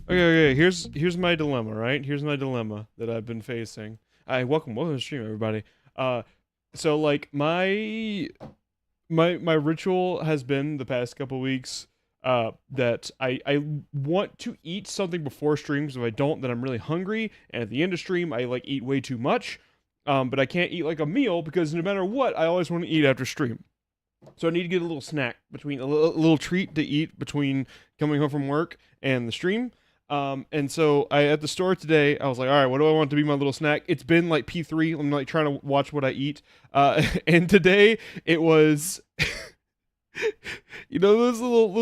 Okay, here's my dilemma, right? Here's my dilemma that I've been facing. Welcome to the stream, everybody. So like my ritual has been the past couple weeks that I want to eat something before streams. If I don't, then I'm really hungry, and at the end of stream, I like eat way too much. But I can't eat like a meal because no matter what, I always want to eat after stream. So I need to get a little snack between a little treat to eat between coming home from work and the stream. And so at the store today, I was like, all right, what do I want to be my little snack? It's been like P3. I'm like trying to watch what I eat. And today it was, you know, those little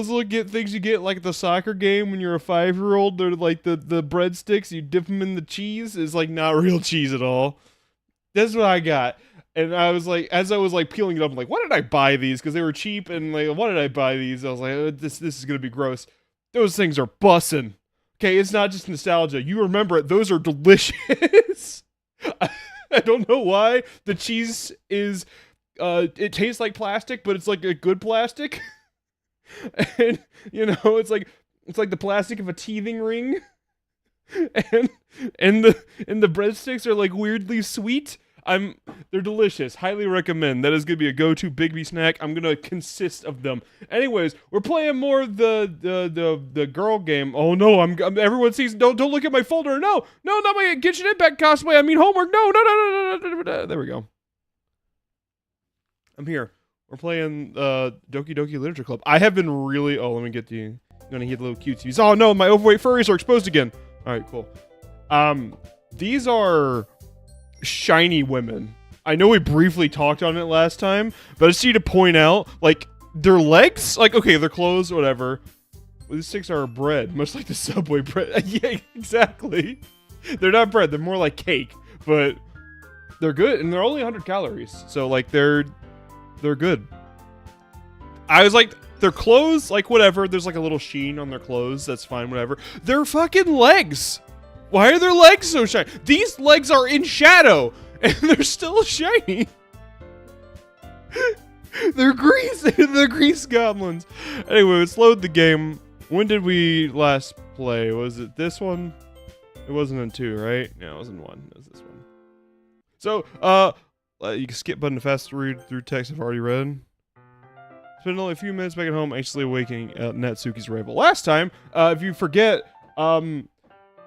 things you get like at the soccer game when you're a 5-year-old. They're like the breadsticks. You dip them in the cheese. It's like not real cheese at all. That's what I got. And I was like, as I was like peeling it up, I'm like, why did I buy these? Because they were cheap. And like, why did I buy these? I was like, oh, this is gonna be gross. Those things are bussin'. Okay, it's not just nostalgia. You remember it. Those are delicious. I don't know why. The cheese is, it tastes like plastic, but it's like a good plastic. And, you know, it's like the plastic of a teething ring. And the breadsticks are like weirdly sweet. They're delicious. Highly recommend. That is gonna be a go-to Bigby snack. I'm gonna consist of them. Anyways, we're playing more of the girl game. Oh no, everyone sees. Don't look at my folder. No, not my Genshin Impact cosplay. I mean homework. No. There we go. I'm here. We're playing Doki Literature Club. I have been really. Oh, let me get the. I'm gonna hit the little cuties. Oh no, my overweight furries are exposed again. All right, cool. These are shiny women. I know we briefly talked on it last time, but I just need to point out, like, their legs, like, okay, their clothes, whatever. Well, these sticks are bread, much like the Subway bread. Yeah, exactly. They're not bread, they're more like cake, but they're good, and they're only 100 calories, so, like, they're good. I was like, their clothes, like, whatever, there's, like, a little sheen on their clothes, that's fine, whatever. Their fucking legs! Why are their legs so shiny? These legs are in shadow, and they're still shiny. They're grease. They're grease goblins. Anyway, let's load the game. When did we last play? Was it this one? It wasn't in 2, right? No, it wasn't 1. It was this one. So, you can skip button to fast read through text I've already read. Spend only a few minutes back at home, anxiously awaiting Natsuki's arrival. Last time, if you forget,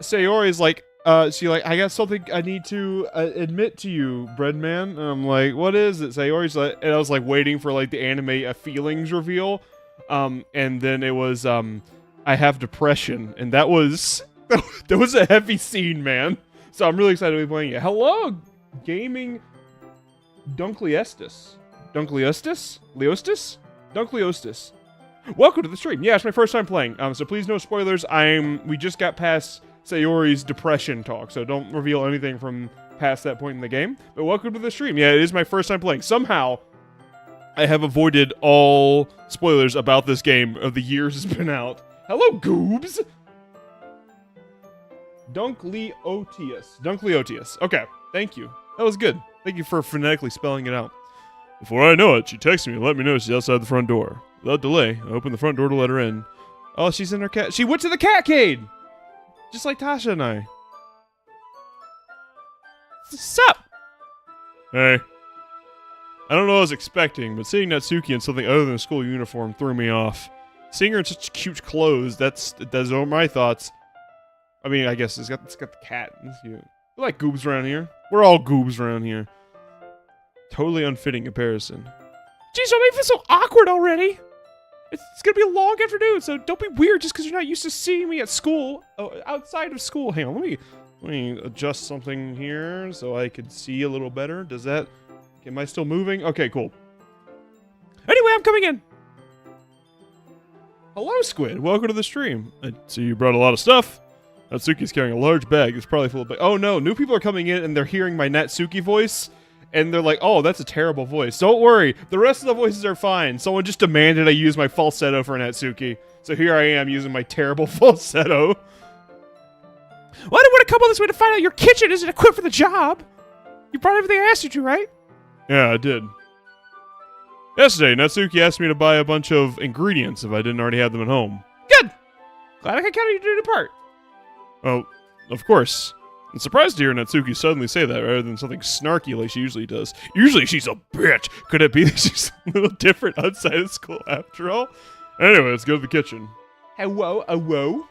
Sayori is like, she like, I got something I need to admit to you, Breadman. And I'm like, what is it? Sayori's like, and I was like waiting for like the anime feelings reveal. And then it was, I have depression, and that was a heavy scene, man. So I'm really excited to be playing it. Hello, gaming Dunkleostis. Dunkleostis. Welcome to the stream. Yeah, it's my first time playing. So please no spoilers. We just got past Sayori's depression talk, so don't reveal anything from past that point in the game. But welcome to the stream. Yeah, it is my first time playing. Somehow, I have avoided all spoilers about this game of the years it's been out. Hello, goobs! Dunkleotius. Okay, thank you. That was good. Thank you for phonetically spelling it out. Before I know it, she texted me and let me know she's outside the front door. Without delay, I opened the front door to let her in. Oh, she's in her cat. She went to the catcade! Just like Tasha and I. Sup? Hey. I don't know what I was expecting, but seeing Natsuki in something other than a school uniform threw me off. Seeing her in such cute clothes, that's all my thoughts. I mean, I guess it's got the cat. It's cute. We like goobs around here. We're all goobs around here. Totally unfitting comparison. Jeez, don't make me feel so awkward already. It's gonna be a long afternoon, so don't be weird just because you're not used to seeing me at school. Oh, outside of school. Hang on, let me adjust something here so I could see a little better. Does that... Am I still moving? Okay, cool. Anyway, I'm coming in. Hello, Squid. Welcome to the stream. I see you brought a lot of stuff. Natsuki's carrying a large bag. It's probably full of... Oh, no. New people are coming in, and they're hearing my Natsuki voice, and they're like, oh, that's a terrible voice. Don't worry. The rest of the voices are fine. Someone just demanded I use my falsetto for Natsuki. So here I am using my terrible falsetto. Well, I didn't want to come all this way to find out your kitchen isn't equipped for the job. You brought everything I asked you to, right? Yeah, I did. Yesterday, Natsuki asked me to buy a bunch of ingredients if I didn't already have them at home. Good! Glad I could count on you to do the part. Oh, of course. I'm surprised to hear Natsuki suddenly say that rather than something snarky like she usually does. Usually she's a bitch. Could it be that she's a little different outside of school after all? Anyway, let's go to the kitchen. Hello, hello?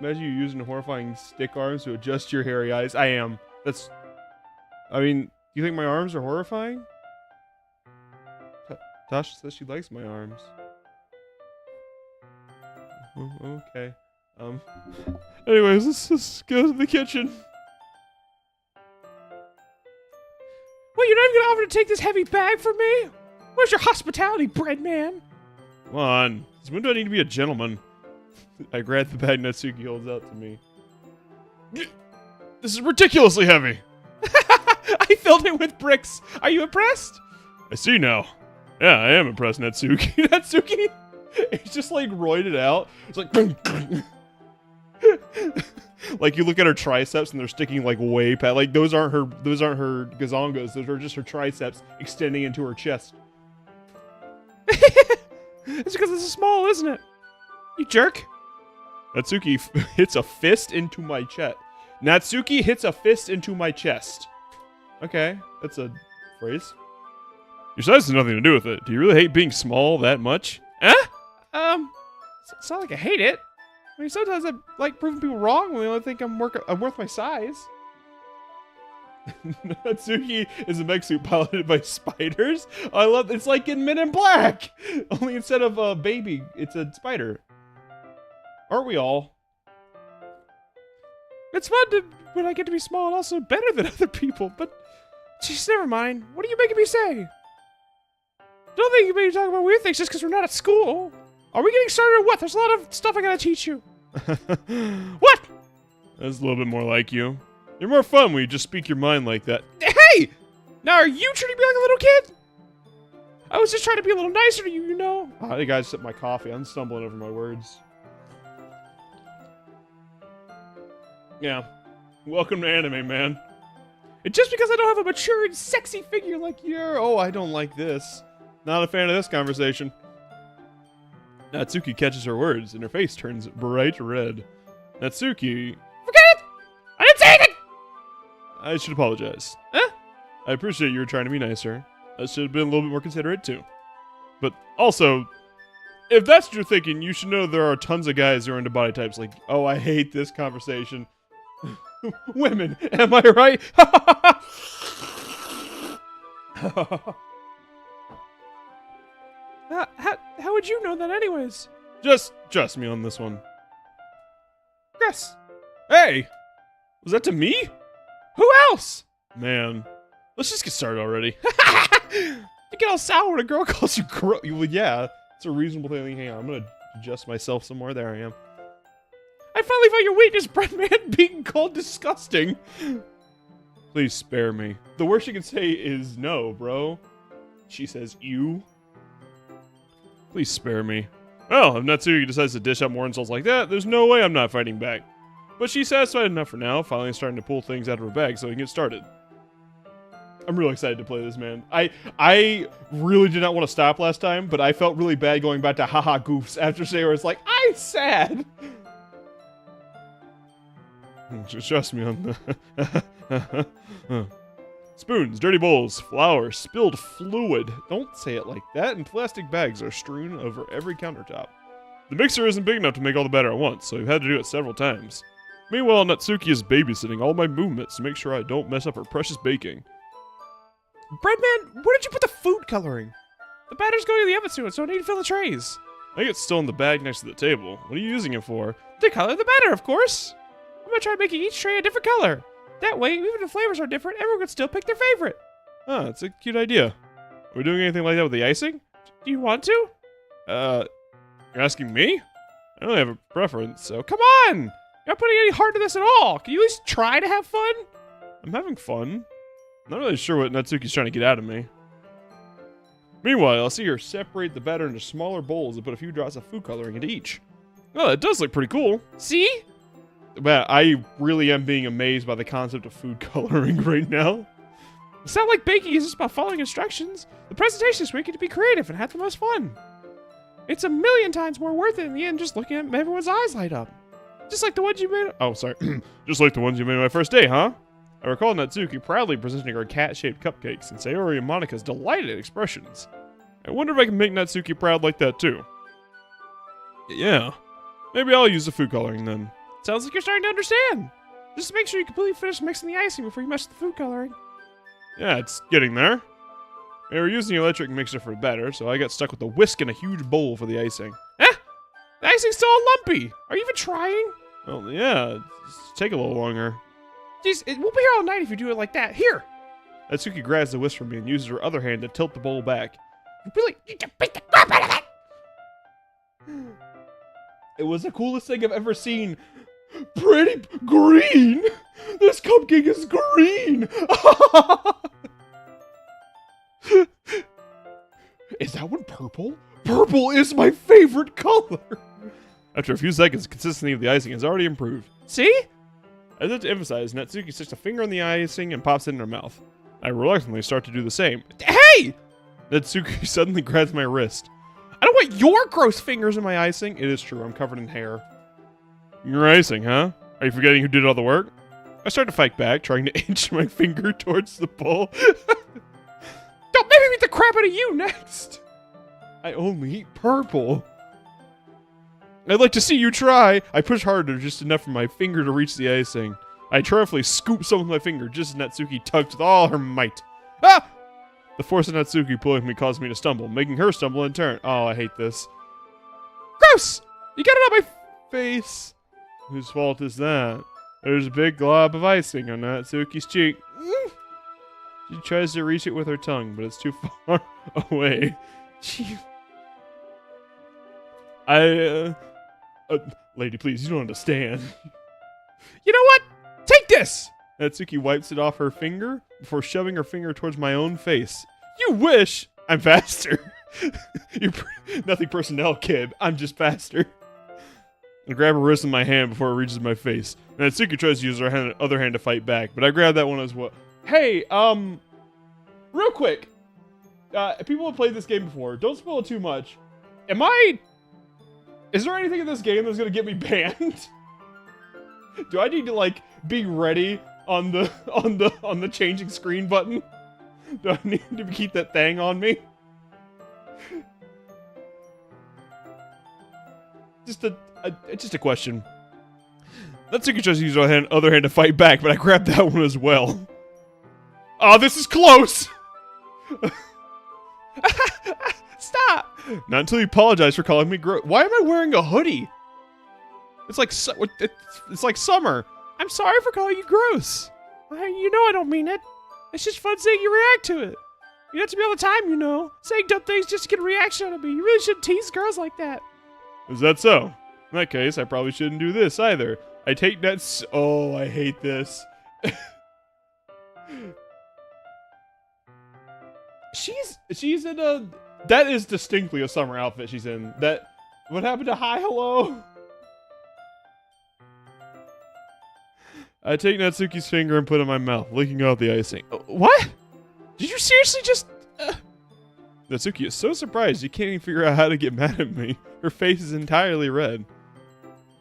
Imagine you using horrifying stick arms to adjust your hairy eyes. I am. I mean... You think my arms are horrifying? Tasha says she likes my arms. Oh, okay. Anyways, let's go to the kitchen. What, you're not even gonna offer to take this heavy bag from me? Where's your hospitality, bread man? Come on. When do I need to be a gentleman? I grab the bag Natsuki holds out to me. This is ridiculously heavy. I filled it with bricks. Are you impressed? I see now. Yeah, I am impressed, Natsuki. Natsuki, it's just like roided out. It's like, like you look at her triceps and they're sticking like way past. Like those aren't her gazongos. Those are just her triceps extending into her chest. It's because it's small, isn't it? You jerk. Natsuki hits a fist into my chest. Natsuki hits a fist into my chest. Okay, that's a phrase. Your size has nothing to do with it. Do you really hate being small that much? It's not like I hate it. I mean, sometimes I like proving people wrong when they only think I'm worth my size. Natsuki is a mech suit piloted by spiders. I love it's like in Men in Black. Only instead of a baby, it's a spider. Aren't we all? It's fun when I get to be small and also better than other people, but just never mind. What are you making me say? Don't think you may be talking about weird things just because we're not at school. Are we getting started or what? There's a lot of stuff I gotta teach you. What? That's a little bit more like you. You're more fun when you just speak your mind like that. Hey! Now are you treating me like a little kid? I was just trying to be a little nicer to you, you know? Oh, hey guys, sip my coffee. I'm stumbling over my words. Yeah. Welcome to anime, man. And just because I don't have a mature and sexy figure like you're... Oh, I don't like this. Not a fan of this conversation. Natsuki catches her words, and her face turns bright red. Natsuki... Forget it! I didn't say anything! I should apologize. Huh? I appreciate you were trying to be nicer. I should have been a little bit more considerate, too. But also, if that's what you're thinking, you should know there are tons of guys who are into body types like, oh, I hate this conversation. Women, am I right? How would you know that anyways? Just trust me on this one. Yes. Hey! Was that to me? Who else? Man, let's just get started already. You get all sour when a girl calls you gross. Well, yeah, it's a reasonable thing. Hang on, I'm gonna adjust myself some more. There I am. I finally found your weakness, Breadman, being called disgusting. Please spare me. The worst you can say is no, bro. She says, you. Please spare me. Well, if Natsuki decides to dish out more insults like that, there's no way I'm not fighting back. But she's satisfied enough for now, finally starting to pull things out of her bag so we can get started. I'm really excited to play this, man. I really did not want to stop last time, but I felt really bad going back to haha goofs after Sayori. It's like, I'm sad. Just trust me on the... Spoons, dirty bowls, flour, spilled fluid. Don't say it like that. And plastic bags are strewn over every countertop. The mixer isn't big enough to make all the batter at once, so we've had to do it several times. Meanwhile, Natsuki is babysitting all my movements to make sure I don't mess up her precious baking. Breadman, where did you put the food coloring? The batter's going to the oven soon, so I need to fill the trays. I think it's still in the bag next to the table. What are you using it for? To color the batter, of course. I'm gonna try making each tray a different color. That way, even if the flavors are different, everyone can still pick their favorite. Ah, that's a cute idea. Are we doing anything like that with the icing? Do you want to? You're asking me? I don't have a preference, so Come on! You're not putting any heart into this at all. Can you at least try to have fun? I'm having fun. I'm not really sure what Natsuki's trying to get out of me. Meanwhile, I'll see her separate the batter into smaller bowls and put a few drops of food coloring into each. Oh, that does look pretty cool. See? But I really am being amazed by the concept of food coloring right now. It's not like baking is just about following instructions. The presentation is making it to be creative and have the most fun. It's a million times more worth it in the end just looking at everyone's eyes light up. Just like the ones you made. Oh, sorry. Just like the ones you made my first day, huh? I recall Natsuki proudly presenting her cat-shaped cupcakes and Sayori and Monika's delighted expressions. I wonder if I can make Natsuki proud like that too. Yeah. Maybe I'll use the food coloring then. Sounds like you're starting to understand. Just make sure you completely finish mixing the icing before you mess with the food coloring. Yeah, it's getting there. We were using the electric mixer for batter, so I got stuck with a whisk and a huge bowl for the icing. Eh? The icing's still all lumpy. Are you even trying? Well, yeah, just take a little longer. Jeez, we'll be here all night if you do it like that. Here. Natsuki grabs the whisk from me and uses her other hand to tilt the bowl back. You can beat the crap out of it. It was the coolest thing I've ever seen. Pretty green! This cupcake is green! Is that one purple? Purple is my favorite color! After a few seconds, the consistency of the icing has already improved. See? As if to emphasize, Natsuki sticks a finger on the icing and pops it in her mouth. I reluctantly start to do the same. Hey! Natsuki suddenly grabs my wrist. I don't want your gross fingers in my icing. It is true, I'm covered in hair. Your icing, huh? Are you forgetting who did all the work? I start to fight back, trying to inch my finger towards the bowl. Don't make me beat the crap out of you next! I only eat purple. I'd like to see you try. I push harder, just enough for my finger to reach the icing. I triumphantly scoop some with my finger, just as Natsuki tugs with all her might. Ah! The force of Natsuki pulling me caused me to stumble, making her stumble in turn. Oh, I hate this. Gross! You got it on my Face. Whose fault is that? There's a big glob of icing on Natsuki's cheek. She tries to reach it with her tongue, but it's too far away. Lady, please, you don't understand. You know what? Take this! Natsuki wipes it off her finger before shoving her finger towards my own face. You wish! I'm faster. You're nothing personnel, kid. I'm just faster. I grab her wrist in my hand before it reaches my face. Natsuki tries to use her other hand to fight back, but I grab that one as well. Hey, real quick. People have played this game before. Don't spoil it too much. Is there anything in this game that's gonna get me banned? Do I need to, like, be ready on the changing screen button? Do I need to keep that thing on me? Just a question. Natsuki tries to use her other hand to fight back, but I grabbed that one as well. Oh, this is close! Stop! Not until you apologize for calling me gross. Why am I wearing a hoodie? It's like it's like summer. I'm sorry for calling you gross. You know I don't mean it. It's just fun seeing you react to it. You have to be all the time, you know. Saying dumb things just to get a reaction out of me. You really shouldn't tease girls like that. Is that so? In that case, I probably shouldn't do this either. I take that oh, I hate this. She's in a... That is distinctly a summer outfit she's in. What happened to hi, hello? I take Natsuki's finger and put it in my mouth, licking out the icing. What? Did you seriously just... Natsuki is so surprised she can't even figure out how to get mad at me. Her face is entirely red.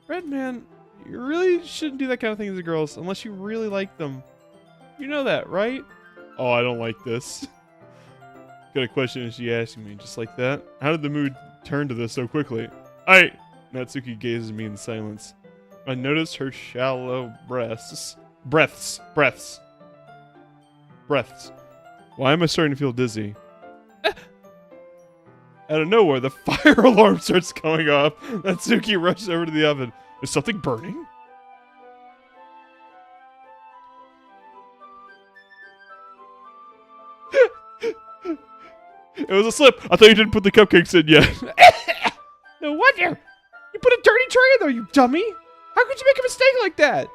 Red man, You really shouldn't do that kind of thing to the girls unless you really like them. You know that, right? Oh, I don't like this. Got a question and she asking me just like that. How did the mood turn to this so quickly? Natsuki gazes at me in silence. I notice her shallow breaths. Why am I starting to feel dizzy? Out of nowhere, the fire alarm starts going off. Natsuki rushes over to the oven. Is something burning? It was a slip. I thought you didn't put the cupcakes in yet. No wonder. You put a dirty tray in there, you dummy. How could you make a mistake like that?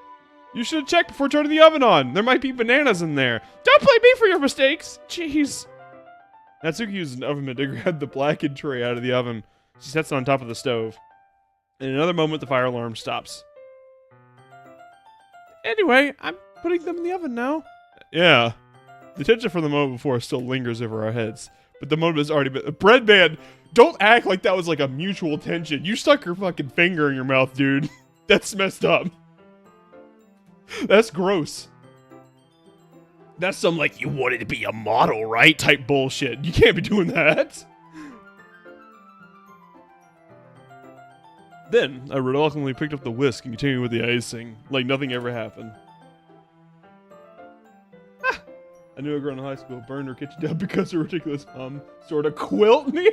You should have checked before turning the oven on. There might be bananas in there. Don't blame me for your mistakes. Jeez. Natsuki uses an oven mitt to grab the blackened tray out of the oven. She sets it on top of the stove. In another moment, the fire alarm stops. Anyway, I'm putting them in the oven now. Yeah. The tension from the moment before still lingers over our heads. But the moment has already been... Bread man, don't act like that was like a mutual tension. You stuck your fucking finger in your mouth, dude. That's messed up. That's gross. That's some like, you wanted to be a model, right? Type bullshit. You can't be doing that. Then, I reluctantly picked up the whisk and continued with the icing, like nothing ever happened. I knew a girl in high school burned her kitchen down because of a ridiculous sort of quilt in the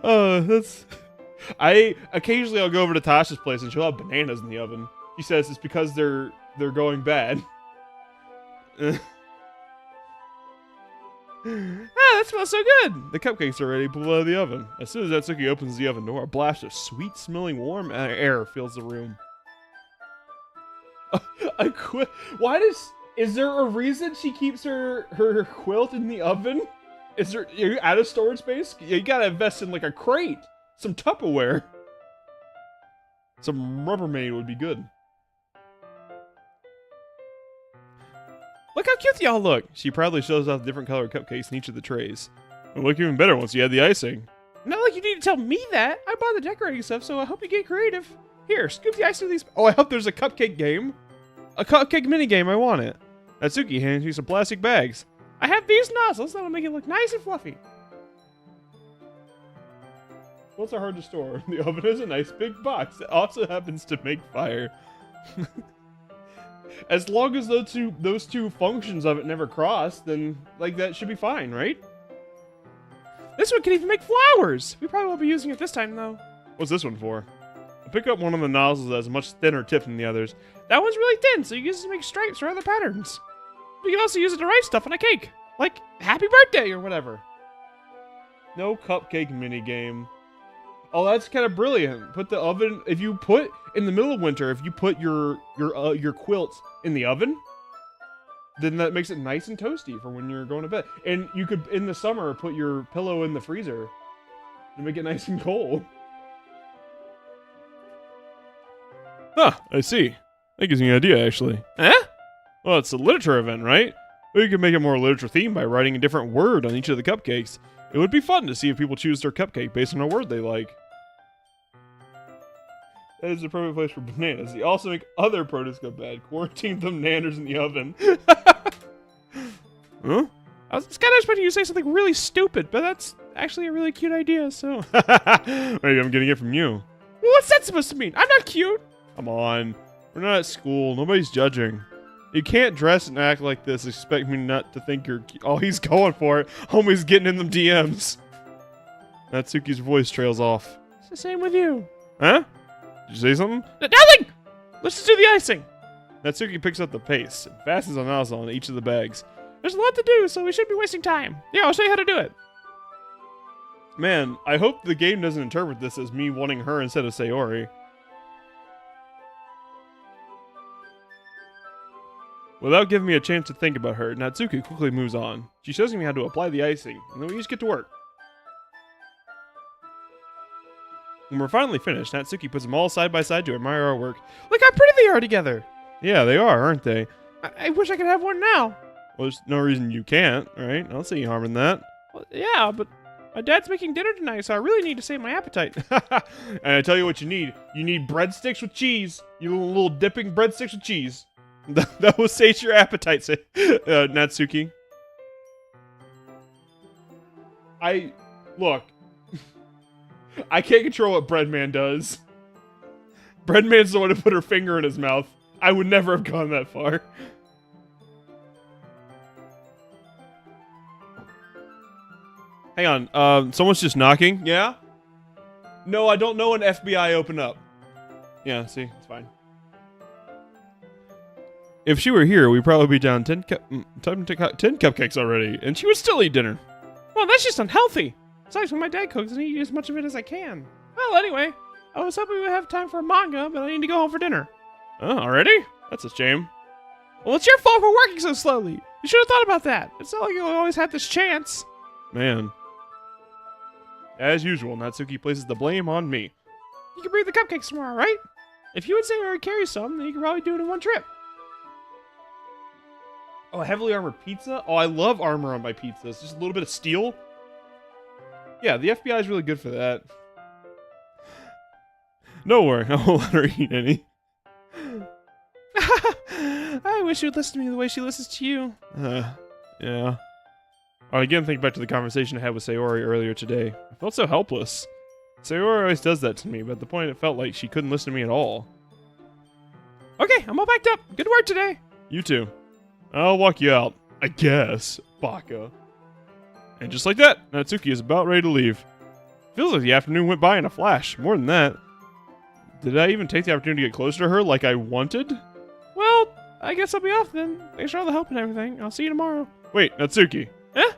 oven. That's... Occasionally I'll go over to Tasha's place and she'll have bananas in the oven. She says it's because they're going bad. That smells so good! The cupcakes are ready to pull out of the oven. As soon as Natsuki opens the oven door, a blast of sweet-smelling warm air fills the room. Is there a reason she keeps her quilt in the oven? Are you out of storage space? You gotta invest in like a crate. Some Tupperware. Some Rubbermaid would be good. Look how cute y'all look. She proudly shows off the different colored cupcakes in each of the trays. It'll look even better once you add the icing. Not like you need to tell me that. I bought the decorating stuff, so I hope you get creative. Here, scoop the icing of these. Oh, I hope there's a cupcake game. A cupcake mini game. I want it. Natsuki hands me some plastic bags. I have these nozzles that'll make it look nice and fluffy. What's so hard to store? The oven is a nice big box that also happens to make fire. As long as those two functions of it never cross, then like that should be fine, right? This one can even make flowers. We probably won't be using it this time though. What's this one for? I pick up one of the nozzles that has a much thinner tip than the others. That one's really thin, so you can use it to make stripes or other patterns. You can also use it to write stuff on a cake, like happy birthday or whatever. No cupcake mini game. Oh, that's kind of brilliant. Put the oven, if you put, in the middle of winter, if you put your quilt in the oven, then that makes it nice and toasty for when you're going to bed. And you could, in the summer, put your pillow in the freezer to make it nice and cold. Huh, I see. That gives me an idea, actually. Huh? Well, it's a literature event, right? We could make it more literature themed by writing a different word on each of the cupcakes. It would be fun to see if people choose their cupcake based on a word they like. That is the perfect place for bananas. They also make other produce go bad. Quarantine them nanners in the oven. Huh? I was kind of expecting you to say something really stupid, but that's actually a really cute idea, so... Maybe I'm getting it from you. Well, what's that supposed to mean? I'm not cute. Come on. We're not at school. Nobody's judging. You can't dress and act like this. Expect me not to think you're... Oh, he's going for it. Homie's getting in them DMs. Natsuki's voice trails off. It's the same with you. Huh? Did you say something? Nothing! Let's just do the icing. Natsuki picks up the paste and fastens a nozzle on each of the bags. There's a lot to do, so we shouldn't be wasting time. Yeah, I'll show you how to do it. Man, I hope the game doesn't interpret this as me wanting her instead of Sayori. Without giving me a chance to think about her, Natsuki quickly moves on. She shows me how to apply the icing, and then we each get to work. When we're finally finished, Natsuki puts them all side by side to admire our work. Look how pretty they are together. Yeah, they are, aren't they? I wish I could have one now. Well, there's no reason you can't, right? I don't see any harm in that. Well, yeah, but My dad's making dinner tonight, so I really need to save my appetite. And I tell you what you need. You need breadsticks with cheese. You little dipping breadsticks with cheese. That will sate your appetite, Natsuki. Look. I can't control what Breadman does. Breadman's the one who put her finger in his mouth. I would never have gone that far. Hang on, someone's just knocking. Yeah? No, I don't know an FBI open up. Yeah, see, it's fine. If she were here, we'd probably be down 10 cupcakes already, and she would still eat dinner. Well, that's just unhealthy. Besides, when my dad cooks, I need to eat as much of it as I can. Well, anyway, I was hoping we would have time for a manga, but I need to go home for dinner. Oh, already? That's a shame. Well, it's your fault for working so slowly. You should have thought about that. It's not like you always have this chance. Man. As usual, Natsuki places the blame on me. You can bring the cupcakes tomorrow, right? If you would say we would carry some, then you could probably do it in one trip. Oh, heavily armored pizza? Oh, I love armor on my pizzas. Just a little bit of steel. Yeah, the FBI is really good for that. No worry, I won't let her eat any. I wish you'd listen to me the way she listens to you. Yeah. Oh, again, think back to the conversation I had with Sayori earlier today. I felt so helpless. Sayori always does that to me, but at the point it felt like she couldn't listen to me at all. Okay, I'm all packed up. Good work today. You too. I'll walk you out, I guess, Baka. And just like that, Natsuki is about ready to leave. Feels like the afternoon went by in a flash. More than that. Did I even take the opportunity to get closer to her like I wanted? Well, I guess I'll be off then. Thanks for all the help and everything. I'll see you tomorrow. Wait, Natsuki. Eh?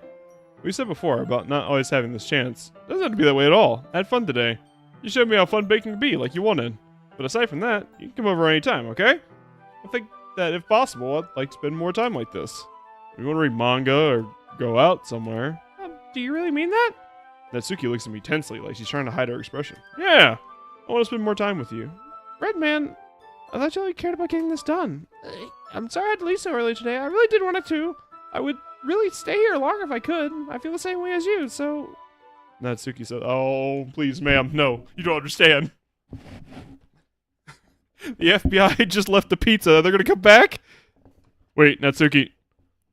We said before about not always having this chance. Doesn't have to be that way at all. I had fun today. You showed me how fun baking can be, like you wanted. But aside from that, you can come over anytime, okay? I think that if possible, I'd like to spend more time like this. We want to read manga or go out somewhere. Do you really mean that? Natsuki looks at me tensely, like she's trying to hide her expression. Yeah, I want to spend more time with you. Redman, I thought you only cared about getting this done. I'm sorry I had to leave so early today. I really did want it to. I would really stay here longer if I could. I feel the same way as you, so... Natsuki said, "Oh, please, ma'am, no, you don't understand. The FBI just left the pizza. They're gonna come back?" Wait, Natsuki.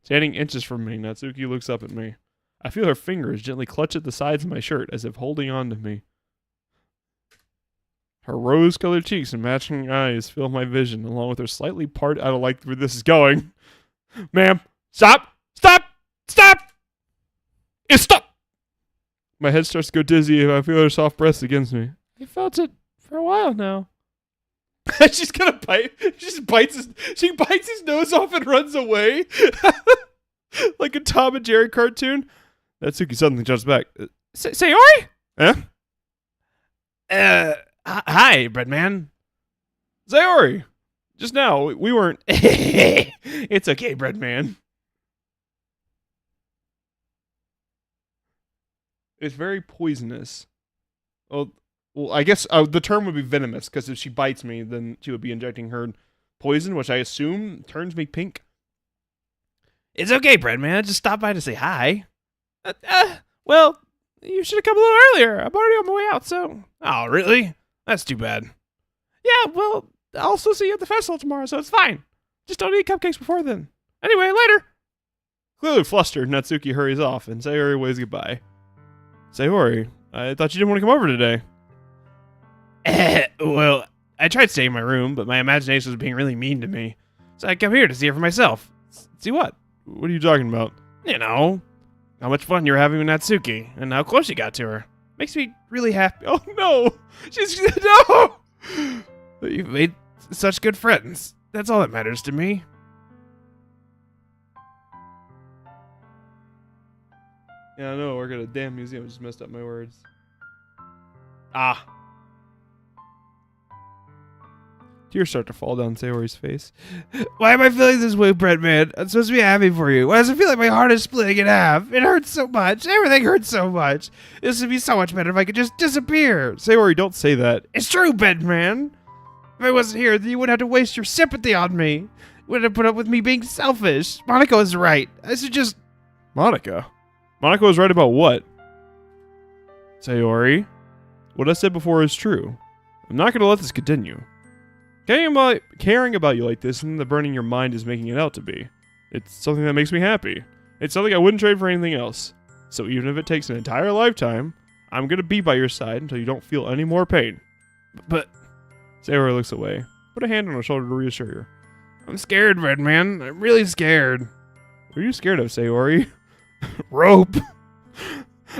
Standing inches from me, Natsuki looks up at me. I feel her fingers gently clutch at the sides of my shirt as if holding on to me. Her rose-colored cheeks and matching eyes fill my vision, along with her slightly parted... I don't like where this is going. Ma'am, stop! Stop! Stop! Stop! My head starts to go dizzy and I feel her soft breasts against me. I felt it for a while now. She's gonna bite. She bites his nose off and runs away. Like a Tom and Jerry cartoon. Natsuki suddenly jumps back. Sayori? Huh? Hi, Breadman. Sayori! Just now, we weren't... It's okay, Breadman. It's very poisonous. Well, I guess the term would be venomous, because if she bites me, then she would be injecting her poison, which I assume turns me pink. It's okay, Breadman. Just stop by to say hi. Well, you should have come a little earlier. I'm already on my way out, so... Oh, really? That's too bad. Yeah, well, I'll also see you at the festival tomorrow, so it's fine. Just don't eat cupcakes before then. Anyway, later. Clearly flustered, Natsuki hurries off, and Sayori waves goodbye. Sayori, I thought you didn't want to come over today. Well, I tried staying in my room, but my imagination was being really mean to me. So I come here to see it for myself. See what? What are you talking about? You know, how much fun you were having with Natsuki, and how close you got to her. Makes me really happy. Oh, no! No! You've made such good friends. That's all that matters to me. Yeah, I know, work at a damn museum. Just messed up my words. Ah. Tears start to fall down Sayori's face. Why am I feeling this way, Breadman? I'm supposed to be happy for you. Why does it feel like my heart is splitting in half? It hurts so much. Everything hurts so much. This would be so much better if I could just disappear. Sayori, don't say that. It's true, Breadman. If I wasn't here, then you wouldn't have to waste your sympathy on me. You wouldn't have put up with me being selfish. Monica was right. I should just... Monica? Monica was right about what? Sayori, what I said before is true. I'm not going to let this continue. Caring about you like this isn't the burning your mind is making it out to be. It's something that makes me happy. It's something I wouldn't trade for anything else. So even if it takes an entire lifetime, I'm going to be by your side until you don't feel any more pain. But... Sayori looks away. Put a hand on her shoulder to reassure her. I'm scared, Red Man. I'm really scared. What are you scared of, Sayori? Rope.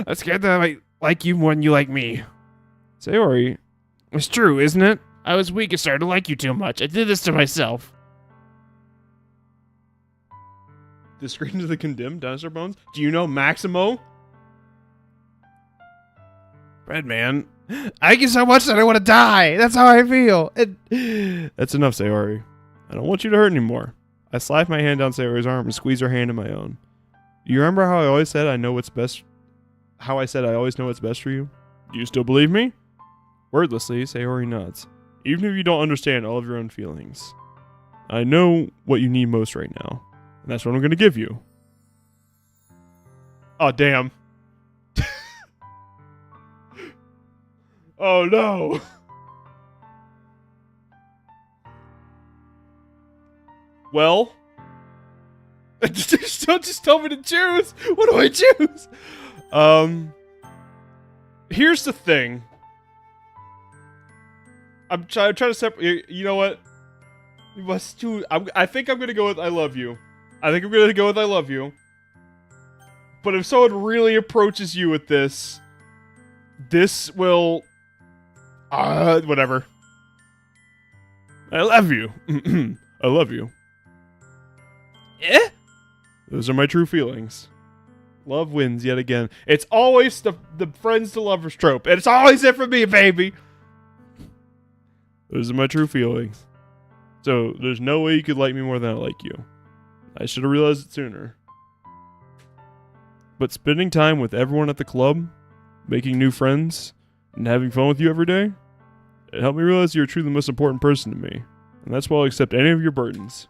I'm scared that I like you more than you like me. Sayori... It's true, isn't it? I was weak and started to like you too much. I did this to myself. The screams of the condemned dinosaur bones? Do you know Maximo? Red Man, I like you so much that I want to die. That's how I feel. That's enough, Sayori. I don't want you to hurt anymore. I slide my hand down Sayori's arm and squeeze her hand in my own. Do you remember how I always said I know what's best? How I said I always know what's best for you? Do you still believe me? Wordlessly, Sayori nods. Even if you don't understand all of your own feelings. I know what you need most right now. And that's what I'm going to give you. Oh, damn. Oh, no. Well. Just tell me to choose. What do I choose? Here's the thing. I'm trying to separate. You know what? You must choose. I think I'm gonna go with I love you. I think I'm gonna go with I love you. But if someone really approaches you with this will. Whatever. I love you. I love you. Eh? Those are my true feelings. Love wins yet again. It's always the friends to lovers trope. And it's always it for me, baby. Those are my true feelings. So, there's no way you could like me more than I like you. I should have realized it sooner. But spending time with everyone at the club, making new friends, and having fun with you every day, it helped me realize you're truly the most important person to me. And that's why I'll accept any of your burdens.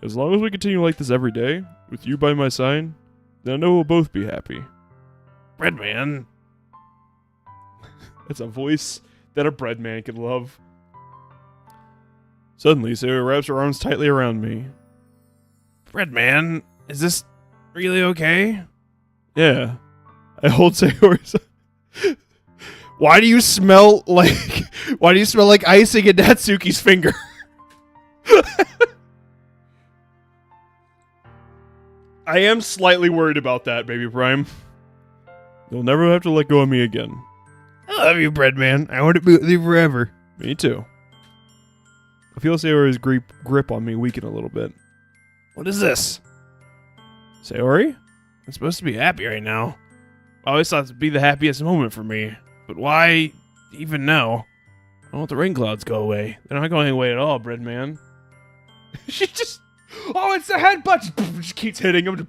As long as we continue like this every day, with you by my side, then I know we'll both be happy. Red Man. That's a voice that a bread man could love. Suddenly, Sayori wraps her arms tightly around me. Red Man, is this really okay? Yeah. I hold Sayori's... Why do you smell like icing in Natsuki's finger? I am slightly worried about that, Baby Prime. You'll never have to let go of me again. I love you, Bread Man. I want to be with you forever. Me too. I feel Sayori's grip on me weaken a little bit. What is this? Sayori? I'm supposed to be happy right now. I always thought it'd be the happiest moment for me. But why even now? I don't want the rain clouds go away. They're not going away at all, Bread Man. She just... Oh, it's the headbutt! Just keeps hitting him.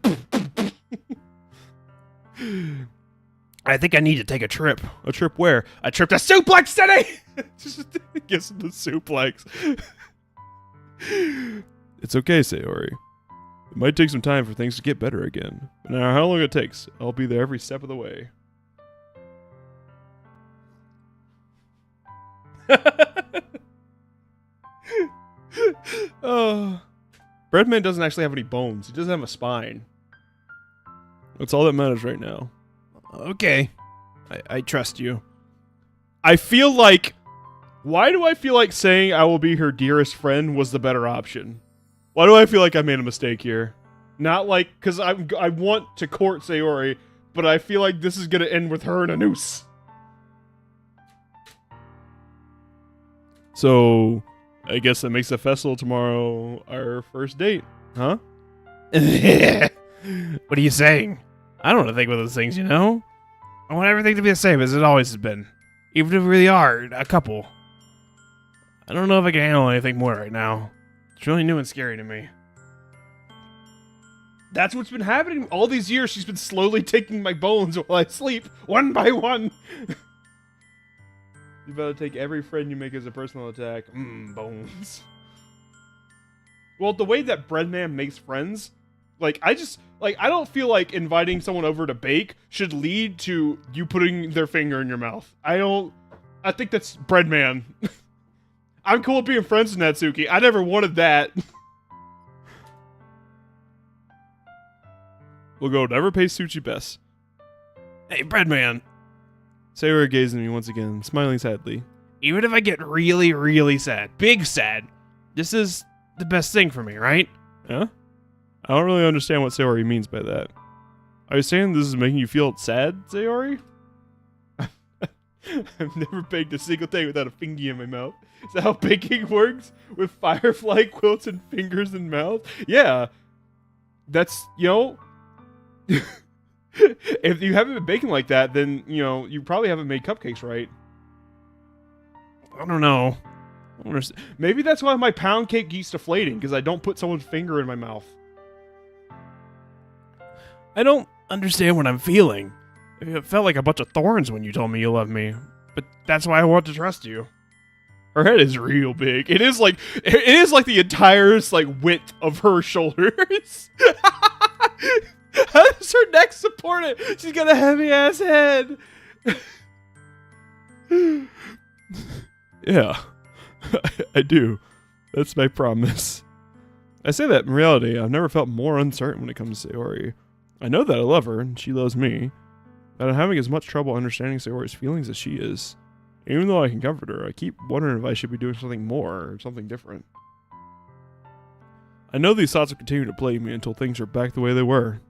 I think I need to take a trip. A trip where? A trip to Suplex City! Just gives him the suplex. It's okay, Sayori. It might take some time for things to get better again. But no matter how long it takes, I'll be there every step of the way. Breadman doesn't actually have any bones. He doesn't have a spine. That's all that matters right now. Okay. I trust you. I feel like... Why do I feel like saying I will be her dearest friend was the better option? Why do I feel like I made a mistake here? Not like... Because I want to court Sayori, but I feel like this is going to end with her in a noose. So... I guess that makes the festival tomorrow our first date, huh? What are you saying? I don't want to think about those things, you know? I want everything to be the same as it always has been. Even if we really are a couple. I don't know if I can handle anything more right now. It's really new and scary to me. That's what's been happening all these years. She's been slowly taking my bones while I sleep, one by one. You better take every friend you make as a personal attack. Bones. Well, the way that Breadman makes friends, like, I just... Like, I don't feel like inviting someone over to bake should lead to you putting their finger in your mouth. I think that's bread man. I'm cool with being friends with Natsuki. I never wanted that. We'll go never pay Suchi best. Hey, bread man. Sayori gazed at me once again, smiling sadly. Even if I get really, really sad, big sad, this is the best thing for me, right? Huh? I don't really understand what Sayori means by that. Are you saying this is making you feel sad, Sayori? I've never baked a single day without a fingy in my mouth. Is that how baking works? With firefly quilts and fingers and mouth? Yeah. That's, you know... if you haven't been baking like that, then, you know, you probably haven't made cupcakes right. I don't know. Maybe that's why my pound cake keeps deflating, because I don't put someone's finger in my mouth. I don't understand what I'm feeling. It felt like a bunch of thorns when you told me you love me, but that's why I want to trust you. Her head is real big. It is like the entire width of her shoulders. How does her neck support it? She's got a heavy ass head. Yeah, I do. That's my promise. I say that in reality, I've never felt more uncertain when it comes to Sayori. I know that I love her, and she loves me, but I'm having as much trouble understanding Sayori's feelings as she is. Even though I can comfort her, I keep wondering if I should be doing something more, or something different. I know these thoughts will continue to plague me until things are back the way they were.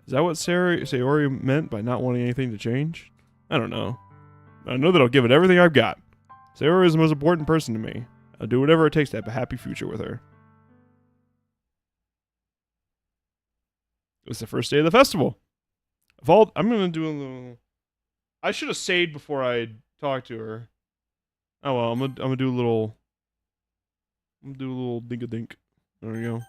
Is that what Sayori meant by not wanting anything to change? I don't know. I know that I'll give it everything I've got. Sayori is the most important person to me. I'll do whatever it takes to have a happy future with her. It was the first day of the festival. I'm gonna do a little... I should have saved before I talked to her. Oh well, I'm gonna do a little... I'm gonna do a little dink-a-dink. There we go.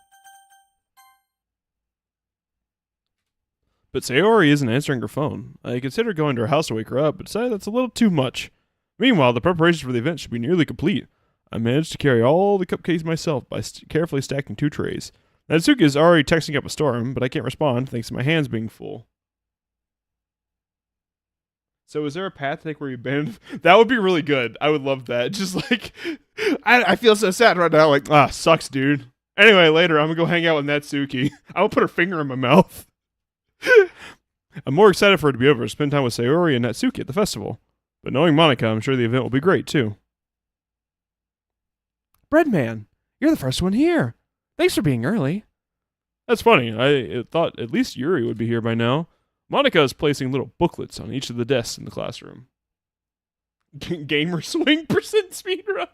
But Sayori isn't answering her phone. I considered going to her house to wake her up, but decided that's a little too much. Meanwhile, the preparations for the event should be nearly complete. I managed to carry all the cupcakes myself by carefully stacking 2 trays. Natsuki is already texting up a storm, but I can't respond thanks to my hands being full. So is there a path to take where you abandon? That would be really good. I would love that. Just like, I feel so sad right now. Like, sucks, dude. Anyway, later I'm gonna go hang out with Natsuki. I will put her finger in my mouth. I'm more excited for her to be over to spend time with Sayori and Natsuki at the festival. But knowing Monica, I'm sure the event will be great too. Breadman, you're the first one here. Thanks for being early. That's funny. I thought at least Yuri would be here by now. Monica is placing little booklets on each of the desks in the classroom. Gamer swing percent speedrun.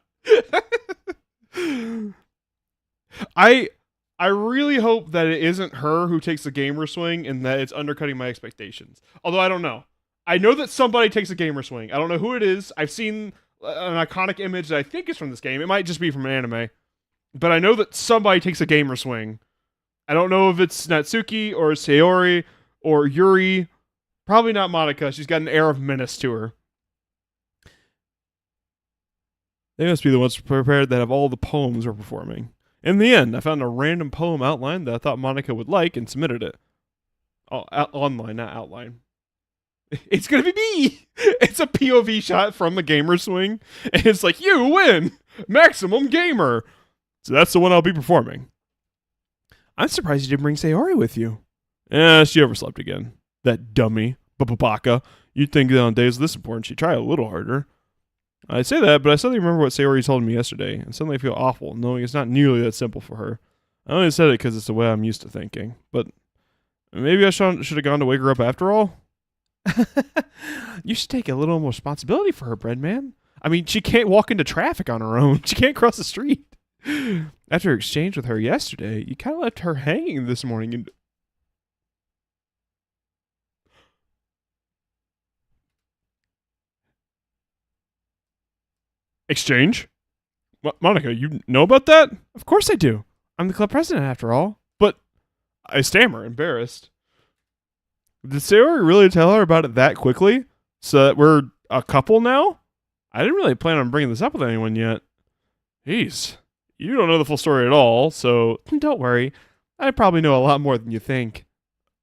I really hope that it isn't her who takes the gamer swing and that it's undercutting my expectations. Although I don't know. I know that somebody takes a gamer swing. I don't know who it is. I've seen an iconic image that I think is from this game. It might just be from an anime. But I know that somebody takes a gamer swing. I don't know if it's Natsuki or Sayori or Yuri. Probably not Monica. She's got an air of menace to her. They must be the ones prepared that have all the poems we're performing. In the end, I found a random poem outline that I thought Monica would like and submitted it. Oh, online, not outline. It's gonna be me! It's a POV shot from the gamer swing, and it's like, you win! Maximum gamer! So that's the one I'll be performing. I'm surprised you didn't bring Sayori with you. Yeah, she overslept again. That dummy. Baka. You'd think that on days this important she'd try a little harder. I say that, but I suddenly remember what Sayori told me yesterday, and suddenly I feel awful, knowing it's not nearly that simple for her. I only said it because it's the way I'm used to thinking, but maybe I should have gone to wake her up after all? You should take a little more responsibility for her, Breadman. I mean, she can't walk into traffic on her own. She can't cross the street. After your exchange with her yesterday, you kind of left her hanging this morning. And exchange? Monica, you know about that? Of course I do. I'm the club president after all. But I stammer, embarrassed. Did Sayori really tell her about it that quickly? So that we're a couple now? I didn't really plan on bringing this up with anyone yet. Jeez. You don't know the full story at all, so... Don't worry. I probably know a lot more than you think.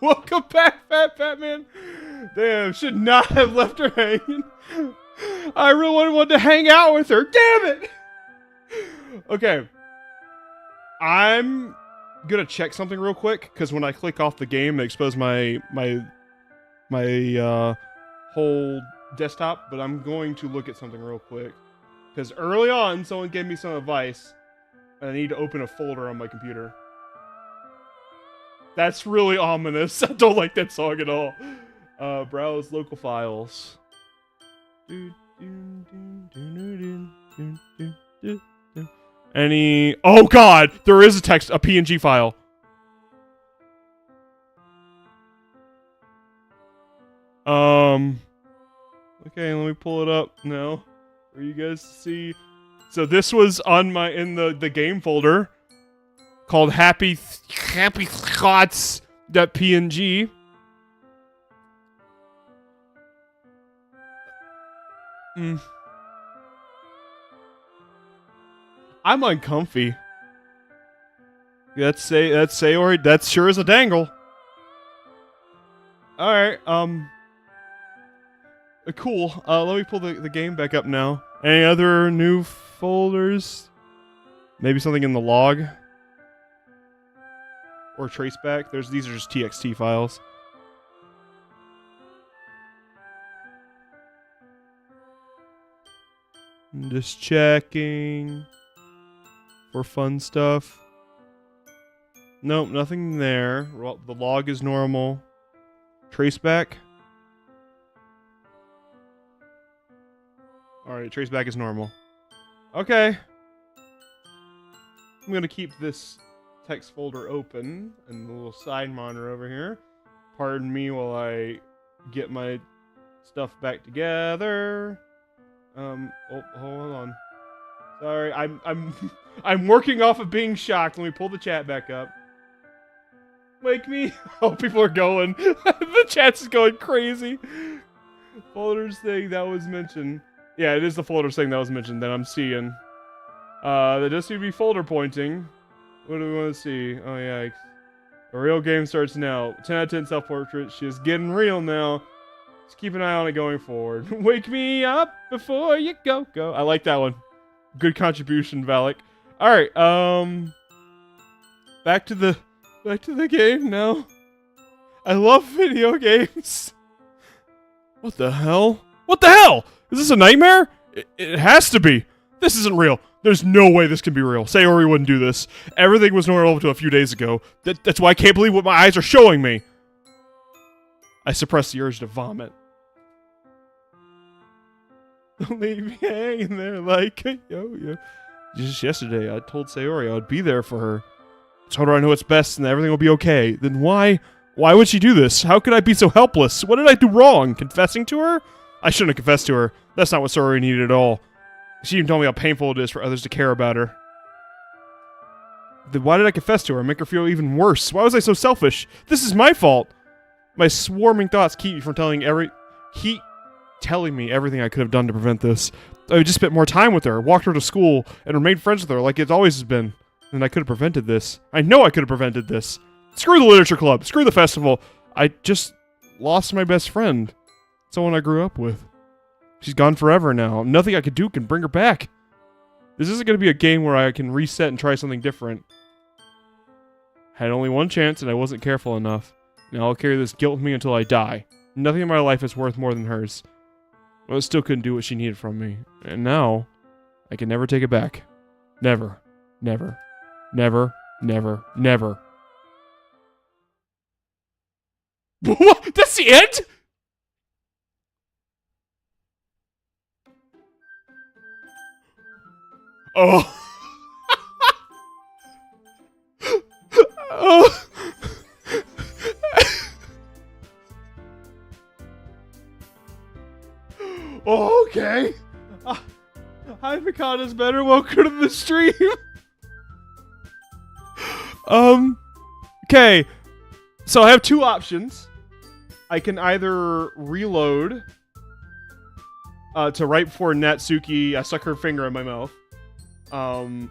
Welcome back, Fat Man. Damn, should not have left her hanging. I really wanted to hang out with her. Damn it. Okay. I'm gonna check something real quick because when I click off the game, it exposes my whole desktop. But I'm going to look at something real quick because early on, someone gave me some advice, and I need to open a folder on my computer. That's really ominous. I don't like that song at all. Browse local files. Any... Oh god! There is a PNG file. Okay, let me pull it up now for you guys to see. So this was on in the game folder called Happy Thoughts.png. I'm uncomfy. That's Sayori. That sure is a dangle. All right. Cool. Let me pull the game back up now. Any other new folders? Maybe something in the log or traceback. These are just TXT files. I'm just checking for fun stuff. Nope, nothing there. The log is normal. Traceback. Alright, traceback is normal. Okay. I'm gonna keep this text folder open and the little side monitor over here. Pardon me while I get my stuff back together. Oh, hold on. Sorry, I'm working off of being shocked. Let me pull the chat back up. Wake me. Oh, people are going. The chat's going crazy. Folders thing that was mentioned. Yeah, it is the folders thing that was mentioned that I'm seeing. There does seem to be folder pointing. What do we want to see? Oh, yikes. A real game starts now. 10 out of 10 self-portrait. She is getting real now. Just keep an eye on it going forward. Wake me up before you go. I like that one. Good contribution, Valak. Alright, back to the game now. I love video games. What the hell? What the hell? Is this a nightmare? It has to be. This isn't real. There's no way this can be real. Sayori wouldn't do this. Everything was normal until a few days ago. That's why I can't believe what my eyes are showing me. I suppress the urge to vomit. Don't leave me hanging there like a yo-yo. Just yesterday, I told Sayori I would be there for her. I told her I know what's best and that everything will be okay. Then why would she do this? How could I be so helpless? What did I do wrong? Confessing to her? I shouldn't have confessed to her. That's not what Sayori needed at all. She even told me how painful it is for others to care about her. Then why did I confess to her and make her feel even worse? Why was I so selfish? This is my fault. My swarming thoughts keep me from telling me everything I could have done to prevent this. I just spent more time with her, walked her to school, and remained friends with her like it always has been. And I could have prevented this. I know I could have prevented this. Screw the literature club. Screw the festival. I just lost my best friend. Someone I grew up with. She's gone forever now. Nothing I could do can bring her back. This isn't going to be a game where I can reset and try something different. I had only one chance and I wasn't careful enough. Now I'll carry this guilt with me until I die. Nothing in my life is worth more than hers. But I still couldn't do what she needed from me. And now, I can never take it back. Never. Never. Never. Never. Never. What? That's the end? Oh. Oh. Oh, okay. Hi, Mikada's better. Welcome to the stream. Okay. So I have two options. I can either reload to right before Natsuki, I stuck her finger in my mouth. I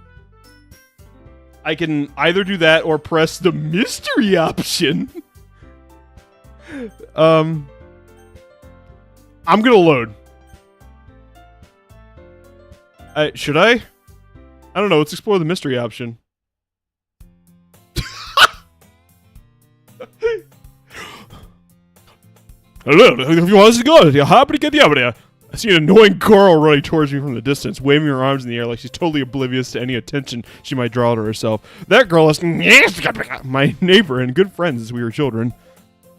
can either do that or press the mystery option. I'm gonna load. Should I? I don't know. Let's explore the mystery option. Hello, if you want to go, you're happy to get you over there. I see an annoying girl running towards me from the distance, waving her arms in the air like she's totally oblivious to any attention she might draw to herself. That girl is my neighbor and good friends as we were children.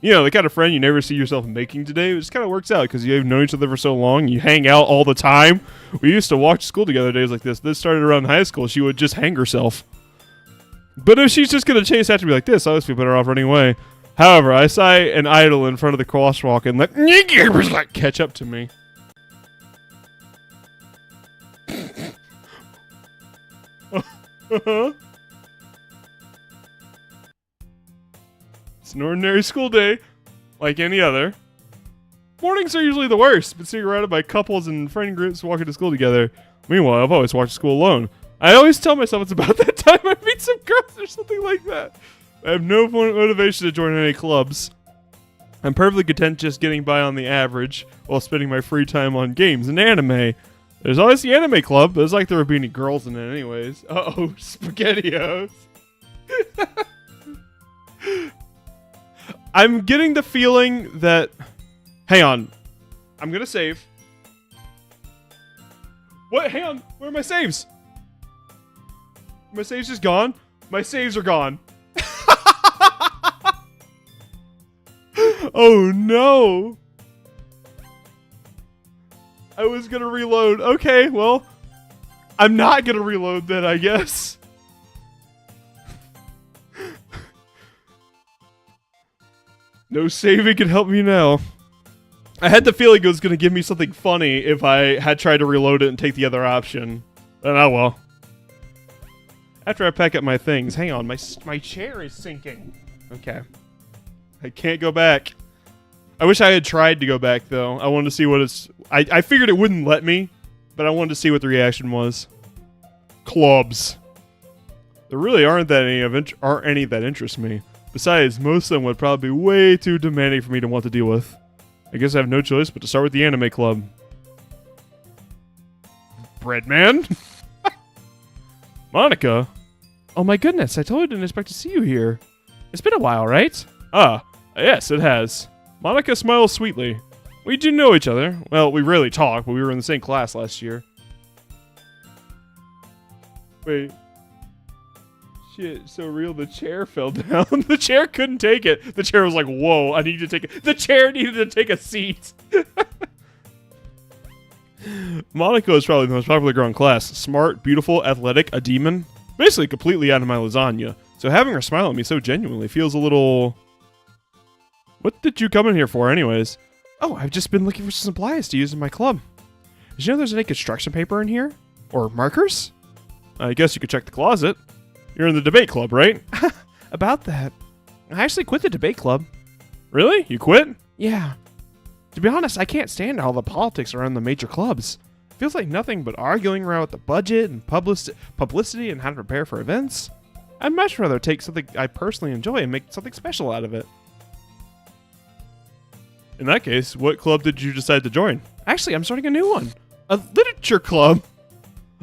You know, the kind of friend you never see yourself making today. It just kind of works out because you've known each other for so long. You hang out all the time. We used to walk to school together days like this. This started around high school. She would just hang herself. But if she's just going to chase after me like this, I always feel better off running away. However, I saw an idol in front of the crosswalk and let catch up to me. It's an ordinary school day, like any other. Mornings are usually the worst, but surrounded by couples and friend groups walking to school together. Meanwhile, I've always walked to school alone. I always tell myself it's about that time I meet some girls or something like that. I have no motivation to join any clubs. I'm perfectly content just getting by on the average while spending my free time on games and anime. There's always the anime club, but it's like there would be any girls in it anyways. Uh-oh, SpaghettiOs. I'm getting the feeling that... Hang on. I'm gonna save. What? Hang on. Where are my saves? My saves just gone? My saves are gone. Oh no. I was gonna reload. Okay, well, I'm not gonna reload then, I guess. No saving can help me now. I had the feeling it was gonna give me something funny if I had tried to reload it and take the other option. But oh well. After I pack up my things, hang on, my chair is sinking. Okay. I can't go back. I wish I had tried to go back, though. I wanted to see what it's... I figured it wouldn't let me, but I wanted to see what the reaction was. Clubs. There really aren't any that interest me. Besides, most of them would probably be way too demanding for me to want to deal with. I guess I have no choice but to start with the anime club. Breadman? Monica? Oh my goodness, I totally didn't expect to see you here. It's been a while, right? Ah, yes, it has. Monica smiles sweetly. We do know each other. Well, we rarely talk, but we were in the same class last year. Wait. Shit, so real, the chair fell down. The chair couldn't take it. The chair was like, whoa, I need to take it. The chair needed to take a seat. Monica is probably the most popular girl in class. Smart, beautiful, athletic, a demon. Basically completely out of my lasagna. So having her smile at me so genuinely feels a little... What did you come in here for anyways? Oh, I've just been looking for some supplies to use in my club. Did you know there's any construction paper in here? Or markers? I guess you could check the closet. You're in the debate club, right? About that. I actually quit the debate club. Really? You quit? Yeah. To be honest, I can't stand all the politics around the major clubs. Feels like nothing but arguing around with the budget and publicity and how to prepare for events. I'd much rather take something I personally enjoy and make something special out of it. In that case, what club did you decide to join? Actually, I'm starting a new one. A literature club.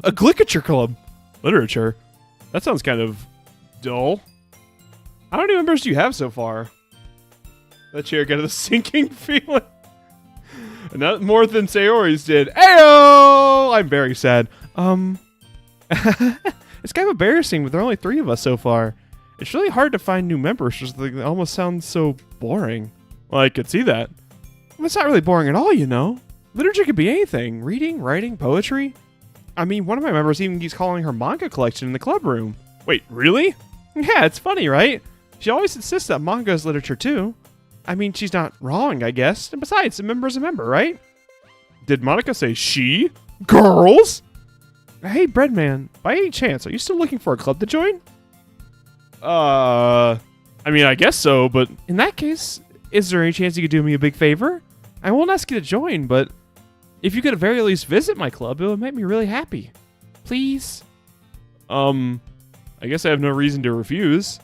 A glicature club. Literature? That sounds kind of dull. How many members do you have so far? That chair got a sinking feeling. Not more than Sayori's did. Ayo! I'm very sad. It's kind of embarrassing, but there are only 3 of us so far. It's really hard to find new members, just like, it almost sounds so boring. Well, I could see that. It's not really boring at all, you know. Literature could be anything. Reading, writing, poetry. I mean, one of my members even keeps calling her manga collection in the club room. Wait, really? Yeah, it's funny, right? She always insists that manga is literature, too. I mean, she's not wrong, I guess. And besides, a member's a member, right? Did Monica say she? Girls? Hey, Breadman, by any chance, are you still looking for a club to join? I mean, I guess so, but... In that case, is there any chance you could do me a big favor? I won't ask you to join, but if you could at very least visit my club, it would make me really happy. Please? I guess I have no reason to refuse.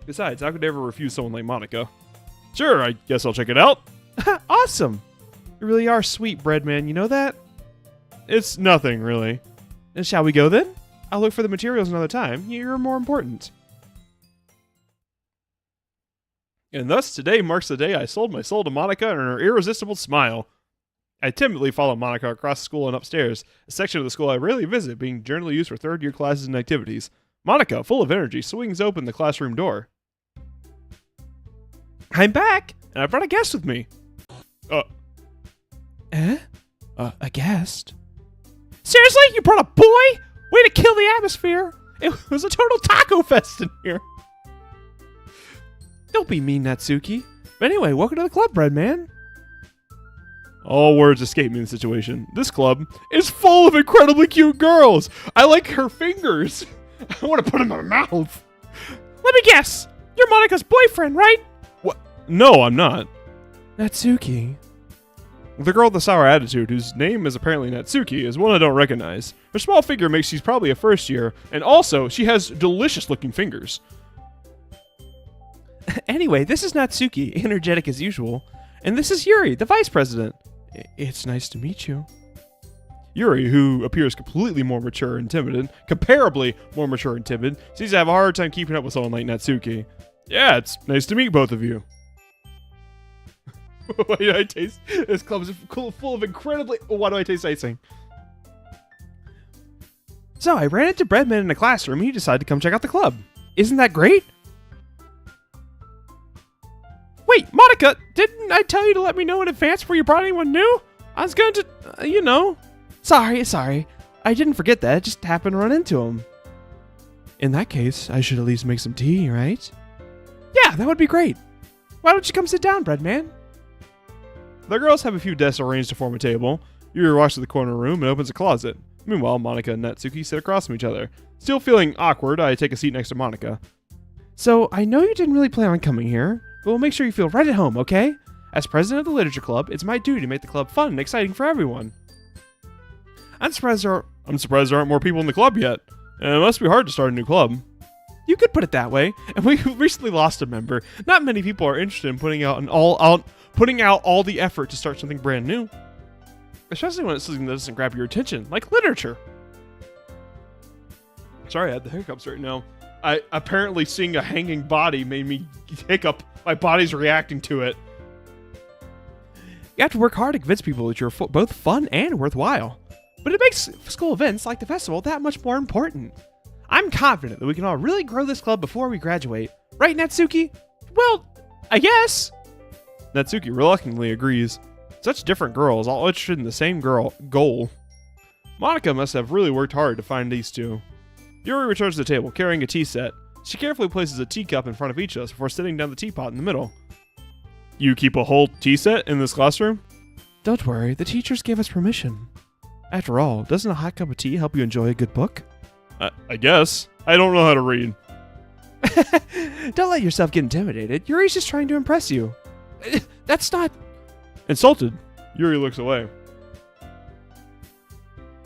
Besides, how could I ever refuse someone like Monica? Sure, I guess I'll check it out. Awesome. You really are sweet, Breadman. You know that? It's nothing, really. And shall we go then? I'll look for the materials another time. You're more important. And thus, today marks the day I sold my soul to Monica and her irresistible smile. I timidly follow Monica across the school and upstairs, a section of the school I rarely visit, being generally used for third-year classes and activities. Monica, full of energy, swings open the classroom door. I'm back, And I brought a guest with me. A guest? Seriously? You brought a boy? Way to kill the atmosphere. It was a total taco fest in here. Don't be mean, Natsuki. But anyway, welcome to the club, Breadman. All words escape me in the situation. This club is full of incredibly cute girls. I like her fingers. I want to put them in my mouth. Let me guess. You're Monica's boyfriend, right? What? No, I'm not. Natsuki. The girl with the sour attitude, whose name is apparently Natsuki, is one I don't recognize. Her small figure makes she's probably a first year, and also, she has delicious-looking fingers. Anyway, this is Natsuki, energetic as usual. And this is Yuri, the vice president. It's nice to meet you. Yuri, who appears completely more mature and timid, comparably more mature and timid, seems to have a hard time keeping up with someone like Natsuki. Yeah, it's nice to meet both of you. Why do I taste... This club is full of incredibly... Why do I taste icing? So, I ran into Breadman in a classroom and he decided to come check out the club. Isn't that great? Wait, Monica, didn't I tell you to let me know in advance before you brought anyone new? I was going to, Sorry. I didn't forget that. I just happened to run into him. In that case, I should at least make some tea, right? Yeah, that would be great. Why don't you come sit down, Breadman? The girls have a few desks arranged to form a table. Yuri walks to the corner room and opens a closet. Meanwhile, Monica and Natsuki sit across from each other. Still feeling awkward, I take a seat next to Monica. So, I know you didn't really plan on coming here, but we'll make sure you feel right at home, okay? As president of the literature club, it's my duty to make the club fun and exciting for everyone. I'm surprised there aren't more people in the club yet. And it must be hard to start a new club. You could put it that way, and we recently lost a member. Not many people are interested in putting out all the effort to start something brand new. Especially when it's something that doesn't grab your attention, like literature. Sorry, I had the hiccups right now. Apparently seeing a hanging body made me hiccup. My body's reacting to it. You have to work hard to convince people that you're both fun and worthwhile. But it makes school events like the festival that much more important. I'm confident that we can all really grow this club before we graduate. Right, Natsuki? Well, I guess. Natsuki reluctantly agrees. Such different girls, all interested in the same goal. Monica must have really worked hard to find these two. Yuri returns to the table, carrying a tea set. She carefully places a teacup in front of each of us before setting down the teapot in the middle. You keep a whole tea set in this classroom? Don't worry, the teachers gave us permission. After all, doesn't a hot cup of tea help you enjoy a good book? I guess. I don't know how to read. Don't let yourself get intimidated. Yuri's just trying to impress you. That's not... Insulted, Yuri looks away.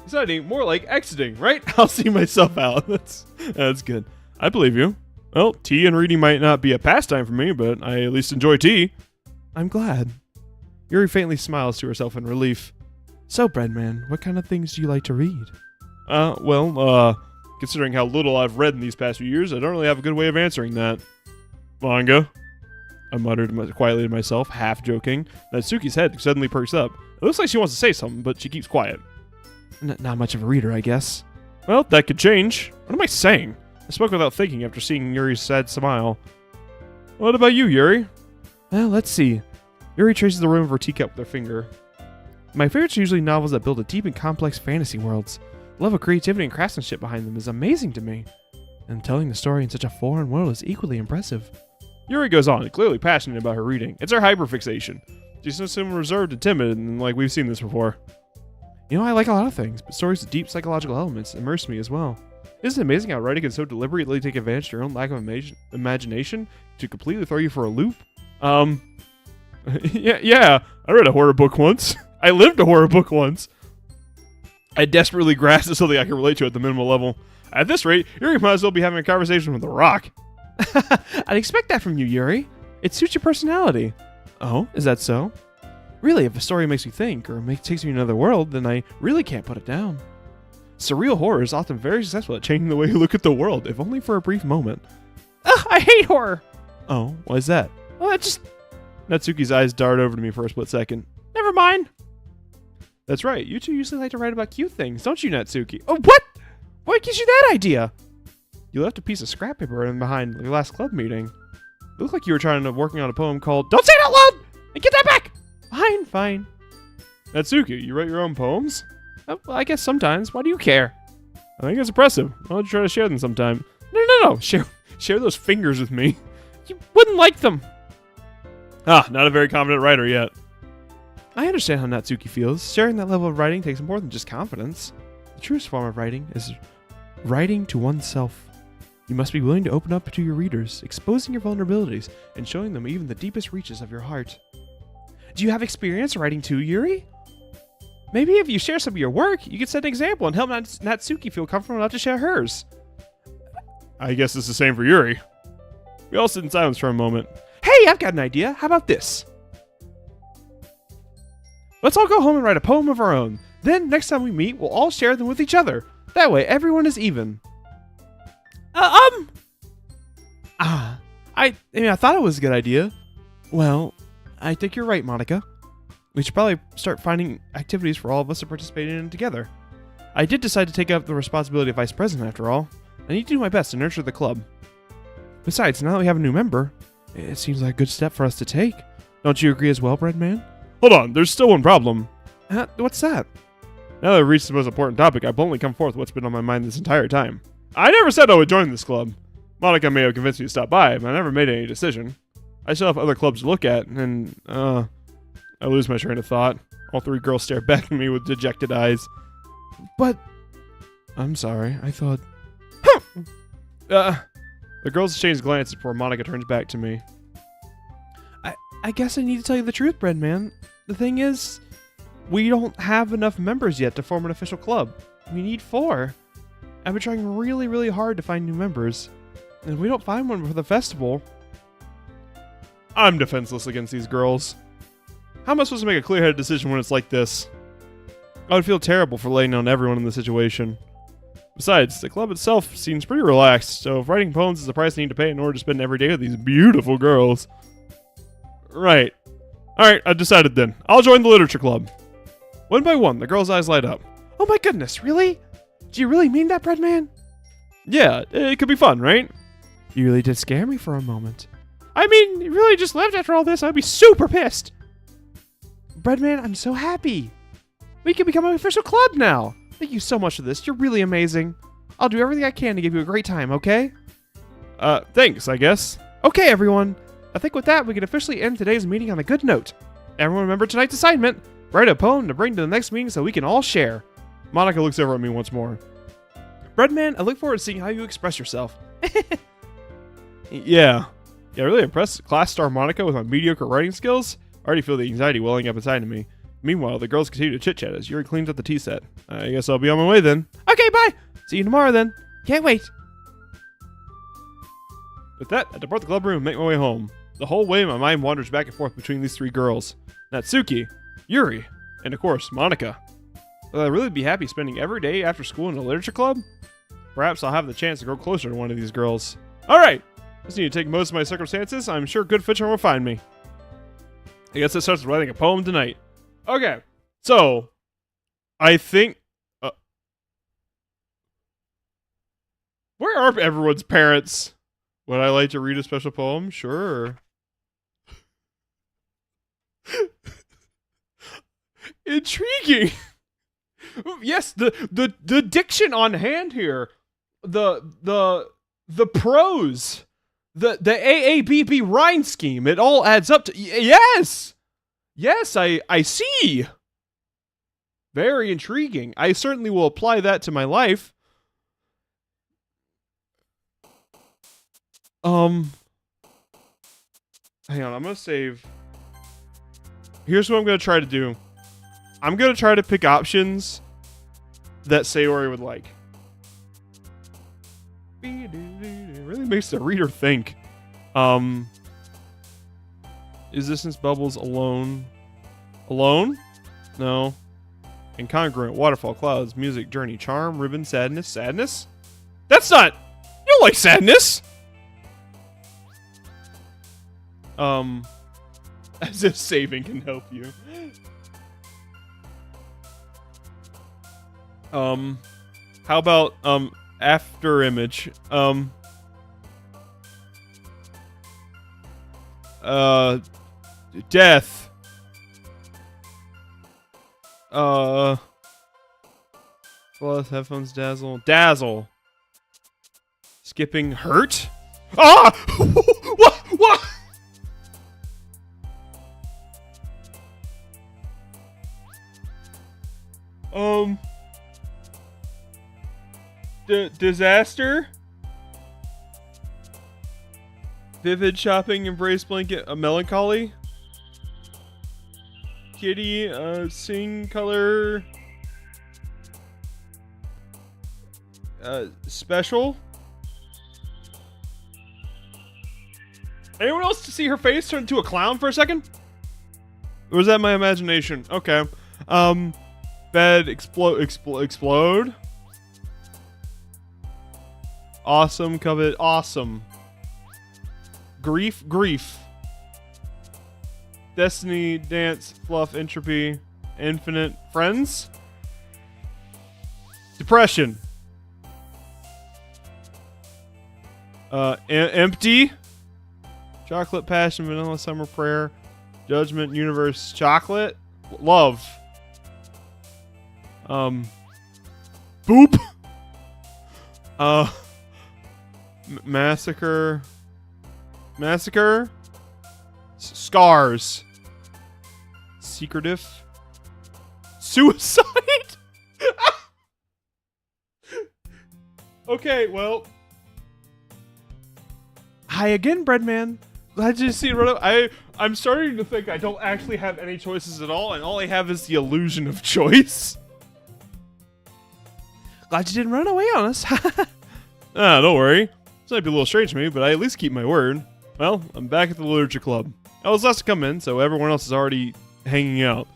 Deciding more like exiting, right? I'll see myself out. That's good. I believe you. Well, tea and reading might not be a pastime for me, but I at least enjoy tea. I'm glad. Yuri faintly smiles to herself in relief. So, Breadman, what kind of things do you like to read? Considering how little I've read in these past few years, I don't really have a good way of answering that. Manga, I muttered quietly to myself, half joking. Natsuki's head suddenly perks up. It looks like she wants to say something, but she keeps quiet. Not much of a reader, I guess. Well, that could change. What am I saying? I spoke without thinking after seeing Yuri's sad smile. What about you, Yuri? Well, let's see. Yuri traces the rim of her teacup with her finger. My favorites are usually novels that build a deep and complex fantasy worlds. The love of creativity and craftsmanship behind them is amazing to me. And telling the story in such a foreign world is equally impressive. Yuri goes on, clearly passionate about her reading. It's her hyperfixation. She's so reserved and timid, and like we've seen this before. You know, I like a lot of things, but stories with deep psychological elements immerse me as well. Isn't it amazing how writing can so deliberately take advantage of your own lack of imagination to completely throw you for a loop? Yeah, I read a horror book once. I lived a horror book once. I desperately grasped at something I can relate to at the minimal level. At this rate, Yuri might as well be having a conversation with a rock. I'd expect that from you, Yuri. It suits your personality. Oh, is that so? Really, if a story makes me think or takes me to another world, then I really can't put it down. Surreal horror is often very successful at changing the way you look at the world, if only for a brief moment. Ugh, I hate horror. Oh, why is that? Well, it just... Natsuki's eyes dart over to me for a split second. Never mind. That's right, you two usually like to write about cute things, don't you, Natsuki? Oh, what? What gives you that idea? You left a piece of scrap paper in behind your last club meeting. It looked like you were working on a poem called Don't Say it out loud! And get that back! Fine, fine. Natsuki, you write your own poems? Well, I guess sometimes. Why do you care? I think it's impressive. Why don't you try to share them sometime? No. Share those fingers with me. You wouldn't like them. Ah, not a very confident writer yet. I understand how Natsuki feels. Sharing that level of writing takes more than just confidence. The truest form of writing is writing to oneself. You must be willing to open up to your readers, exposing your vulnerabilities, and showing them even the deepest reaches of your heart. Do you have experience writing too, Yuri? Maybe if you share some of your work, you could set an example and help Natsuki feel comfortable enough to share hers. I guess it's the same for Yuri. We all sit in silence for a moment. Hey, I've got an idea. How about this? Let's all go home and write a poem of our own. Then, next time we meet, we'll all share them with each other. That way, everyone is even. I thought it was a good idea. Well, I think you're right, Monica. We should probably start finding activities for all of us to participate in together. I did decide to take up the responsibility of vice president after all. I need to do my best to nurture the club. Besides, now that we have a new member, it seems like a good step for us to take. Don't you agree as well, Breadman? Hold on, there's still one problem. What's that? Now that I've reached the most important topic, I've bluntly come forth what's been on my mind this entire time. I never said I would join this club. Monica may have convinced me to stop by, but I never made any decision. I still have other clubs to look at, and, I lose my train of thought. All three girls stare back at me with dejected eyes. But... I'm sorry, I thought... The girls exchange glances before Monica turns back to me. I guess I need to tell you the truth, Breadman. The thing is, we don't have enough members yet to form an official club. We need 4. I've been trying really, really hard to find new members. And if we don't find one for the festival... I'm defenseless against these girls. How am I supposed to make a clear-headed decision when it's like this? I would feel terrible for laying down everyone in the situation. Besides, the club itself seems pretty relaxed, so if writing poems is the price I need to pay in order to spend every day with these beautiful girls. Right. Alright, I've decided then. I'll join the literature club. One by one, the girls' eyes light up. Oh my goodness, really? Do you really mean that, Breadman? Yeah, it could be fun, right? You really did scare me for a moment. I mean, you really just left after all this. I'd be super pissed. Breadman, I'm so happy. We can become an official club now. Thank you so much for this. You're really amazing. I'll do everything I can to give you a great time, okay? Thanks, I guess. Okay, everyone. I think with that, we can officially end today's meeting on a good note. Everyone remember tonight's assignment. Write a poem to bring to the next meeting so we can all share. Monica looks over at me once more. Breadman, I look forward to seeing how you express yourself. Yeah, really impressed class star Monica with my mediocre writing skills. I already feel the anxiety welling up inside of me. Meanwhile, the girls continue to chit-chat as Yuri cleans up the tea set. I guess I'll be on my way then. Okay, bye. See you tomorrow then. Can't wait. With that, I depart the club room and make my way home. The whole way, my mind wanders back and forth between these 3 girls. Natsuki, Yuri, and of course, Monica. Will I really be happy spending every day after school in a literature club? Perhaps I'll have the chance to grow closer to one of these girls. Alright! Just need to take most of my circumstances. I'm sure good fortune will find me. I guess it starts with writing a poem tonight. Okay, so I think... where are everyone's parents? Would I like to read a special poem? Sure. Intriguing. Yes, the diction on hand here, the prose, the AABB rhyme scheme. It all adds up to yes. I see. Very intriguing. I certainly will apply that to my life. Hang on, I'm gonna save. Here's what I'm gonna try to do. I'm gonna try to pick options that Sayori would like. It really makes the reader think. Existence bubbles alone. Alone? No. Incongruent. Waterfall. Clouds. Music. Journey. Charm. Ribbon. Sadness. Sadness? That's not... You don't like sadness! As if saving can help you. How about, after image? Death. Plus headphones dazzle. Dazzle. Skipping hurt? Ah! What? What? Disaster? Vivid shopping, embrace blanket, a melancholy? Kitty, sing color. Special? Anyone else to see her face turn into a clown for a second? Or was that my imagination? Okay. Bed explode. Awesome, covet, awesome. Grief. Destiny, dance, fluff, entropy, infinite, friends. Depression. Empty. Chocolate, passion, vanilla, summer, prayer, judgment, universe, chocolate, love. Boop. Massacre. Scars. Secretive. Suicide. Okay, well. Hi again, Breadman. Glad to see you. I'm starting to think I don't actually have any choices at all, and all I have is the illusion of choice. Glad you didn't run away on us. Don't worry. This might be a little strange to me, but I at least keep my word. Well, I'm back at the Literature Club. I was last to come in, so everyone else is already hanging out.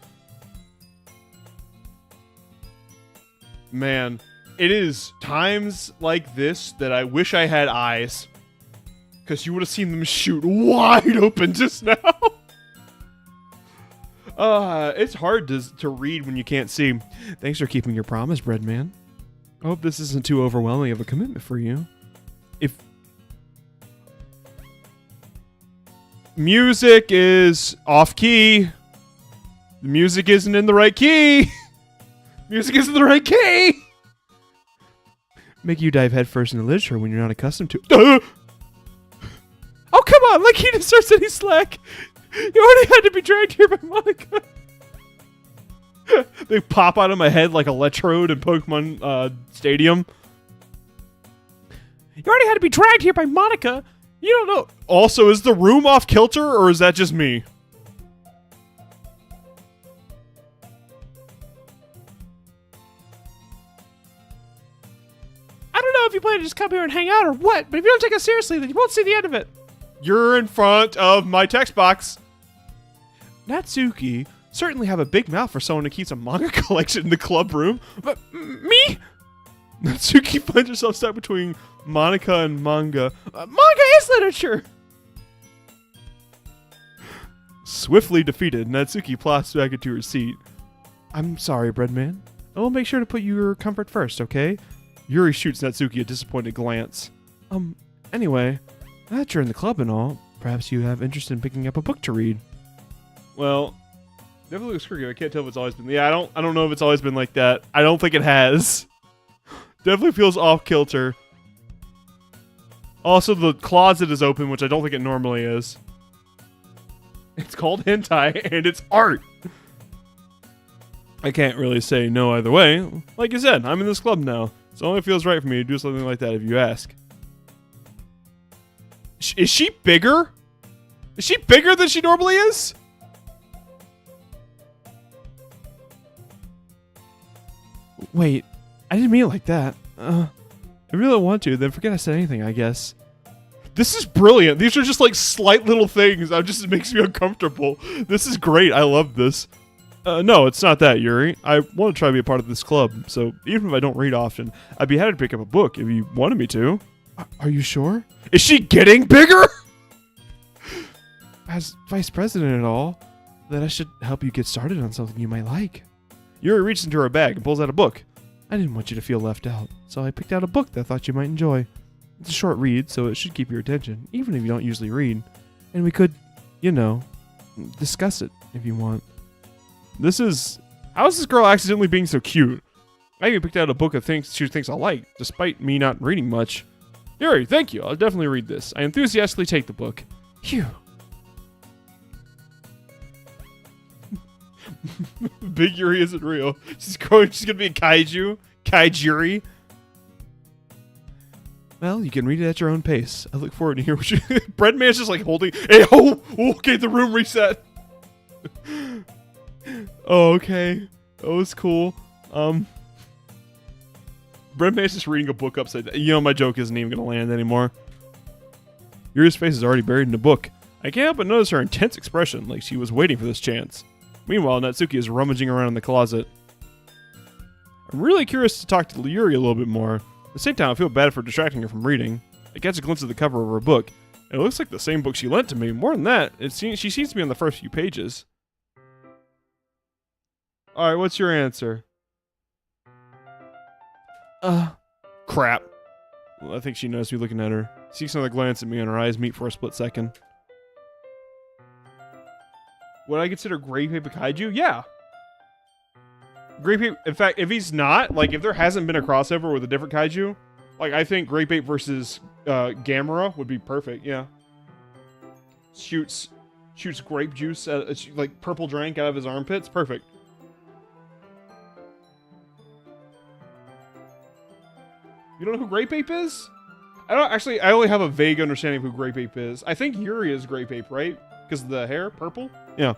Man, it is times like this that I wish I had eyes. Because you would have seen them shoot wide open just now. It's hard to read when you can't see. Thanks for keeping your promise, Breadman. I hope this isn't too overwhelming of a commitment for you. If music is off key, the music isn't in the right key. Music isn't the right key. Make you dive headfirst into literature when you're not accustomed to. Oh, come on, like he deserves any slack. You already had to be dragged here by Monica. They pop out of my head like Electrode in Pokemon Stadium. You already had to be dragged here by Monica. You don't know. Also, is the room off kilter, or is that just me? I don't know if you plan to just come here and hang out or what, but if you don't take us seriously, then you won't see the end of it. You're in front of my text box. Natsuki certainly have a big mouth for someone who keeps a manga collection in the club room. But me? Natsuki finds herself stuck between Monica and manga. Manga is literature! Swiftly defeated, Natsuki plops back into her seat. I'm sorry, Breadman. I will make sure to put your comfort first, okay? Yuri shoots Natsuki a disappointed glance. Anyway, now that you're in the club and all, perhaps you have interest in picking up a book to read. Well, definitely looks crooked. I can't tell if it's always been. Yeah, I don't know if it's always been like that. I don't think it has. Definitely feels off kilter. Also, the closet is open, which I don't think it normally is. It's called hentai, and it's art. I can't really say no either way. Like you said, I'm in this club now. So it only feels right for me to do something like that if you ask. Is she bigger? Is she bigger than she normally is? Wait, I didn't mean it like that. If you really want to, then forget I said anything, I guess. This is brilliant. These are just like slight little things. It makes me uncomfortable. This is great. I love this. No, it's not that, Yuri. I want to try to be a part of this club, so even if I don't read often, I'd be happy to pick up a book if you wanted me to. Are you sure? Is she getting bigger? As vice president and all, that I should help you get started on something you might like. Yuri reaches into her bag and pulls out a book. I didn't want you to feel left out, so I picked out a book that I thought you might enjoy. It's a short read, so it should keep your attention, even if you don't usually read. And we could, you know, discuss it if you want. How is this girl accidentally being so cute? I even picked out a book of things she thinks I'll like, despite me not reading much. Yuri, thank you. I'll definitely read this. I enthusiastically take the book. Phew. Big Yuri isn't real. She's gonna be a kaiju. Kaijuri. Well, you can read it at your own pace. I look forward to hear what you... Breadman's just like holding... Hey, okay, the room reset. Oh, okay. That was cool. Breadman's just reading a book upside down. You know, my joke isn't even gonna land anymore. Yuri's face is already buried in the book. I can't help but notice her intense expression, like she was waiting for this chance. Meanwhile, Natsuki is rummaging around in the closet. I'm really curious to talk to Yuri a little bit more. At the same time, I feel bad for distracting her from reading. I catch a glimpse of the cover of her book. It looks like the same book she lent to me. More than that, she seems to be on the first few pages. Alright, what's your answer? Crap. Well, I think she knows me looking at her. Seeks another glance at me and her eyes meet for a split second. Would I consider Grape Ape a kaiju? Yeah. Grape Ape, in fact, if he's not, like, if there hasn't been a crossover with a different kaiju, like, I think Grape Ape versus Gamera would be perfect, yeah. Shoots grape juice, like, purple drink out of his armpits. Perfect. You don't know who Grape Ape is? I only have a vague understanding of who Grape Ape is. I think Yuri is Grape Ape, right? Because of the hair? Purple? Yeah.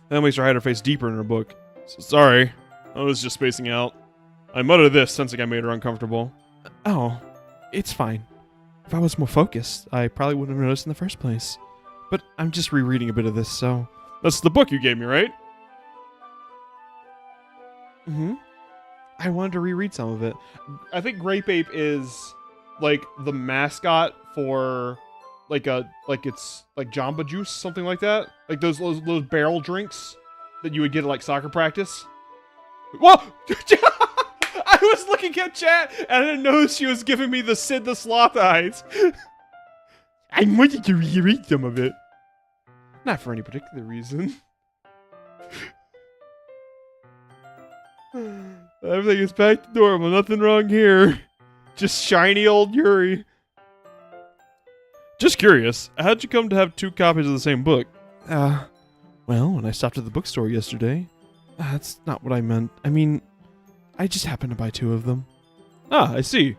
That makes her hide her face deeper in her book. So, sorry. I was just spacing out. I muttered this, sensing I made her uncomfortable. Oh, it's fine. If I was more focused, I probably wouldn't have noticed in the first place. But I'm just rereading a bit of this, so... That's the book you gave me, right? Mm-hmm. I wanted to reread some of it. I think Grape Ape is, like, the mascot for... it's like Jamba Juice, something like that. Like those barrel drinks that you would get at like soccer practice. Whoa! I was looking at chat and I didn't know she was giving me the Sid the Sloth eyes. I wanted to reread some of it. Not for any particular reason. Everything is back to normal. Nothing wrong here. Just shiny old Yuri. Just curious, how'd you come to have 2 copies of the same book? Well, when I stopped at the bookstore yesterday. That's not what I meant. I mean, I just happened to buy 2 of them. Ah, I see.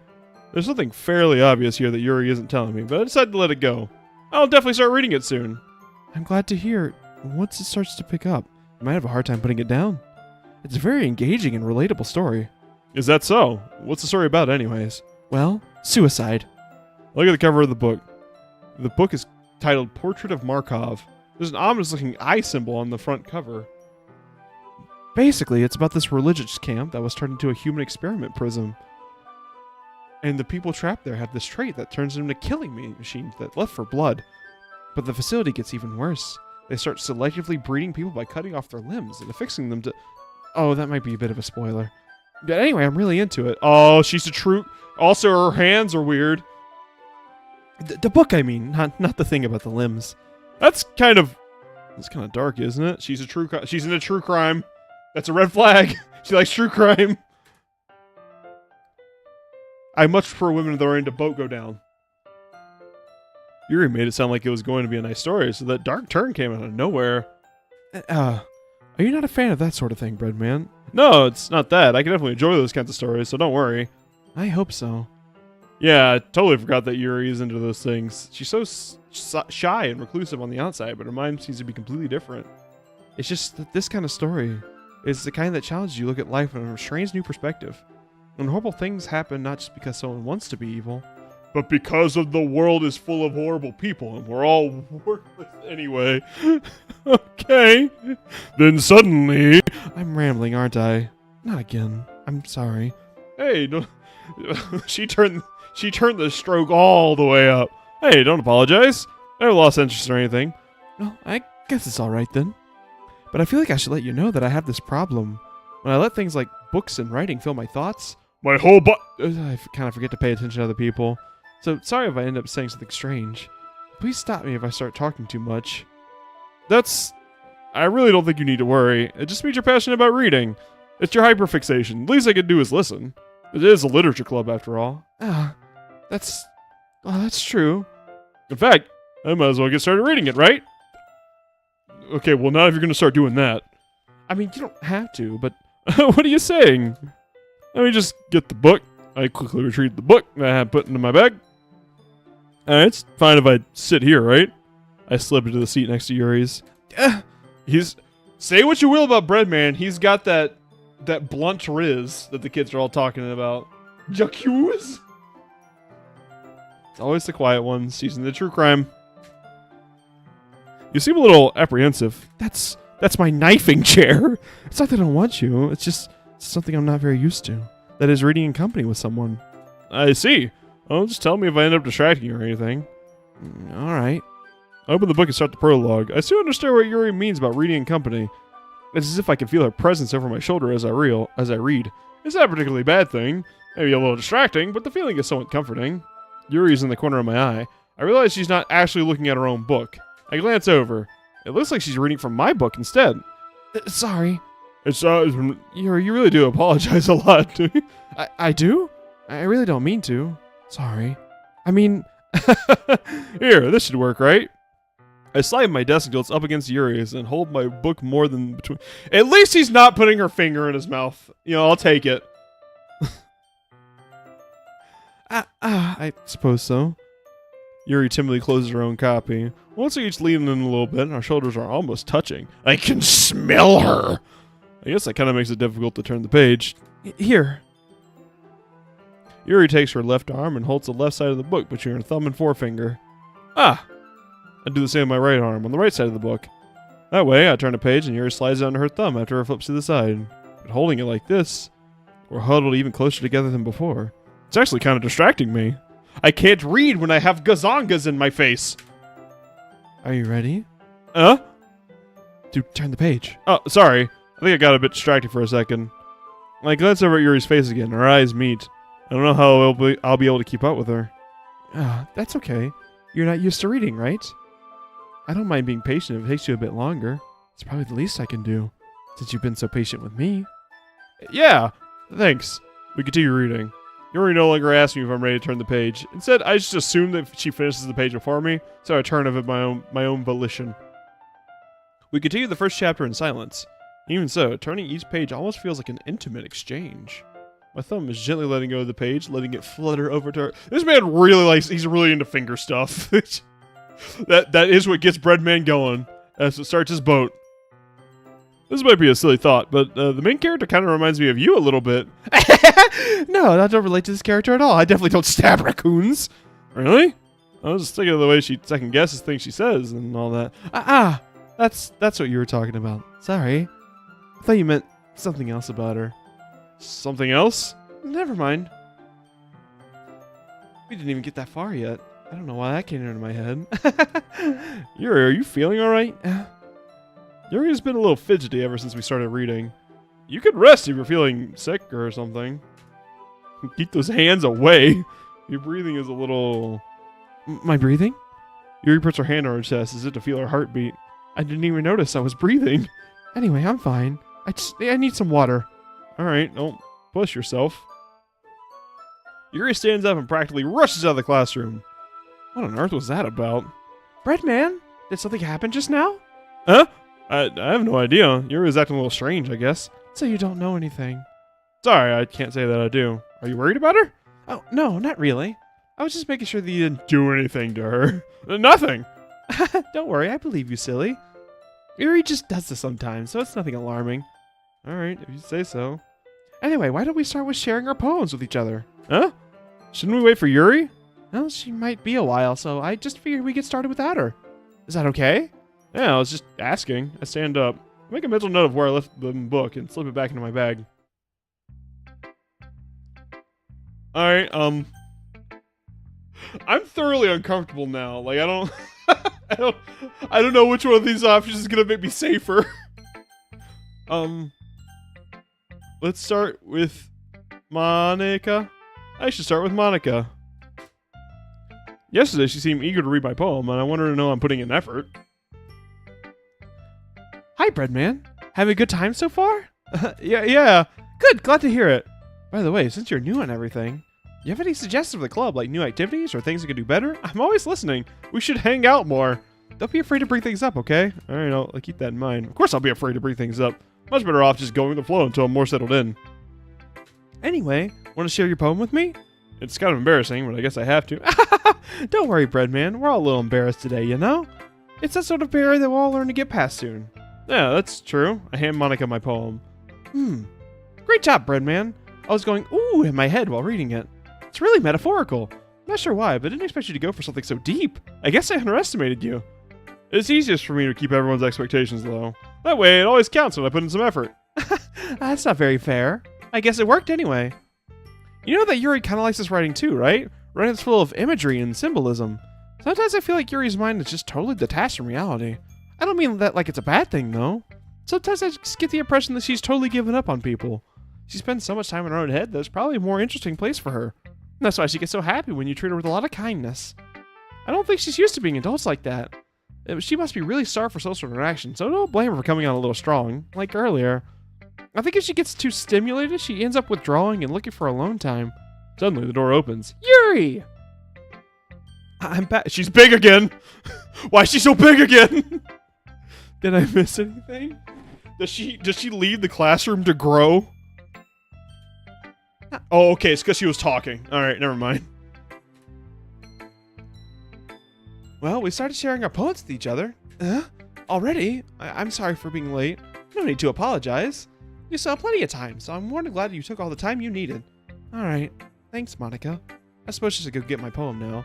There's something fairly obvious here that Yuri isn't telling me, but I decided to let it go. I'll definitely start reading it soon. I'm glad to hear. Once it starts to pick up, you might have a hard time putting it down. It's a very engaging and relatable story. Is that so? What's the story about anyways? Well, suicide. Look at the cover of the book. The book is titled Portrait of Markov. There's an ominous-looking eye symbol on the front cover. Basically, it's about this religious camp that was turned into a human experiment prism. And the people trapped there have this trait that turns them into killing machines that left for blood. But the facility gets even worse. They start selectively breeding people by cutting off their limbs and affixing them to... Oh, that might be a bit of a spoiler. But anyway, I'm really into it. Oh, she's a true... Also, her hands are weird. The book, I mean, not the thing about the limbs. That's kind of dark, isn't it? She's into true crime. That's a red flag. She likes true crime. I much prefer women that are into boat go down. Yuri made it sound like it was going to be a nice story, so that dark turn came out of nowhere. Are you not a fan of that sort of thing, Breadman? No, it's not that. I can definitely enjoy those kinds of stories, so don't worry. I hope so. Yeah, I totally forgot that Yuri is into those things. She's so shy and reclusive on the outside, but her mind seems to be completely different. It's just that this kind of story is the kind that challenges you to look at life from a strange new perspective. When horrible things happen not just because someone wants to be evil, but because of the world is full of horrible people and we're all worthless anyway. Okay. Then suddenly... I'm rambling, aren't I? Not again. I'm sorry. Hey, no, she turned the stroke all the way up. Hey, don't apologize. I never lost interest or anything. Well, I guess it's alright then. But I feel like I should let you know that I have this problem. When I let things like books and writing fill my thoughts, My whole I kind of forget to pay attention to other people. So sorry if I end up saying something strange. Please stop me if I start talking too much. I really don't think you need to worry. It just means you're passionate about reading. It's your hyperfixation. The least I can do is listen. It is a literature club after all. That's true. In fact, I might as well get started reading it, right? Okay, well now if you're gonna start doing that. I mean, you don't have to, but What are you saying? Let me just get the book. I quickly retrieve the book that I have put into my bag. It's fine if I sit here, right? I slip into the seat next to Yuri's. Say what you will about Breadman, he's got that blunt riz that the kids are all talking about. J'accuse? It's always the quiet ones, season the true crime. You seem a little apprehensive. that's my knifing chair. It's not that I don't want you. It's just something I'm not very used to. That is reading in company with someone. I see. Oh, just tell me if I end up distracting you or anything. All right. I open the book and start the prologue. I still understand what Yuri means about reading in company. It's as if I can feel her presence over my shoulder as I read. It's not a particularly bad thing. Maybe a little distracting, but the feeling is somewhat comforting. Yuri's in the corner of my eye. I realize she's not actually looking at her own book. I glance over. It looks like she's reading from my book instead. Sorry. Yuri, you really do apologize a lot, do you? I do? I really don't mean to. Sorry. I mean... Here, this should work, right? I slide my desk until it's up against Yuri's and hold my book more than between... At least he's not putting her finger in his mouth. You know, I'll take it. I suppose so. Yuri timidly closes her own copy. Once we each lean in a little bit, our shoulders are almost touching. I can smell her! I guess that kind of makes it difficult to turn the page. Here. Yuri takes her left arm and holds the left side of the book between her thumb and forefinger. I do the same with my right arm on the right side of the book. That way, I turn a page and Yuri slides it under her thumb after her flips to the side. But holding it like this, we're huddled even closer together than before. It's actually kind of distracting me. I can't read when I have gazongas in my face. Are you ready? To turn the page. Oh, sorry. I think I got a bit distracted for a second. I glance over at Yuri's face again. Our eyes meet. I don't know how I'll be able to keep up with her. That's okay. You're not used to reading, right? I don't mind being patient if it takes you a bit longer. It's probably the least I can do, since you've been so patient with me. Yeah, thanks. We continue reading. Yuri no longer asks me if I'm ready to turn the page. Instead, I just assume that she finishes the page before me, so I turn of it my own volition. We continue the first chapter in silence. Even so, turning each page almost feels like an intimate exchange. My thumb is gently letting go of the page, letting it flutter over to her. This man really likes, he's really into finger stuff. that is what gets Breadman going, as it starts his boat. This might be a silly thought, but the main character kind of reminds me of you a little bit. No, that don't relate to this character at all. I definitely don't stab raccoons. Really? I was just thinking of the way she second guesses things she says and all that. That's what you were talking about. Sorry. I thought you meant something else about her. Something else? Never mind. We didn't even get that far yet. I don't know why that came into my head. Yuri, are you feeling alright? Yuri has been a little fidgety ever since we started reading. You could rest if you're feeling sick or something. Keep those hands away. Your breathing is a little... My breathing? Yuri puts her hand on her chest as if to feel her heartbeat. I didn't even notice I was breathing. Anyway, I'm fine. I need some water. Alright, don't push yourself. Yuri stands up and practically rushes out of the classroom. What on earth was that about? Breadman, did something happen just now? Huh? I have no idea. Yuri was acting a little strange, I guess. So you don't know anything. Sorry, I can't say that I do. Are you worried about her? Oh, no, not really. I was just making sure that you didn't... Do anything to her. Nothing. Don't worry, I believe you, silly. Yuri just does this sometimes, so it's nothing alarming. Alright, if you say so. Anyway, why don't we start with sharing our poems with each other? Huh? Shouldn't we wait for Yuri? Well, she might be a while, so I just figured we get started without her. Is that okay? Yeah, I was just asking. I stand up, make a mental note of where I left the book, and slip it back into my bag. Alright, I'm thoroughly uncomfortable now. Like, I don't... I don't know which one of these options is gonna make me safer. Let's start with Monica. I should start with Monica. Yesterday, she seemed eager to read my poem, and I want her to know I'm putting in effort. Hi, Breadman. Having a good time so far? Yeah. Good, glad to hear it. By the way, since you're new and everything, you have any suggestions for the club, like new activities or things we could do better? I'm always listening. We should hang out more. Don't be afraid to bring things up, okay? Alright, I'll keep that in mind. Of course I'll be afraid to bring things up. Much better off just going with the flow until I'm more settled in. Anyway, want to share your poem with me? It's kind of embarrassing, but I guess I have to. Don't worry, Breadman. We're all a little embarrassed today, you know? It's that sort of barrier that we'll all learn to get past soon. Yeah, that's true. I hand Monica my poem. Great job, Breadman. I was going, ooh, in my head while reading it. It's really metaphorical. Not sure why, but I didn't expect you to go for something so deep. I guess I underestimated you. It's easiest for me to keep everyone's expectations low. That way, it always counts when I put in some effort. That's not very fair. I guess it worked anyway. You know that Yuri kind of likes this writing too, right? Writing's full of imagery and symbolism. Sometimes I feel like Yuri's mind is just totally detached from reality. I don't mean that like it's a bad thing, though. Sometimes I just get the impression that she's totally given up on people. She spends so much time in her own head that it's probably a more interesting place for her. And that's why she gets so happy when you treat her with a lot of kindness. I don't think she's used to being adults like that. She must be really starved for social interaction, so don't blame her for coming on a little strong, like earlier. I think if she gets too stimulated, she ends up withdrawing and looking for alone time. Suddenly, the door opens. Yuri! I'm back. She's big again! Why is she so big again? Did I miss anything? Does she leave the classroom to grow? Oh, okay, it's because she was talking. Alright, never mind. Well, we started sharing our poems with each other. Already? I'm sorry for being late. No need to apologize. You still have plenty of time, so I'm more than glad you took all the time you needed. Alright. Thanks, Monica. I suppose I should go get my poem now.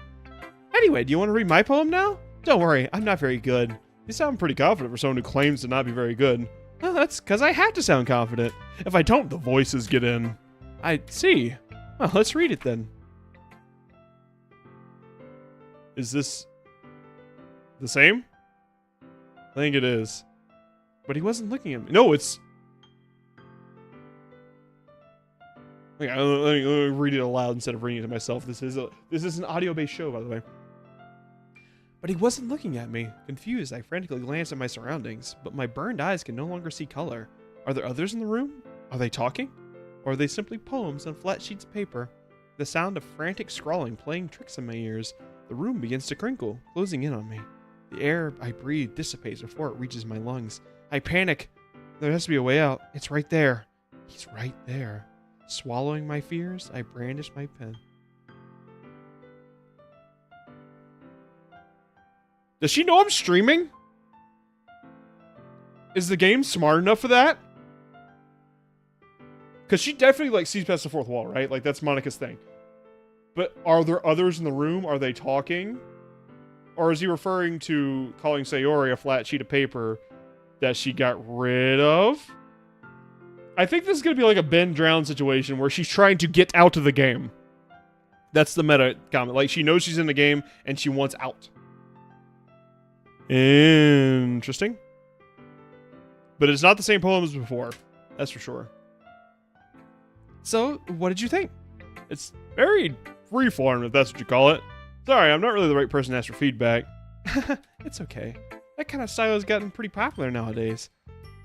Anyway, do you want to read my poem now? Don't worry, I'm not very good. You sound pretty confident for someone who claims to not be very good. Well, that's because I have to sound confident. If I don't, the voices get in. I see. Well, let's read it then. Is this the same? I think it is. But he wasn't looking at me. No, it's... Okay, let me read it aloud instead of reading it to myself. This is an audio-based show, by the way. But he wasn't looking at me. Confused, I frantically glanced at my surroundings, but my burned eyes can no longer see color. Are there others in the room? Are they talking? Or are they simply poems on flat sheets of paper? The sound of frantic scrawling playing tricks in my ears. The room begins to crinkle, closing in on me. The air I breathe dissipates before it reaches my lungs. I panic. There has to be a way out. It's right there. He's right there. Swallowing my fears, I brandish my pen. Does she know I'm streaming? Is the game smart enough for that? Because she definitely, like, sees past the fourth wall, right? Like, that's Monica's thing. But are there others in the room? Are they talking? Or is he referring to calling Sayori a flat sheet of paper that she got rid of? I think this is going to be like a Ben Drown situation where she's trying to get out of the game. That's the meta comment. Like, she knows she's in the game and she wants out. Interesting. But it's not the same poem as before. That's for sure. So, what did you think? It's very freeform, if that's what you call it. Sorry, I'm not really the right person to ask for feedback. It's okay. That kind of style has gotten pretty popular nowadays.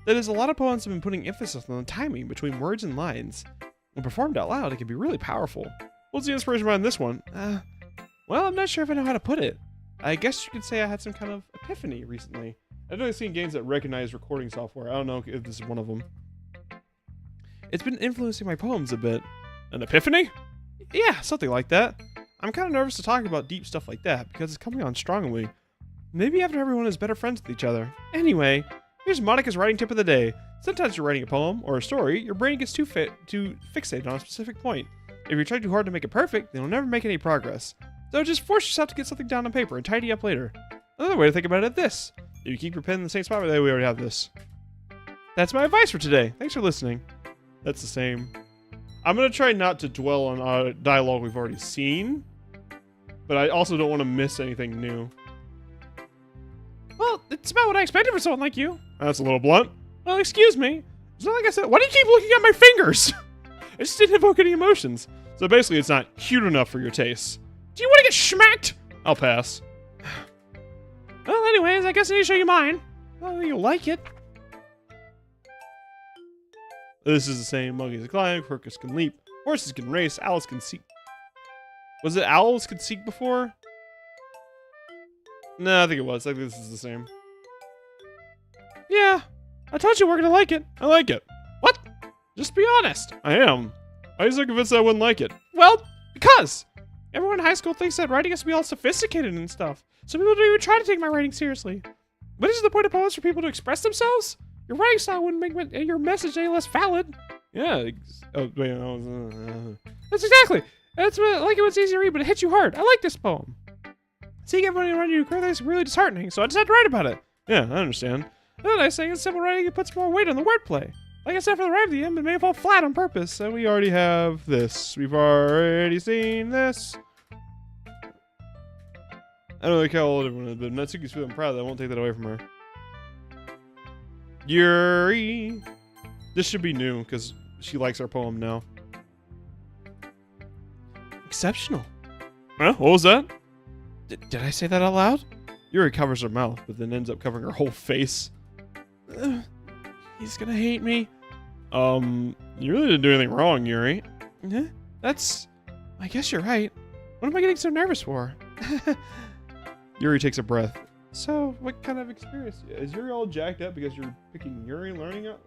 That is, a lot of poems have been putting emphasis on the timing between words and lines. When performed out loud, it can be really powerful. What's the inspiration behind this one? Well, I'm not sure if I know how to put it. I guess you could say I had some kind of epiphany recently. I've only seen games that recognize recording software. I don't know if this is one of them. It's been influencing my poems a bit. An epiphany? Yeah, something like that. I'm kind of nervous to talk about deep stuff like that because it's coming on strongly. Maybe after everyone is better friends with each other. Anyway, here's Monica's writing tip of the day. Sometimes you're writing a poem or a story, your brain gets too fixated on a specific point. If you try too hard to make it perfect, then you'll never make any progress. So just force yourself to get something down on paper and tidy up later. Another way to think about it is this. If you keep your pen in the same spot, we already have this. That's my advice for today. Thanks for listening. That's the same. I'm going to try not to dwell on dialogue we've already seen, but I also don't want to miss anything new. Well, it's about what I expected for someone like you. That's a little blunt. Well, excuse me. It's not like I said. Why do you keep looking at my fingers? I just didn't evoke any emotions. So basically, it's not cute enough for your taste. Do you want to get schmacked? I'll pass. Well, anyways, I guess I need to show you mine. I don't think you'll like it. This is the same. Monkeys can climb, quirkers can leap, horses can race, owls can seek. Was it owls could seek before? No, I think it was. I think this is the same. Yeah, I told you we're gonna like it. I like it. What? Just be honest. I am. I was so convinced I wouldn't like it. Well, because everyone in high school thinks that writing has to be all sophisticated and stuff. So people don't even try to take my writing seriously. What is the point of poems for people to express themselves? Your writing style wouldn't make your message any less valid. Yeah. Oh, wait, no. That's exactly. That's what, like it was easy to read, but it hit you hard. I like this poem. Seeing everybody around you clearly is really disheartening, so I decided to write about it. Yeah, I understand. Another nice thing is simple writing, it puts more weight on the wordplay. Like I said for the rhyme at the end, it may fall flat on purpose. So we already have this. We've already seen this. I don't like how old everyone is, but Natsuki's feeling proud that I won't take that away from her. Yuri! This should be new, because she likes our poem now. Exceptional. Huh? What was that? Did I say that out loud? Yuri covers her mouth, but then ends up covering her whole face. He's gonna hate me. You really didn't do anything wrong, Yuri. That's... I guess you're right. What am I getting so nervous for? Yuri takes a breath. So, what kind of experience? Is Yuri all jacked up because you're picking Yuri learning it?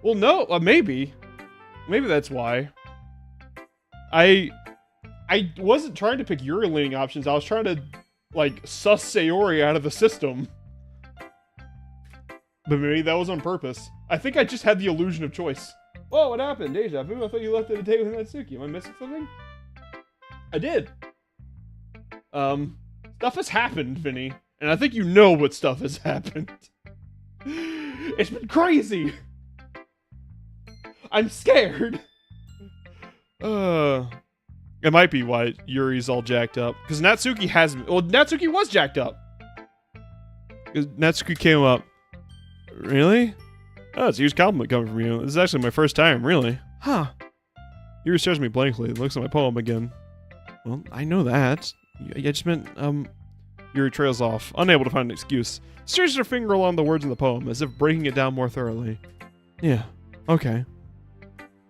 Well, no, maybe. Maybe that's why. I wasn't trying to pick Yuri learning options. I was trying to, like, suss Sayori out of the system. But maybe that was on purpose. I think I just had the illusion of choice. Whoa, what happened? Deja vu? I thought you left it a day with Natsuki. Am I missing something? I did. Stuff has happened, Vinny. And I think you know what stuff has happened. It's been crazy. I'm scared. It might be why Yuri's all jacked up. Because Natsuki has... Well, Natsuki was jacked up. Because Natsuki came up. Really? Oh, it's a huge compliment coming from you. This is actually my first time, really. Huh. Yuri stares at me blankly and looks at my poem again. Well, I know that. I just meant, Yuri trails off, unable to find an excuse. Steers her finger along the words in the poem, as if breaking it down more thoroughly. Yeah. Okay.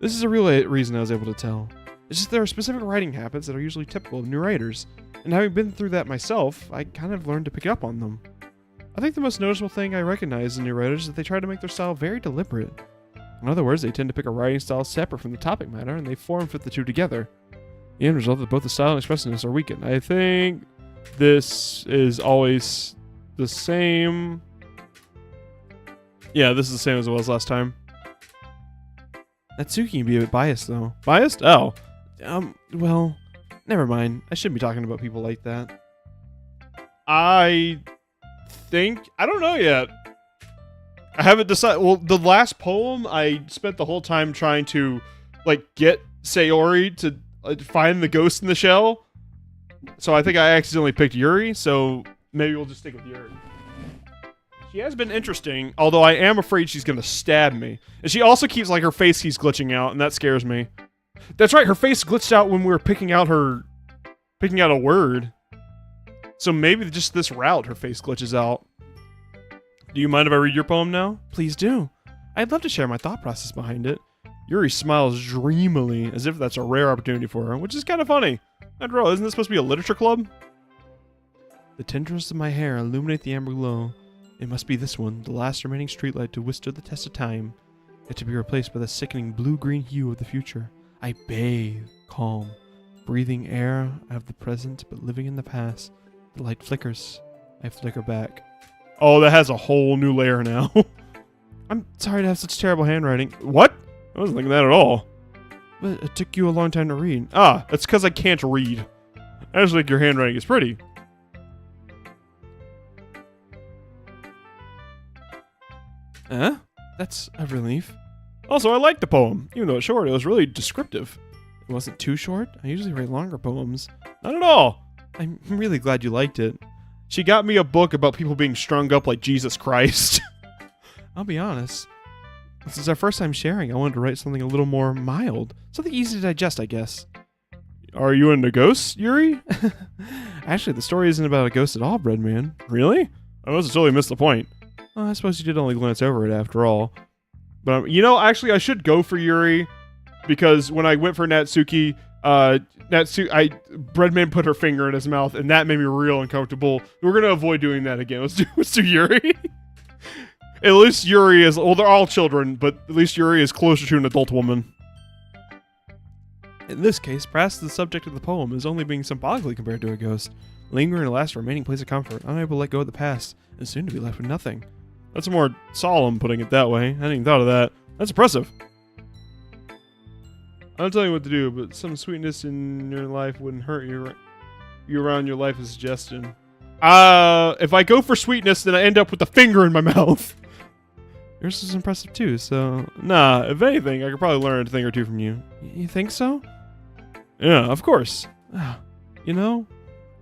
This is a real reason I was able to tell. It's just there are specific writing habits that are usually typical of new writers, and having been through that myself, I kind of learned to pick up on them. I think the most noticeable thing I recognize in new writers is that they try to make their style very deliberate. In other words, they tend to pick a writing style separate from the topic matter, and they form-fit the two together. The end result is that both the style and expressiveness are weakened. I think this is always the same. Yeah, this is the same as it was last time. Natsuki can be a bit biased, though. Biased? Oh. Well, never mind. I shouldn't be talking about people like that. I don't know yet. I haven't decided. Well, the last poem, I spent the whole time trying to, like, get Sayori to find the ghost in the shell. So I think I accidentally picked Yuri, so maybe we'll just stick with Yuri. She has been interesting, although I am afraid she's gonna stab me. And she also keeps, like, her face keeps glitching out, and that scares me. That's right, her face glitched out when we were picking out a word. So maybe just this route, her face glitches out. Do you mind if I read your poem now? Please do. I'd love to share my thought process behind it. Yuri smiles dreamily, as if that's a rare opportunity for her, which is kind of funny. After all, isn't this supposed to be a literature club? The tendrils of my hair illuminate the amber glow. It must be this one, the last remaining streetlight to withstand the test of time, yet to be replaced by the sickening blue-green hue of the future. I bathe, calm, breathing air out of the present, but living in the past. The light flickers. I flicker back. Oh, that has a whole new layer now. I'm sorry to have such terrible handwriting. What? I wasn't thinking that at all. But it took you a long time to read. Ah, it's because I can't read. I just think your handwriting is pretty. That's a relief. Also, I like the poem. Even though it's short, it was really descriptive. It wasn't too short. I usually write longer poems. Not at all. I'm really glad you liked it. She got me a book about people being strung up like Jesus Christ. I'll be honest. This is our first time sharing. I wanted to write something a little more mild. Something easy to digest, I guess. Are you into ghosts, Yuri? Actually, the story isn't about a ghost at all, Breadman. Really? I must have totally missed the point. Well, I suppose you did only glance over it after all. But, you know, actually, I should go for Yuri. Because when I went for Natsuki, Breadman put her finger in his mouth, and that made me real uncomfortable. We're going to avoid doing that again. Let's do Yuri. At least Yuri is, well, they're all children, but at least Yuri is closer to an adult woman. In this case, perhaps the subject of the poem is only being symbolically compared to a ghost, lingering in a last remaining place of comfort, unable to let go of the past, and soon to be left with nothing. That's more solemn, putting it that way. I hadn't even thought of that. That's impressive. I'll tell you what to do, but some sweetness in your life wouldn't hurt you around your life is suggestion. If I go for sweetness, then I end up with a finger in my mouth. Yours is impressive too, so... Nah, if anything, I could probably learn a thing or two from you. You think so? Yeah, of course. You know,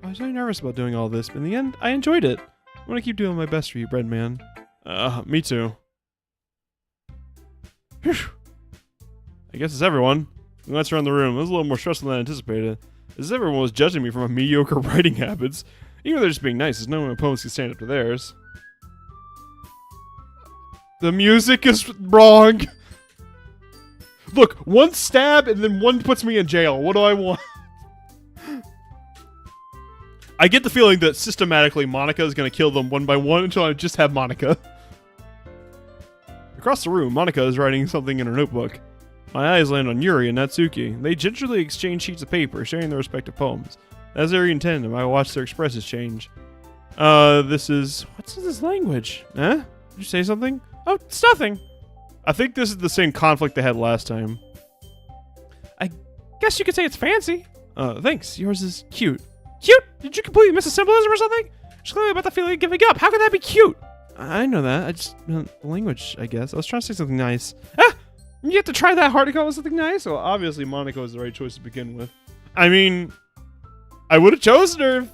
I was really nervous about doing all this, but in the end, I enjoyed it. I'm gonna keep doing my best for you, Breadman. Me too. Whew. I guess it's everyone. Let's around the room. It was a little more stressful than I anticipated. As if everyone was judging me for my mediocre writing habits. Even though they're just being nice, as no one opponents can stand up to theirs. The music is wrong. Look, one stab and then one puts me in jail. What do I want? I get the feeling that systematically Monica is going to kill them one by one until I just have Monica. Across the room, Monica is writing something in her notebook. My eyes land on Yuri and Natsuki. They gingerly exchange sheets of paper, sharing their respective poems. As they're in tandem, I watch their expressions change. This is... What's this language? Huh? Did you say something? Oh, it's nothing. I think this is the same conflict they had last time. I guess you could say it's fancy. Thanks. Yours is cute. Cute? Did you completely miss a symbolism or something? She's clearly about the feeling of giving up. How can that be cute? I know that. I just... language, I guess. I was trying to say something nice. You have to try that hard to come up with something nice? Well, obviously Monica was the right choice to begin with. I mean... I would have chosen her if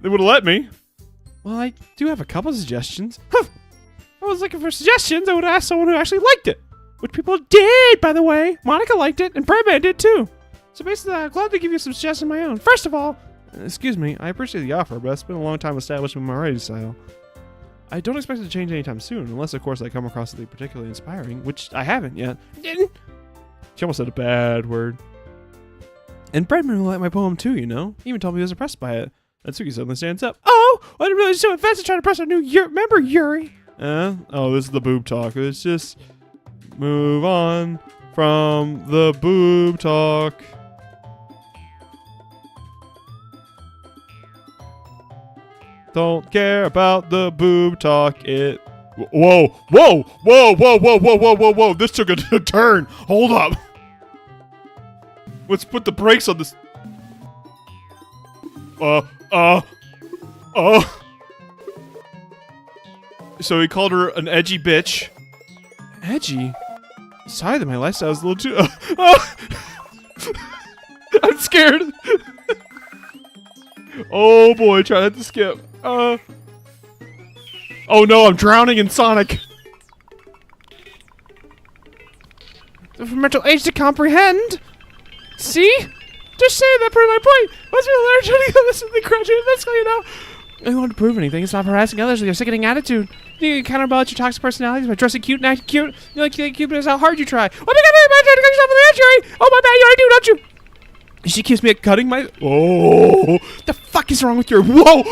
they would have let me. Well, I do have a couple suggestions. If I was looking for suggestions, I would have asked someone who actually liked it. Which people did, by the way. Monica liked it, and Breadman did too. So basically, I'm glad to give you some suggestions of my own. First of all, excuse me, I appreciate the offer, but it's been a long time establishing my writing style. I don't expect it to change anytime soon, unless, of course, I come across something particularly inspiring, which I haven't yet. She almost said a bad word. And Breadman will like my poem too, you know? He even told me he was impressed by it. Natsuki suddenly stands up. Oh, I didn't realize so advanced to try to press our new member, Yuri. Oh, this is the boob talk. Let's just move on from the boob talk. Don't care about the boob talk. Whoa, whoa, whoa, whoa, whoa, whoa, whoa, whoa, whoa. This took a turn. Hold up. Let's put the brakes on this. So he called her an edgy bitch. Edgy? Sorry that my lifestyle is a little too... I'm scared. Oh boy, try not to skip. Oh no, I'm drowning in Sonic. For mental age to comprehend. See? Just saying that proved my point. What's your learn trying to listen to the graduate fiscal, you know? I don't want to prove anything. Stop harassing others with your sickening attitude. You counterbalance your toxic personalities by dressing cute and acting cute. You like cute, but it's how hard you try. Oh my god, man, trying to cut yourself with the injury. Oh my bad, you already do, don't you? She accused me of cutting my... Oh! The fuck is wrong with your... Whoa!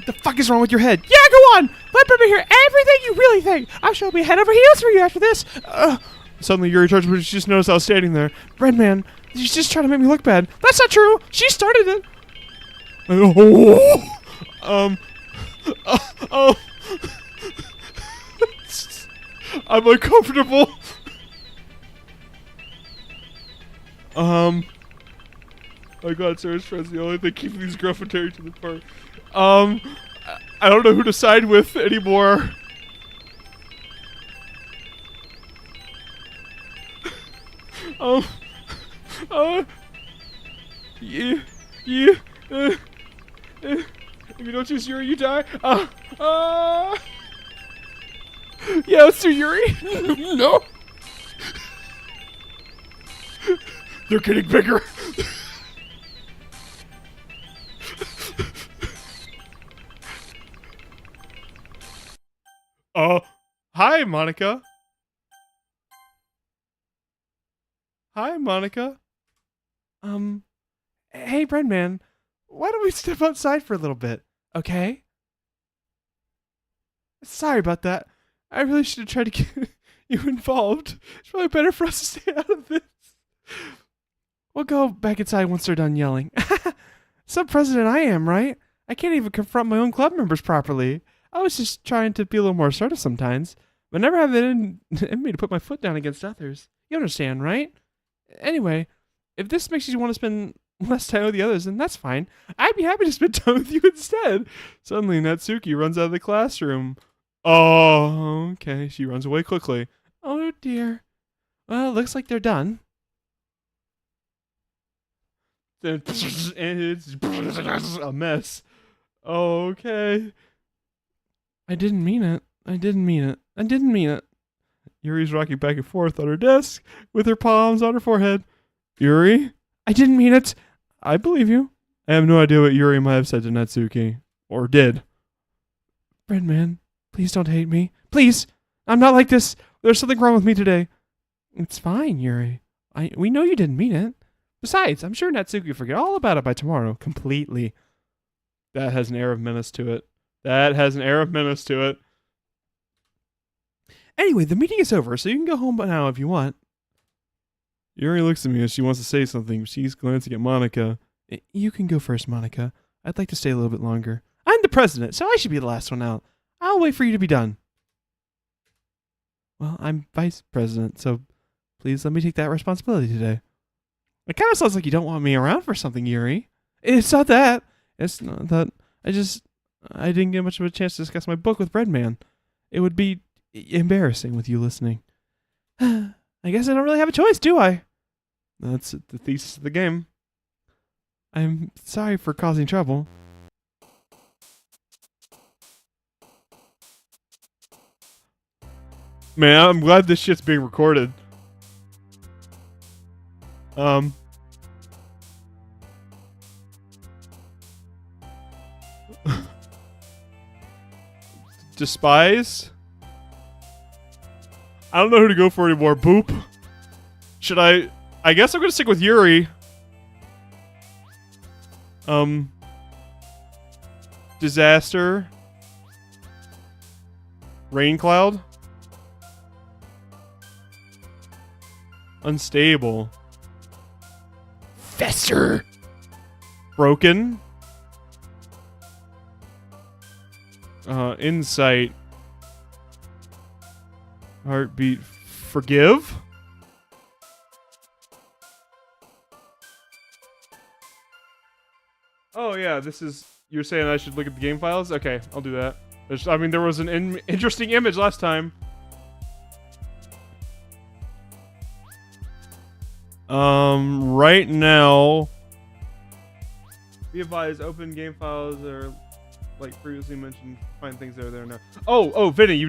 The fuck is wrong with your head? Yeah, go on! Let me hear everything you really think. I shall be head over heels for you after this. Suddenly Yuri turns, but she just noticed I was standing there. Breadman, she's just trying to make me look bad. That's not true. She started it. I'm uncomfortable. Oh god, Sarah's friend's the only thing keeping these gruff and Tarrington apart. I don't know who to side with anymore. Yeah, yeah, if you don't choose Yuri, you die. Yeah, let's do Yuri. No. They're getting bigger. Hi, Monica. Hi, Monica. Hey, Breadman, why don't we step outside for a little bit, okay? Sorry about that. I really should have tried to get you involved. It's probably better for us to stay out of this. We'll go back inside once they're done yelling. Some president I am, right? I can't even confront my own club members properly. I was just trying to be a little more assertive sometimes, but never have it in me to put my foot down against others. You understand, right? Anyway, if this makes you want to spend less time with the others, then that's fine. I'd be happy to spend time with you instead. Suddenly, Natsuki runs out of the classroom. Oh, okay. She runs away quickly. Oh, dear. Well, it looks like they're done. And it's a mess. Okay. I didn't mean it. I didn't mean it. I didn't mean it. Yuri's rocking back and forth on her desk with her palms on her forehead. Yuri? I didn't mean it. I believe you. I have no idea what Yuri might have said to Natsuki. Or did. Breadman, please don't hate me. Please! I'm not like this. There's something wrong with me today. It's fine, Yuri. We know you didn't mean it. Besides, I'm sure Natsuki will forget all about it by tomorrow. Completely. That has an air of menace to it. That has an air of menace to it. Anyway, the meeting is over, so you can go home now if you want. Yuri looks at me as she wants to say something. She's glancing at Monica. You can go first, Monica. I'd like to stay a little bit longer. I'm the president, so I should be the last one out. I'll wait for you to be done. Well, I'm vice president, so please let me take that responsibility today. It kind of sounds like you don't want me around for something, Yuri. It's not that. It's not that. I didn't get much of a chance to discuss my book with Breadman. It would be embarrassing with you listening. I guess I don't really have a choice, do I? That's the thesis of the game. I'm sorry for causing trouble. Man, I'm glad this shit's being recorded. Despise? I don't know who to go for anymore. Boop. Should I guess I'm gonna stick with Yuri. Disaster. Rain cloud. Unstable. Fester. Broken. Insight. Heartbeat. Forgive. Oh yeah, this is. You're saying I should look at the game files? Okay, I'll do that. There was an interesting image last time. Right now, be advised, open game files are, like previously mentioned, find things that are there now. Oh, Vinny,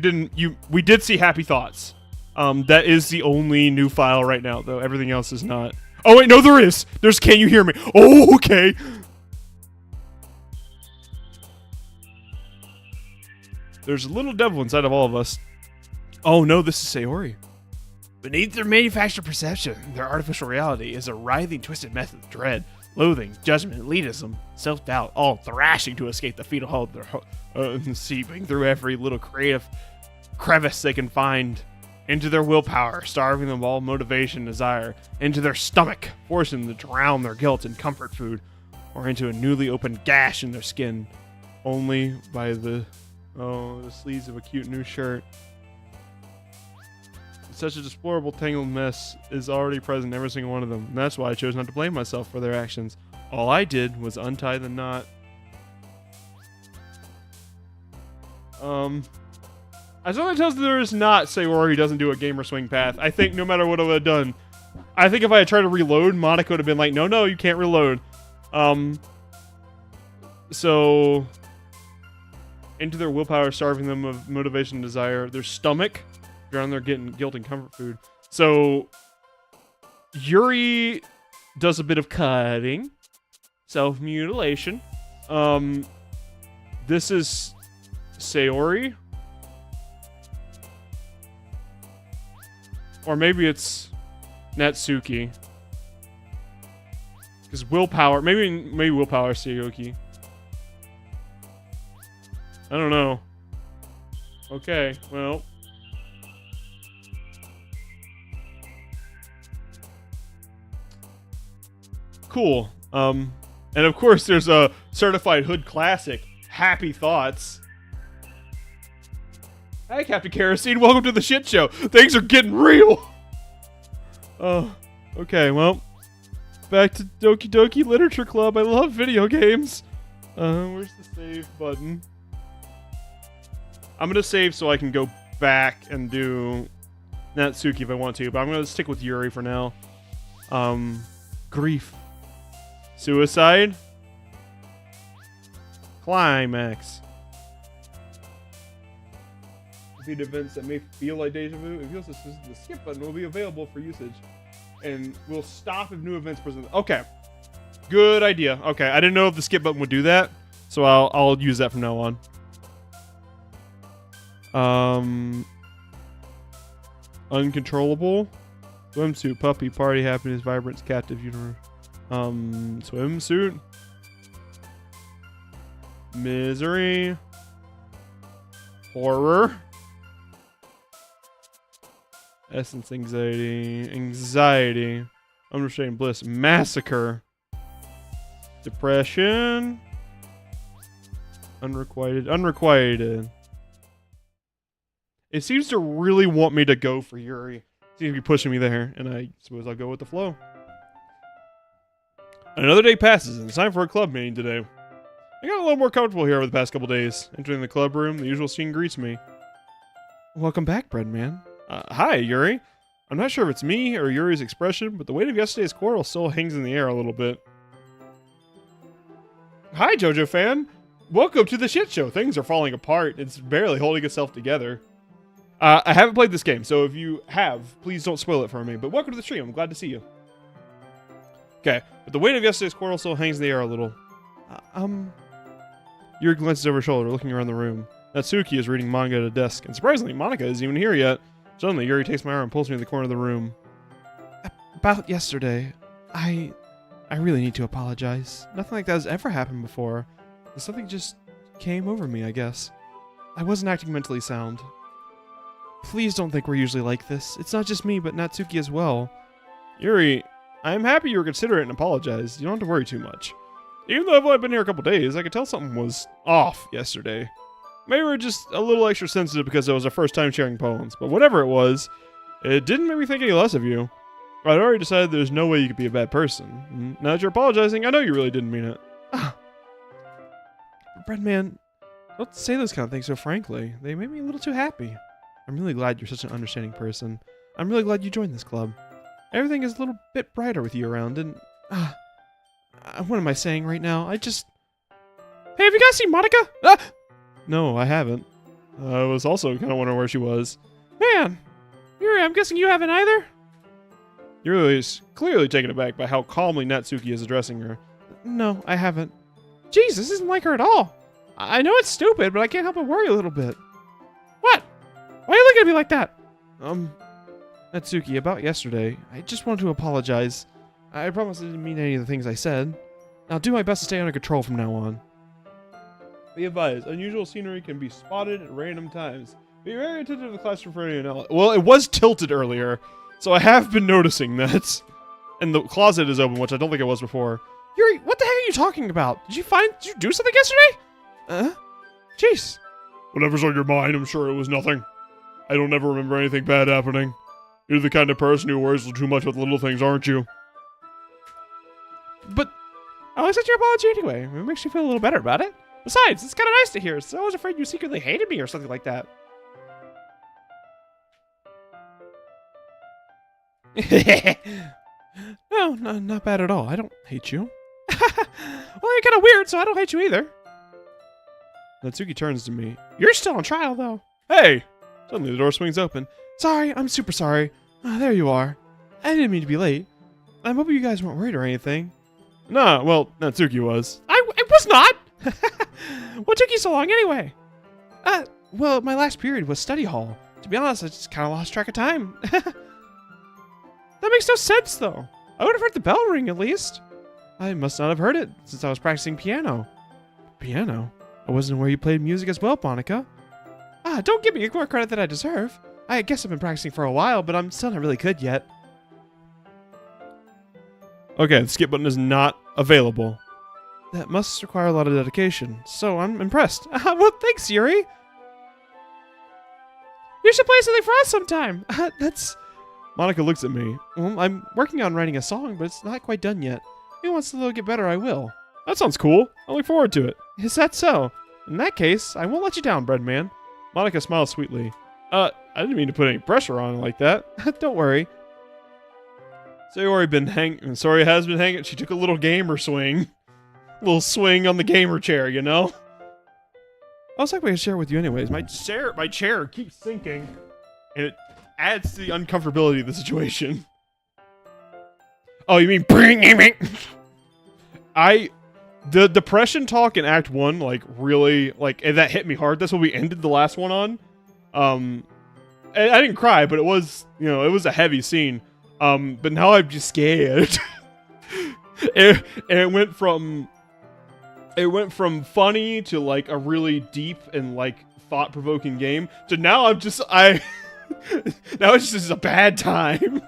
we did see Happy Thoughts. That is the only new file right now, though. Everything else is not. Oh wait, no, there is. There's Can You Hear Me? Oh, okay. There's a little devil inside of all of us. Oh no, this is Sayori. Beneath their manufactured perception, their artificial reality is a writhing, twisted mess of dread, loathing, judgment, elitism, self-doubt, all thrashing to escape the fetal hole of their seeping through every little creative crevice they can find, into their willpower, starving them of all motivation and desire, into their stomach, forcing them to drown their guilt in comfort food, or into a newly opened gash in their skin, only by the sleeves of a cute new shirt. Such a deplorable tangled mess is already present in every single one of them, and that's why I chose not to blame myself for their actions. All I did was untie the knot. As long as it tells there is not Sayori doesn't do a gamer swing path. I think no matter what I would have done, I think if I had tried to reload, Monica would have been like, no, you can't reload. So into their willpower, starving them of motivation and desire. Their stomach, they're on there getting guilt and comfort food. So Yuri does a bit of cutting, self-mutilation. This is Sayori. Or maybe it's Natsuki. Because willpower, maybe willpower is Sayori. I don't know. Okay, well. Cool. And of course there's a certified hood classic, Happy Thoughts. Hey, Captain Kerosene, welcome to the shit show. Things are getting real. Oh, okay, well, back to Doki Doki Literature Club. I love video games. Where's the save button? I'm gonna save so I can go back and do Natsuki if I want to, but I'm gonna stick with Yuri for now. Grief. Suicide. Climax. Defeat events that may feel like deja vu. It feels the skip button will be available for usage, and will stop if new events present. Okay, good idea. Okay, I didn't know if the skip button would do that, so I'll use that from now on. Uncontrollable. Swimsuit, puppy, party, happiness, vibrance, captive, universe. Swimsuit. Misery. Horror. Essence, anxiety, understanding bliss, massacre, depression, unrequited. It seems to really want me to go for Yuri. It seems to be pushing me there, and I suppose I'll go with the flow. Another day passes, and it's time for a club meeting today. I got a little more comfortable here over the past couple days. Entering the club room, the usual scene greets me. Welcome back, Breadman. Hi, Yuri. I'm not sure if it's me or Yuri's expression, but the weight of yesterday's quarrel still hangs in the air a little bit. Hi, JoJo fan. Welcome to the shit show. Things are falling apart. It's barely holding itself together. I haven't played this game, so if you have, please don't spoil it for me. But welcome to the stream. I'm glad to see you. Okay, but the weight of yesterday's quarrel still hangs in the air a little. Yuri glances over her shoulder, looking around the room. Natsuki is reading manga at a desk, and surprisingly, Monica isn't even here yet. Suddenly, Yuri takes my arm and pulls me to the corner of the room. About yesterday, I really need to apologize. Nothing like that has ever happened before. Something just came over me, I guess. I wasn't acting mentally sound. Please don't think we're usually like this. It's not just me, but Natsuki as well. Yuri, I am happy you were considerate and apologized. You don't have to worry too much. Even though I've only been here a couple days, I could tell something was off yesterday. Maybe we're just a little extra sensitive because it was our first time sharing poems, but whatever it was, it didn't make me think any less of you. I'd already decided there's no way you could be a bad person. Now that you're apologizing, I know you really didn't mean it. Breadman, don't say those kind of things so frankly. They made me a little too happy. I'm really glad you're such an understanding person. I'm really glad you joined this club. Everything is a little bit brighter with you around, and... what am I saying right now? Hey, have you guys seen Monica? No, I haven't. I was also kind of wondering where she was. Man! Yuri, I'm guessing you haven't either? Yuri is clearly taken aback by how calmly Natsuki is addressing her. No, I haven't. Jeez, this isn't like her at all. I know it's stupid, but I can't help but worry a little bit. What? Why are you looking at me like that? Natsuki, about yesterday, I just wanted to apologize. I promise I didn't mean any of the things I said. I'll do my best to stay under control from now on. Be advised, unusual scenery can be spotted at random times. Be very attentive to the classroom for any knowledge. Well, it was tilted earlier, so I have been noticing that. And the closet is open, which I don't think it was before. Yuri, what the heck are you talking about? Did you do something yesterday? Jeez. Whatever's on your mind, I'm sure it was nothing. I don't ever remember anything bad happening. You're the kind of person who worries too much with little things, aren't you? But I'll accept your apology anyway. It makes you feel a little better about it. Besides, it's kind of nice to hear, so I was afraid you secretly hated me or something like that. No, not bad at all. I don't hate you. Well, you're kind of weird, so I don't hate you either. Natsuki turns to me. You're still on trial, though. Hey! Suddenly the door swings open. Sorry, I'm super sorry. There you are. I didn't mean to be late. I'm hoping you guys weren't worried or anything. Nah, well, Natsuki was. I was not! What took you so long anyway? Well, my last period was study hall. To be honest, I just kind of lost track of time. That makes no sense, though. I would have heard the bell ring, at least. I must not have heard it, since I was practicing piano. Piano? I wasn't where you played music as well, Monica. Don't give me more credit than I deserve. I guess I've been practicing for a while, but I'm still not really good yet. Okay, the skip button is not available. That must require a lot of dedication, so I'm impressed. Well, thanks, Yuri. You should play something for us sometime. Monica looks at me. Well, I'm working on writing a song, but it's not quite done yet. Maybe once it'll get better, I will. That sounds cool. I look forward to it. Is that so? In that case, I won't let you down, Breadman. Monica smiles sweetly. I didn't mean to put any pressure on like that. Don't worry. Sayori has been hanging. She took a little gamer swing. A little swing on the gamer chair, you know? I was like, I could share it with you anyways. My chair keeps sinking. And it adds to the uncomfortability of the situation. Oh, you mean the depression talk in Act 1, like, really, like, that hit me hard. That's what we ended the last one on. I didn't cry, but it was, it was a heavy scene. But now I'm just scared. it went from funny to, like, a really deep and, like, thought-provoking game to now now it's just a bad time.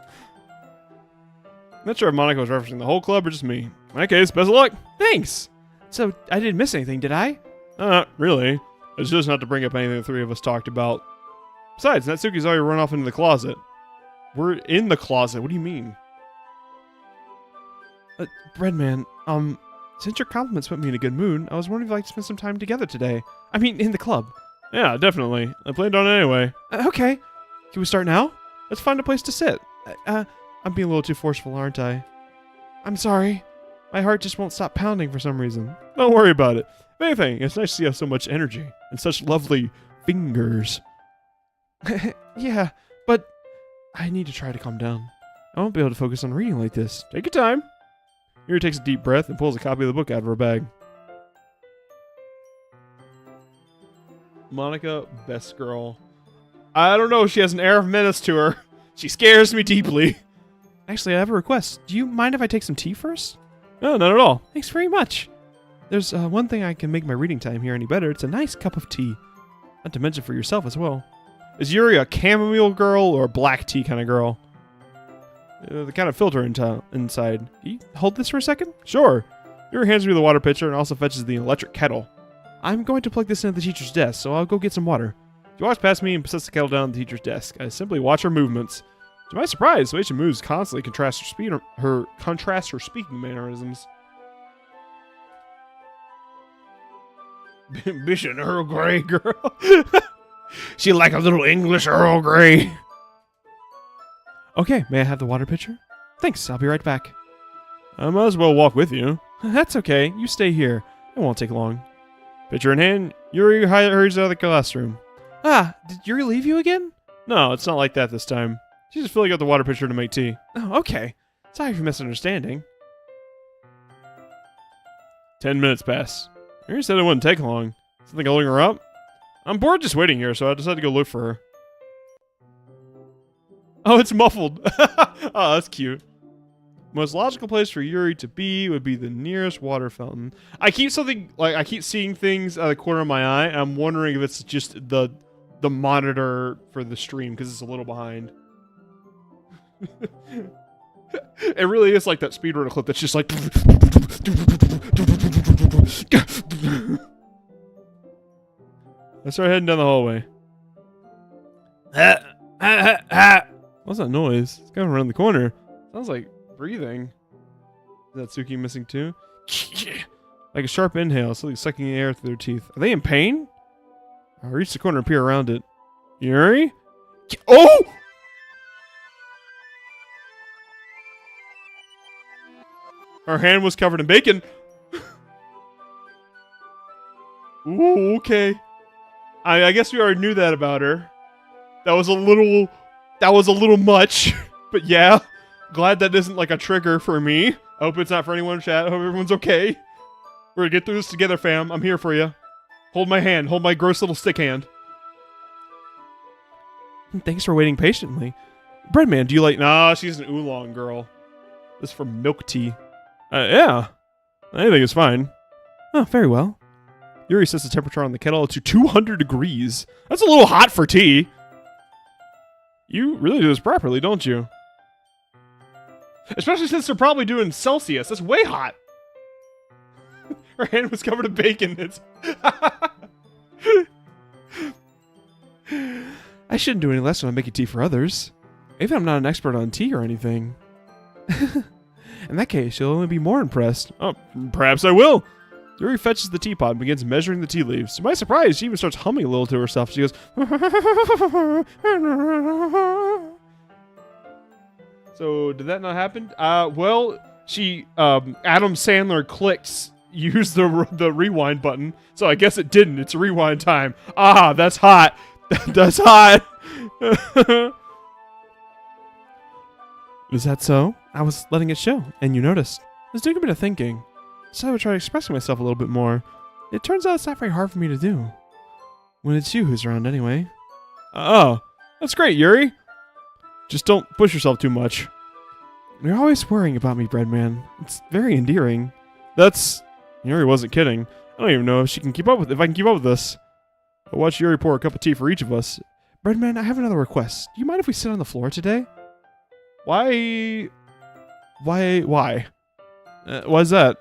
Not sure if Monica was referencing the whole club or just me. In my case, best of luck. Thanks. So, I didn't miss anything, did I? Not really. It's just not to bring up anything the three of us talked about. Besides, Natsuki's already run off into the closet. We're in the closet. What do you mean? Breadman, since your compliments put me in a good mood, I was wondering if you'd like to spend some time together today. I mean, in the club. Yeah, definitely. I planned on it anyway. Okay. Can we start now? Let's find a place to sit. I'm being a little too forceful, aren't I? I'm sorry. My heart just won't stop pounding for some reason. Don't worry about it. If anything, it's nice to see you have so much energy and such lovely fingers. Yeah, but I need to try to calm down. I won't be able to focus on reading like this. Take your time. Yuri takes a deep breath and pulls a copy of the book out of her bag. Monica, best girl. I don't know, she has an air of menace to her. She scares me deeply. Actually, I have a request. Do you mind if I take some tea first? No, not at all. Thanks very much. There's one thing I can make my reading time here any better. It's a nice cup of tea. Not to mention for yourself as well. Is Yuri a chamomile girl or a black tea kind of girl? The kind of filter inside. Can you hold this for a second? Sure. Yuri hands me the water pitcher and also fetches the electric kettle. I'm going to plug this into the teacher's desk, so I'll go get some water. She walks past me and sets the kettle down on the teacher's desk. I simply watch her movements. To my surprise, the way she moves constantly contrasts her speaking mannerisms. Bish an Earl Grey girl. She like a little English Earl Grey. Okay, may I have the water pitcher? Thanks, I'll be right back. I might as well walk with you. That's okay, you stay here. It won't take long. Pitcher in hand, Yuri hurries out of the classroom. Did Yuri leave you again? No, it's not like that this time. She's just filling up the water pitcher to make tea. Oh, okay. Sorry for misunderstanding. 10 minutes pass. Yuri said it wouldn't take long. Something holding her up? I'm bored just waiting here, so I decided to go look for her. Oh, it's muffled. Oh, that's cute. Most logical place for Yuri to be would be the nearest water fountain. I keep seeing things out of the corner of my eye, and I'm wondering if it's just the monitor for the stream because it's a little behind. It really is like that speedrunner clip that's just like. I start heading down the hallway. What's that noise? It's coming around the corner. Sounds like breathing. Is that Tsuki missing too? Like a sharp inhale, something sucking the air through their teeth. Are they in pain? I reach the corner and peer around it. Yuri? Oh! Her hand was covered in bacon. Ooh, okay. I guess we already knew that about her. That was a little much. But yeah, glad that isn't like a trigger for me. I hope it's not for anyone in chat. I hope everyone's okay. We're gonna get through this together, fam. I'm here for you. Hold my hand. Hold my gross little stick hand. Thanks for waiting patiently. Breadman, do you like... Nah, she's an oolong girl. This is for milk tea. Yeah. Anything is fine. Oh, very well. Yuri sets the temperature on the kettle to 200 degrees. That's a little hot for tea. You really do this properly, don't you? Especially since they're probably doing Celsius. That's way hot. Her hand was covered in bacon. It's... I shouldn't do any less when I'm making tea for others. Even I'm not an expert on tea or anything. In that case, you'll only be more impressed. Oh, perhaps I will. Yuri fetches the teapot and begins measuring the tea leaves. To my surprise, she even starts humming a little to herself. She goes... So, did that not happen? Well, she, Adam Sandler clicks, used the rewind button. So I guess it didn't. It's rewind time. Ah, that's hot. That's hot. Is that so? I was letting it show, and you noticed. I was doing a bit of thinking. So I would try expressing myself a little bit more. It turns out it's not very hard for me to do. When it's you who's around anyway. Oh, that's great, Yuri. Just don't push yourself too much. You're always worrying about me, Breadman. It's very endearing. That's... Yuri wasn't kidding. I don't even know if I can keep up with this. I'll watch Yuri pour a cup of tea for each of us. Breadman, I have another request. Do you mind if we sit on the floor today? Why? Why is that?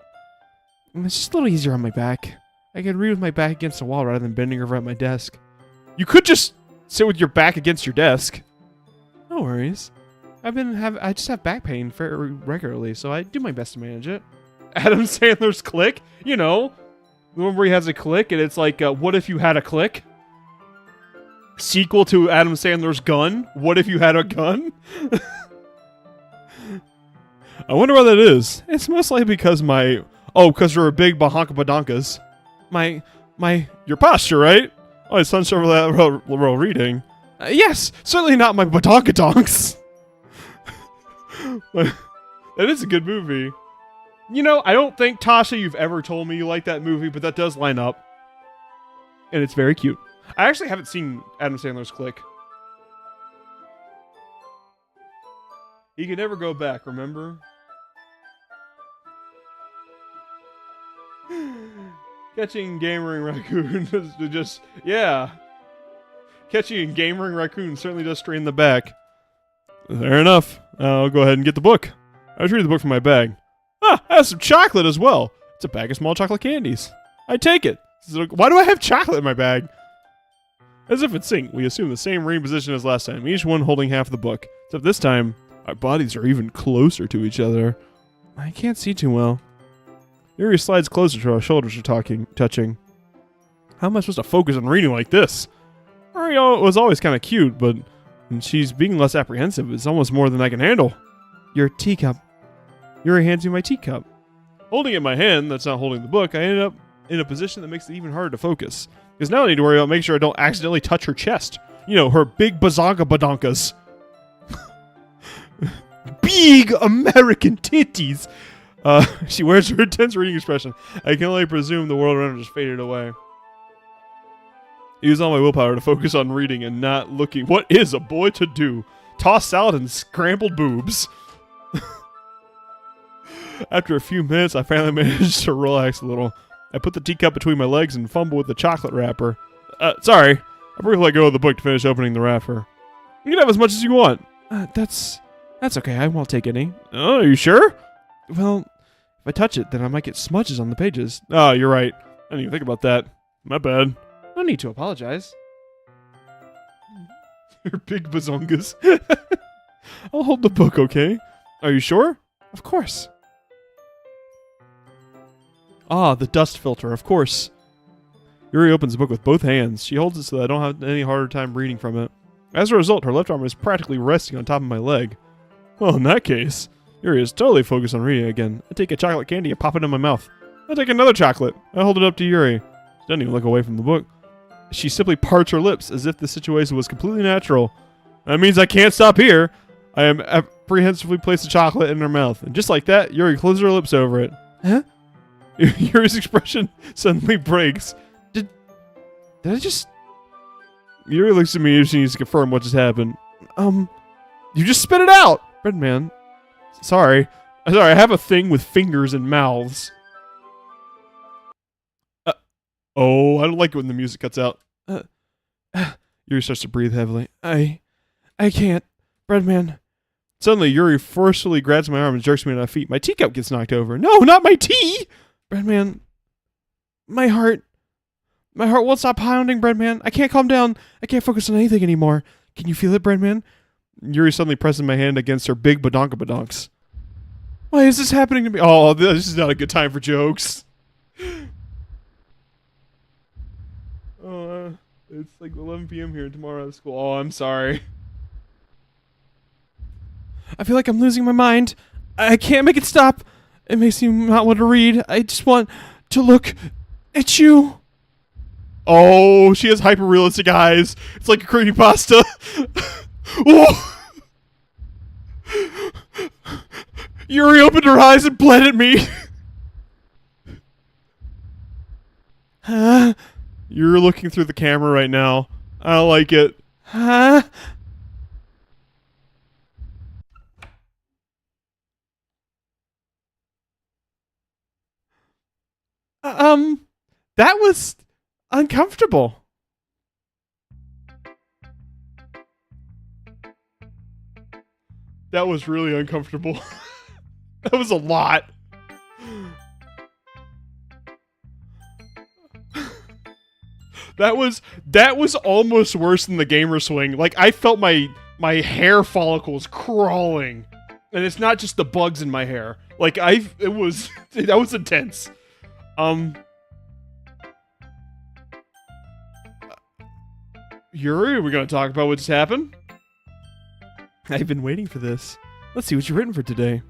It's just a little easier on my back. I can read with my back against the wall rather than bending over at my desk. You could just sit with your back against your desk. No worries. I just have back pain very regularly, so I do my best to manage it. Adam Sandler's Click? You know, the one where he has a click and it's like, what if you had a click? Sequel to Adam Sandler's Gun? What if you had a gun? I wonder why that is. It's most likely because because you're a big bahonka badonkas. Your posture, right? Oh, it's sun's over that row reading. Yes, certainly not my badonkadonks. That is a good movie. You know, I don't think, Tasha, you've ever told me you like that movie, but that does line up. And it's very cute. I actually haven't seen Adam Sandler's Click. He can never go back, remember? Catching gamering raccoon just, yeah. Catching a gamering raccoon certainly does strain the back. Fair enough. I'll go ahead and get the book. I was reading the book from my bag. Ah, I have some chocolate as well. It's a bag of small chocolate candies. I take it. Why do I have chocolate in my bag? As if in sync, we assume the same reading position as last time, each one holding half the book. Except this time, our bodies are even closer to each other. I can't see too well. Yuri slides closer to our shoulders are touching. How am I supposed to focus on reading like this? Ari was always kind of cute, but when she's being less apprehensive, it's almost more than I can handle. Your teacup. Yuri hands me my teacup. Holding it in my hand, that's not holding the book, I ended up in a position that makes it even harder to focus. Because now I need to worry about making sure I don't accidentally touch her chest. You know, her big bazonka badonkas. Big American titties. She wears her intense reading expression. I can only presume the world around her just faded away. Use all my willpower to focus on reading and not looking. What is a boy to do? Toss salad and scrambled boobs. After a few minutes, I finally managed to relax a little. I put the teacup between my legs and fumbled with the chocolate wrapper. Sorry. I briefly let go of the book to finish opening the wrapper. You can have as much as you want. That's okay. I won't take any. Oh, are you sure? Well, if I touch it, then I might get smudges on the pages. Oh, you're right. I didn't even think about that. My bad. No need to apologize. Your big bazongas. I'll hold the book, okay? Are you sure? Of course. Ah, the dust filter, of course. Yuri opens the book with both hands. She holds it so that I don't have any harder time reading from it. As a result, her left arm is practically resting on top of my leg. Well, in that case, Yuri is totally focused on reading again. I take a chocolate candy and pop it in my mouth. I take another chocolate. I hold it up to Yuri. She doesn't even look away from the book. She simply parts her lips as if the situation was completely natural. That means I can't stop here. I am apprehensively placed the chocolate in her mouth. And just like that, Yuri closes her lips over it. Huh? Yuri's expression suddenly breaks. Did I just... Yuri looks at me and she needs to confirm what just happened. You just spit it out! Breadman. Sorry, I have a thing with fingers and mouths. Oh, I don't like it when the music cuts out. Yuri starts to breathe heavily. I can't. Breadman. Suddenly, Yuri forcefully grabs my arm and jerks me to my feet. My teacup gets knocked over. No, not my tea! Breadman. My heart won't stop pounding, Breadman. I can't calm down. I can't focus on anything anymore. Can you feel it, Breadman? Yuri suddenly presses my hand against her big badonka-badonks. Why is this happening to me? Oh, this is not a good time for jokes. Oh, it's like 11 p.m. here tomorrow at school. Oh, I'm sorry. I feel like I'm losing my mind. I can't make it stop. It makes me not want to read. I just want to look at you. Oh, she has hyper-realistic eyes. It's like a creepypasta. Oh. Yuri opened her eyes and bled at me. Huh? You're looking through the camera right now. I don't like it. Huh? That was uncomfortable. That was really uncomfortable. That was a lot. That was almost worse than the gamer swing. Like, I felt my hair follicles crawling. And it's not just the bugs in my hair. Like, that was intense. Yuri, are we gonna talk about what just happened? I've been waiting for this. Let's see what you've written for today.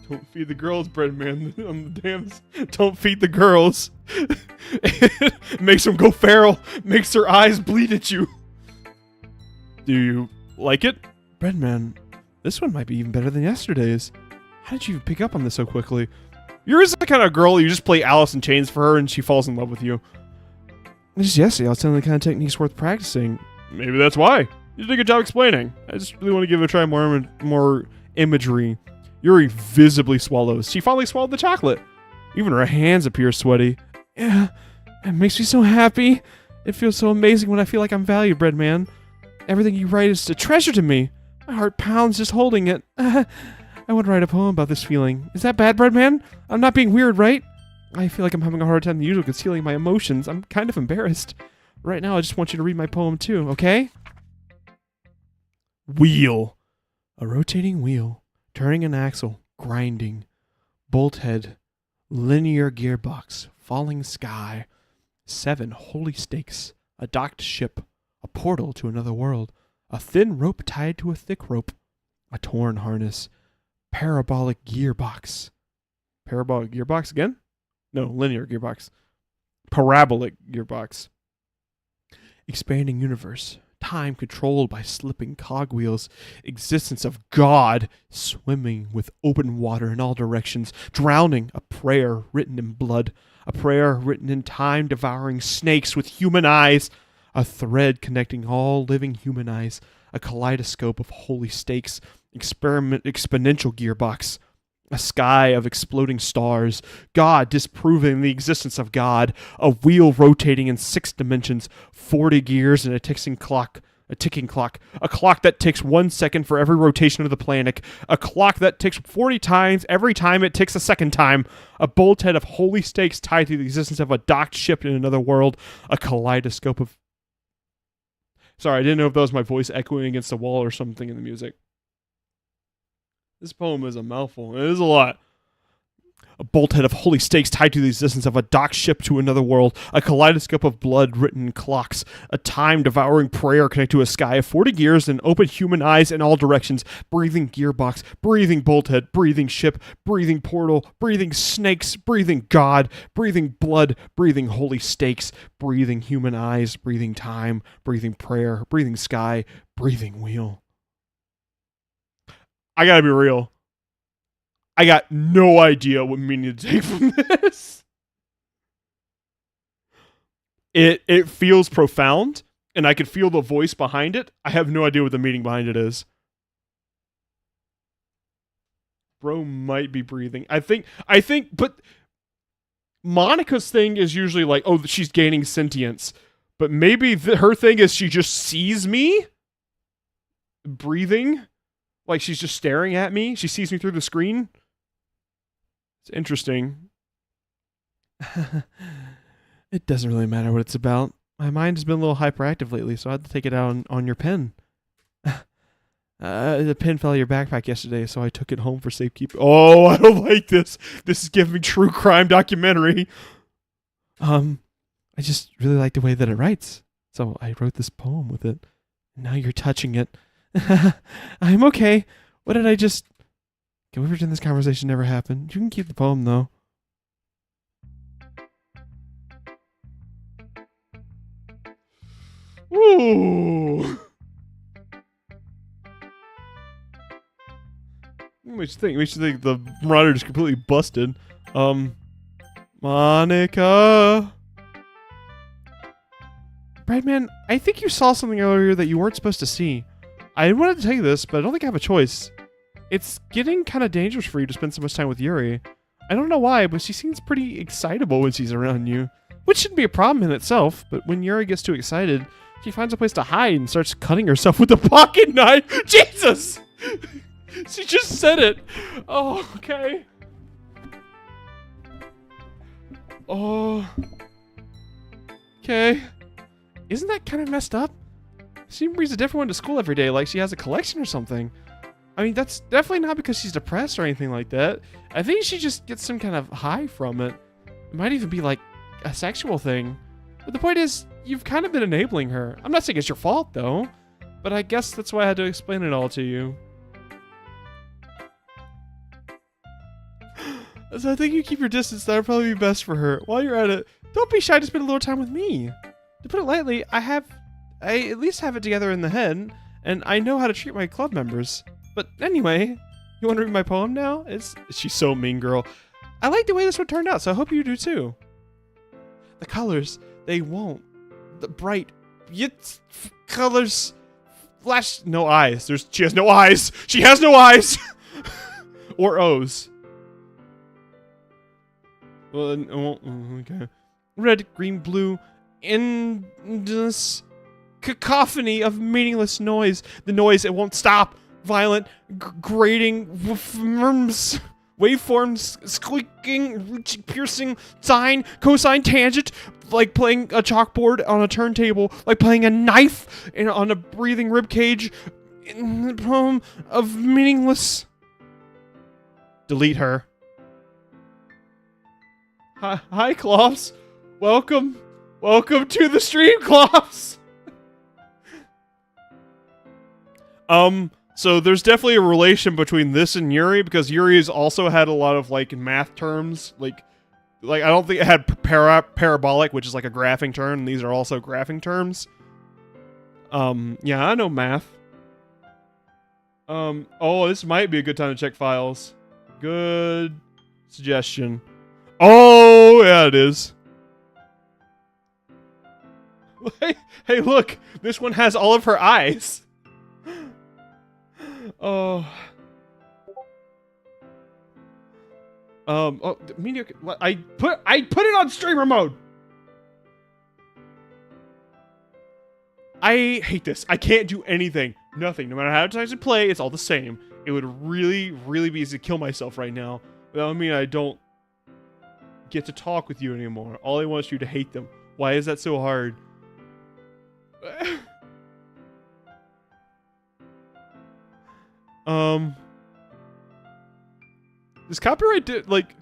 Don't feed the girls, Breadman. On the dams. Don't feed the girls. It makes them go feral. Makes their eyes bleed at you. Do you like it? Breadman, this one might be even better than yesterday's. How did you even pick up on this so quickly? You're just the kind of girl you just play Alice in Chains for her and she falls in love with you. Just yesterday, I was telling the kind of techniques worth practicing. Maybe that's why. You did a good job explaining. I just really want to give it a try, more imagery. Yuri visibly swallows. She finally swallowed the chocolate. Even her hands appear sweaty. Yeah, it makes me so happy. It feels so amazing when I feel like I'm valued, Breadman. Everything you write is a treasure to me. My heart pounds just holding it. I want to write a poem about this feeling. Is that bad, Breadman? I'm not being weird, right? I feel like I'm having a harder time than usual concealing my emotions. I'm kind of embarrassed. Right now, I just want you to read my poem too, okay? Wheel. A rotating wheel. Turning an axle. Grinding. Bolt head. Linear gearbox. Falling sky. 7 holy stakes. A docked ship. A portal to another world. A thin rope tied to a thick rope. A torn harness. Parabolic gearbox. Parabolic gearbox again? No, linear gearbox. Parabolic gearbox. Expanding universe. Time controlled by slipping cogwheels. Existence of God. Swimming with open water in all directions. Drowning. A prayer written in blood. A prayer written in time devouring snakes with human eyes. A thread connecting all living human eyes. A kaleidoscope of holy stakes. Exponential gearbox. A sky of exploding stars. God disproving the existence of God. A wheel rotating in 6 dimensions. 40 gears and a ticking clock. A clock that ticks 1 second for every rotation of the planet. A clock that ticks 40 times every time it ticks a second time. A bolt head of holy stakes tied to the existence of a docked ship in another world. A kaleidoscope of... Sorry, I didn't know if that was my voice echoing against the wall or something in the music. This poem is a mouthful. It is a lot. A bolthead of holy stakes tied to the existence of a docked ship to another world. A kaleidoscope of blood-written clocks. A time-devouring prayer connected to a sky of 40 gears and open human eyes in all directions. Breathing gearbox. Breathing bolthead. Breathing ship. Breathing portal. Breathing snakes. Breathing god. Breathing blood. Breathing holy stakes. Breathing human eyes. Breathing time. Breathing prayer. Breathing sky. Breathing wheel. I gotta be real. I got no idea what meaning to take from this. It feels profound, and I could feel the voice behind it. I have no idea what the meaning behind it is. Bro might be breathing. I think, but Monica's thing is usually like, oh, she's gaining sentience. But maybe her thing is she just sees me breathing. Like she's just staring at me. She sees me through the screen. It's interesting. It doesn't really matter what it's about. My mind has been a little hyperactive lately, so I had to take it out on your pen. The pen fell out of your backpack yesterday, so I took it home for safekeeping. Oh, I don't like this. This is giving true crime documentary. I just really like the way that it writes, so I wrote this poem with it. Now you're touching it. I'm okay. What did I just... Can we pretend this conversation never happened? You can keep the poem, though. Ooh. We should think the Marauder is completely busted. Monica. Breadman, I think you saw something earlier that you weren't supposed to see. I wanted to tell you this, but I don't think I have a choice. It's getting kind of dangerous for you to spend so much time with Yuri. I don't know why, but she seems pretty excitable when she's around you. Which shouldn't be a problem in itself, but when Yuri gets too excited, she finds a place to hide and starts cutting herself with a pocket knife. Jesus! She just said it. Oh, okay. Oh. Okay. Isn't that kind of messed up? She brings a different one to school every day, like she has a collection or something. I mean, that's definitely not because she's depressed or anything like that. I think she just gets some kind of high from it. It might even be like a sexual thing. But the point is, you've kind of been enabling her. I'm not saying it's your fault, though. But I guess that's why I had to explain it all to you. So I think you keep your distance. That would probably be best for her. While you're at it, don't be shy to spend a little time with me. To put it lightly, I at least have it together in the head, and I know how to treat my club members. But anyway, you want to read my poem now? She's so mean, girl. I like the way this one turned out, so I hope you do too. The colors, they won't. The bright, colors flash. No eyes. She has no eyes. She has no eyes. Or O's. Well, okay. Red, green, blue, endless cacophony of meaningless noise. The noise, it won't stop. Violent, grating, waveforms, squeaking, piercing, sine, cosine, tangent, like playing a chalkboard on a turntable, like playing a knife on a breathing ribcage, in the poem of meaningless. Delete her. Hi, Clops. Welcome to the stream, Clops. So there's definitely a relation between this and Yuri, because Yuri has also had a lot of like math terms, like I don't think it had parabolic, which is like a graphing term, and these are also graphing terms. Yeah, I know math. Oh, this might be a good time to check files. Good suggestion. Oh, yeah, it is. Hey, look, this one has all of her eyes. Oh. Oh, mediocre. I put it on streamer mode. I hate this. I can't do anything. Nothing. No matter how times I play, it's all the same. It would really, really be easy to kill myself right now. But that would mean I don't get to talk with you anymore. All I want is you to hate them. Why is that so hard? Does copyright like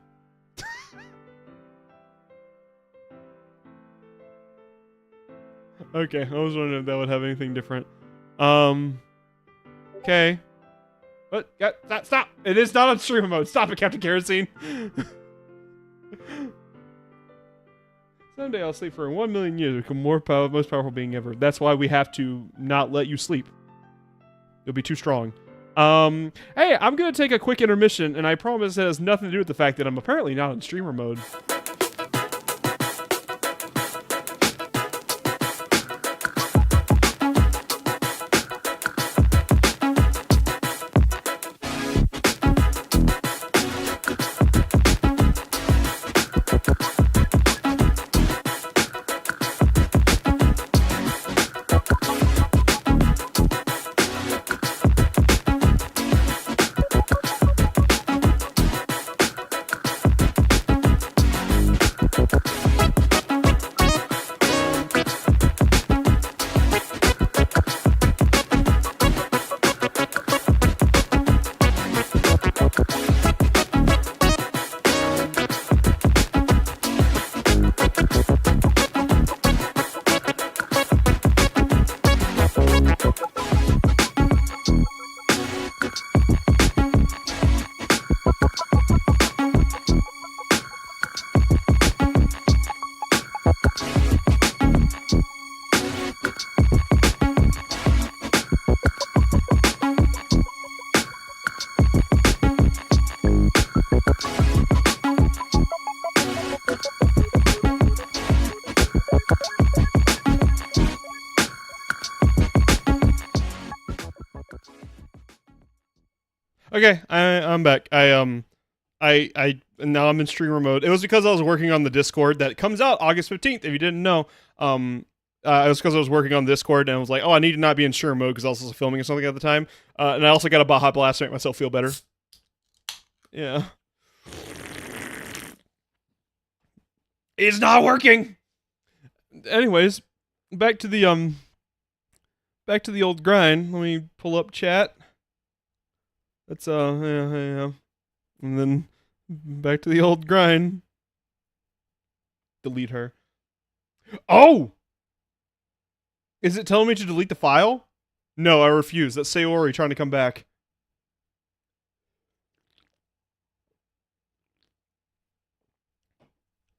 Okay, I was wondering if that would have anything different. Okay. But stop! It is not on stream mode. Stop it, Captain Kerosene. Someday I'll sleep for 1 million years, become most powerful being ever. That's why we have to not let you sleep. You'll be too strong. Hey, I'm gonna take a quick intermission, and I promise it has nothing to do with the fact that I'm apparently not in streamer mode. Okay, I'm back. I now I'm in streamer mode. It was because I was working on the Discord that comes out August 15th. If you didn't know, it was because I was working on Discord and I was like, oh, I need to not be in streamer mode because I was also filming or something at the time. And I also got a Baja Blast to make myself feel better. Yeah. It's not working. Anyways, back to the old grind. Let me pull up chat. That's yeah. And then back to the old grind. Delete her. Oh! Is it telling me to delete the file? No, I refuse. That's Sayori trying to come back.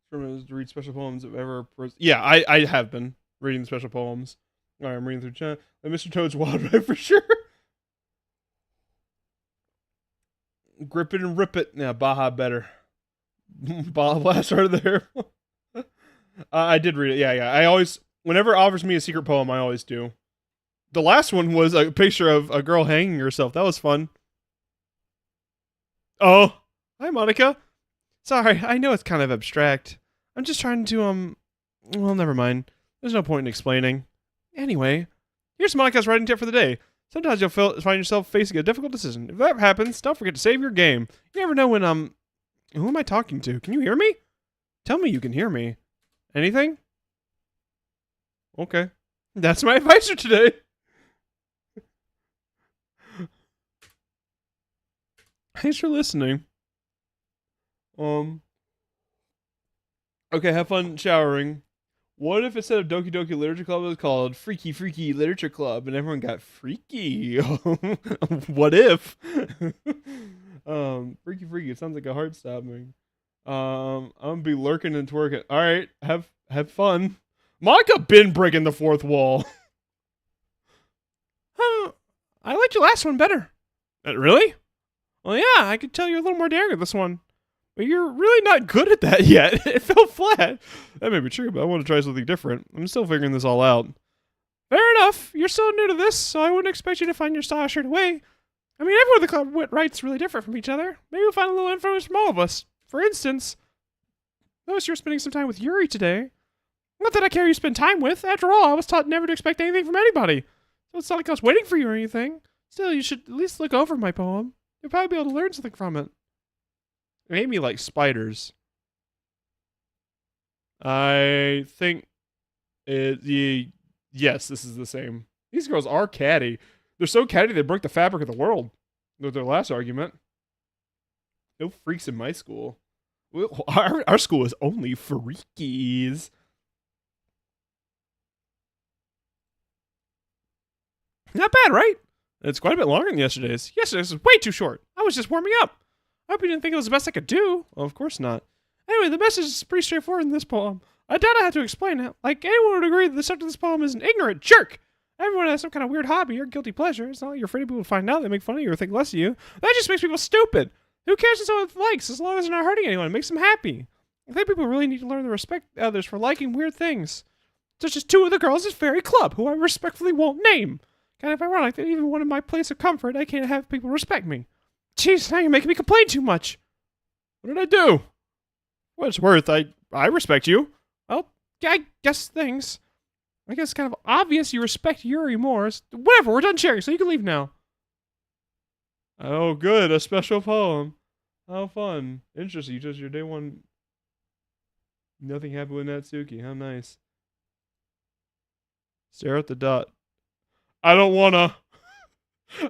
From to read special poems of ever. Yeah, I have been reading the special poems. All right, I'm reading through chat. Mr. Toad's Wild Ride for sure. Grip it and rip it. Yeah, Baja better. Baja Blast right there. I did read it. Yeah. I always, whenever it offers me a secret poem, I always do. The last one was a picture of a girl hanging herself. That was fun. Oh, hi, Monica. Sorry, I know it's kind of abstract. I'm just trying to, well, never mind. There's no point in explaining. Anyway, here's Monica's writing tip for the day. Sometimes you'll find yourself facing a difficult decision. If that happens, don't forget to save your game. You never know when, who am I talking to? Can you hear me? Tell me you can hear me. Anything? Okay. That's my advice for today. Thanks for listening. Okay, have fun showering. What if instead of Doki Doki Literature Club it was called Freaky Freaky Literature Club and everyone got freaky? What if? Freaky Freaky, it sounds like a heart stopping. I'm gonna be lurking and twerking. Alright, have fun. Monica been breaking the fourth wall. I liked your last one better. Really? Well, yeah, I could tell you're a little more daring with this one. But you're really not good at that yet. It fell flat. That may be true, but I want to try something different. I'm still figuring this all out. Fair enough. You're so new to this, so I wouldn't expect you to find your style straight away. I mean, everyone in the club writes really different from each other. Maybe we'll find a little influence from all of us. For instance, notice you're spending some time with Yuri today. Not that I care who you spend time with. After all, I was taught never to expect anything from anybody. So it's not like I was waiting for you or anything. Still, you should at least look over my poem. You'll probably be able to learn something from it. It made me like spiders. I think yes, this is the same. These girls are catty. They're so catty they broke the fabric of the world with their last argument. No freaks in my school. Our school is only freakies. Not bad, right? It's quite a bit longer than yesterday's. Yesterday's was way too short. I was just warming up. I hope you didn't think it was the best I could do. Well, of course not. Anyway, the message is pretty straightforward in this poem. I doubt I have to explain it. Like, anyone would agree that the subject of this poem is an ignorant jerk. Everyone has some kind of weird hobby or guilty pleasure. It's not like you're afraid people will find out, they make fun of you or think less of you. That just makes people stupid. Who cares what someone likes as long as they're not hurting anyone? It makes them happy. I think people really need to learn to respect others for liking weird things. Such as two of the girls at Fairy Club, who I respectfully won't name. Kind of ironic that even one of my place of comfort, I can't have people respect me. Jeez, now you're making me complain too much. What did I do? What it's worth, I respect you. Well, I guess things. I guess it's kind of obvious you respect Yuri more. Whatever, we're done sharing, so you can leave now. Oh, good, a special poem. How fun. Interesting, you just your day one. Nothing happened with Natsuki. How nice. Stare at the dot. I don't wanna.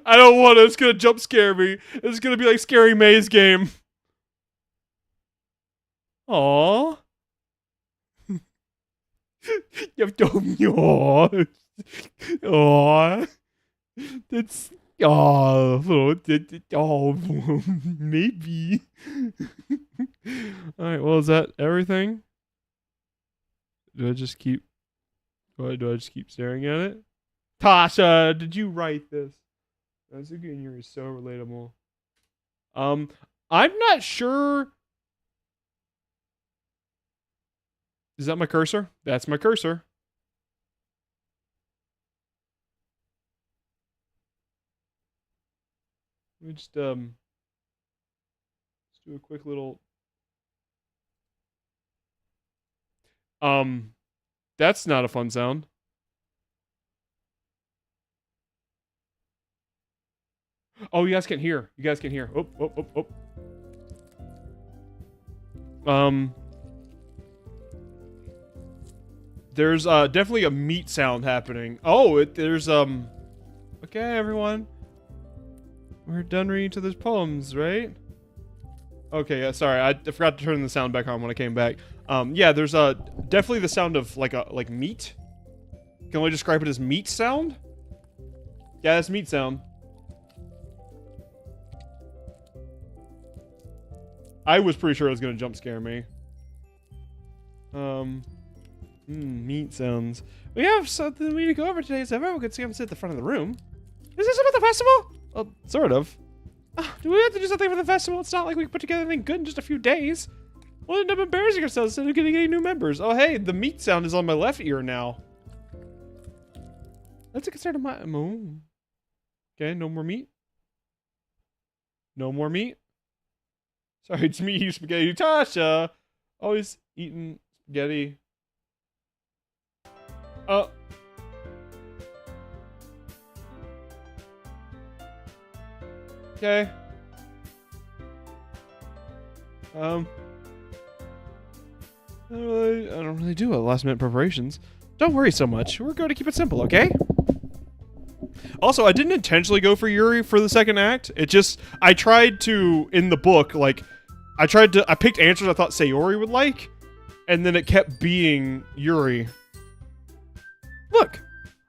It's gonna jump scare me. It's gonna be like Scary Maze game. Aww. Aww. That's maybe. Alright, well, is that everything? Do I just keep staring at it? Tasha, did you write this? Natsuki and Yuri is so relatable. I'm not sure. Is that my cursor? That's my cursor. Let me just let's do a quick little. That's not a fun sound. Oh, you guys can hear. Oh. There's definitely a meat sound happening. Oh, there's okay, everyone. We're done reading to those poems, right? Okay, yeah, sorry. I forgot to turn the sound back on when I came back. Yeah, there's definitely the sound of like meat. Can we describe it as meat sound? Yeah, that's meat sound. I was pretty sure it was gonna jump scare me. Meat sounds. We have something we need to go over today, so everyone could see him sit at the front of the room. Is this about the festival? Well, sort of. Do we have to do something for the festival? It's not like we can put together anything good in just a few days. We'll end up embarrassing ourselves instead of getting any new members. Oh, hey, the meat sound is on my left ear now. That's a concern of my... Okay, no more meat. No more meat. Sorry, it's me, you spaghetti. Tasha! Always eating spaghetti. Okay. I don't really do a last minute preparations. Don't worry so much. We're going to keep it simple, okay? Also, I didn't intentionally go for Yuri for the second act. It just, I tried to, in the book, like, I picked answers I thought Sayori would like, and then it kept being Yuri. Look,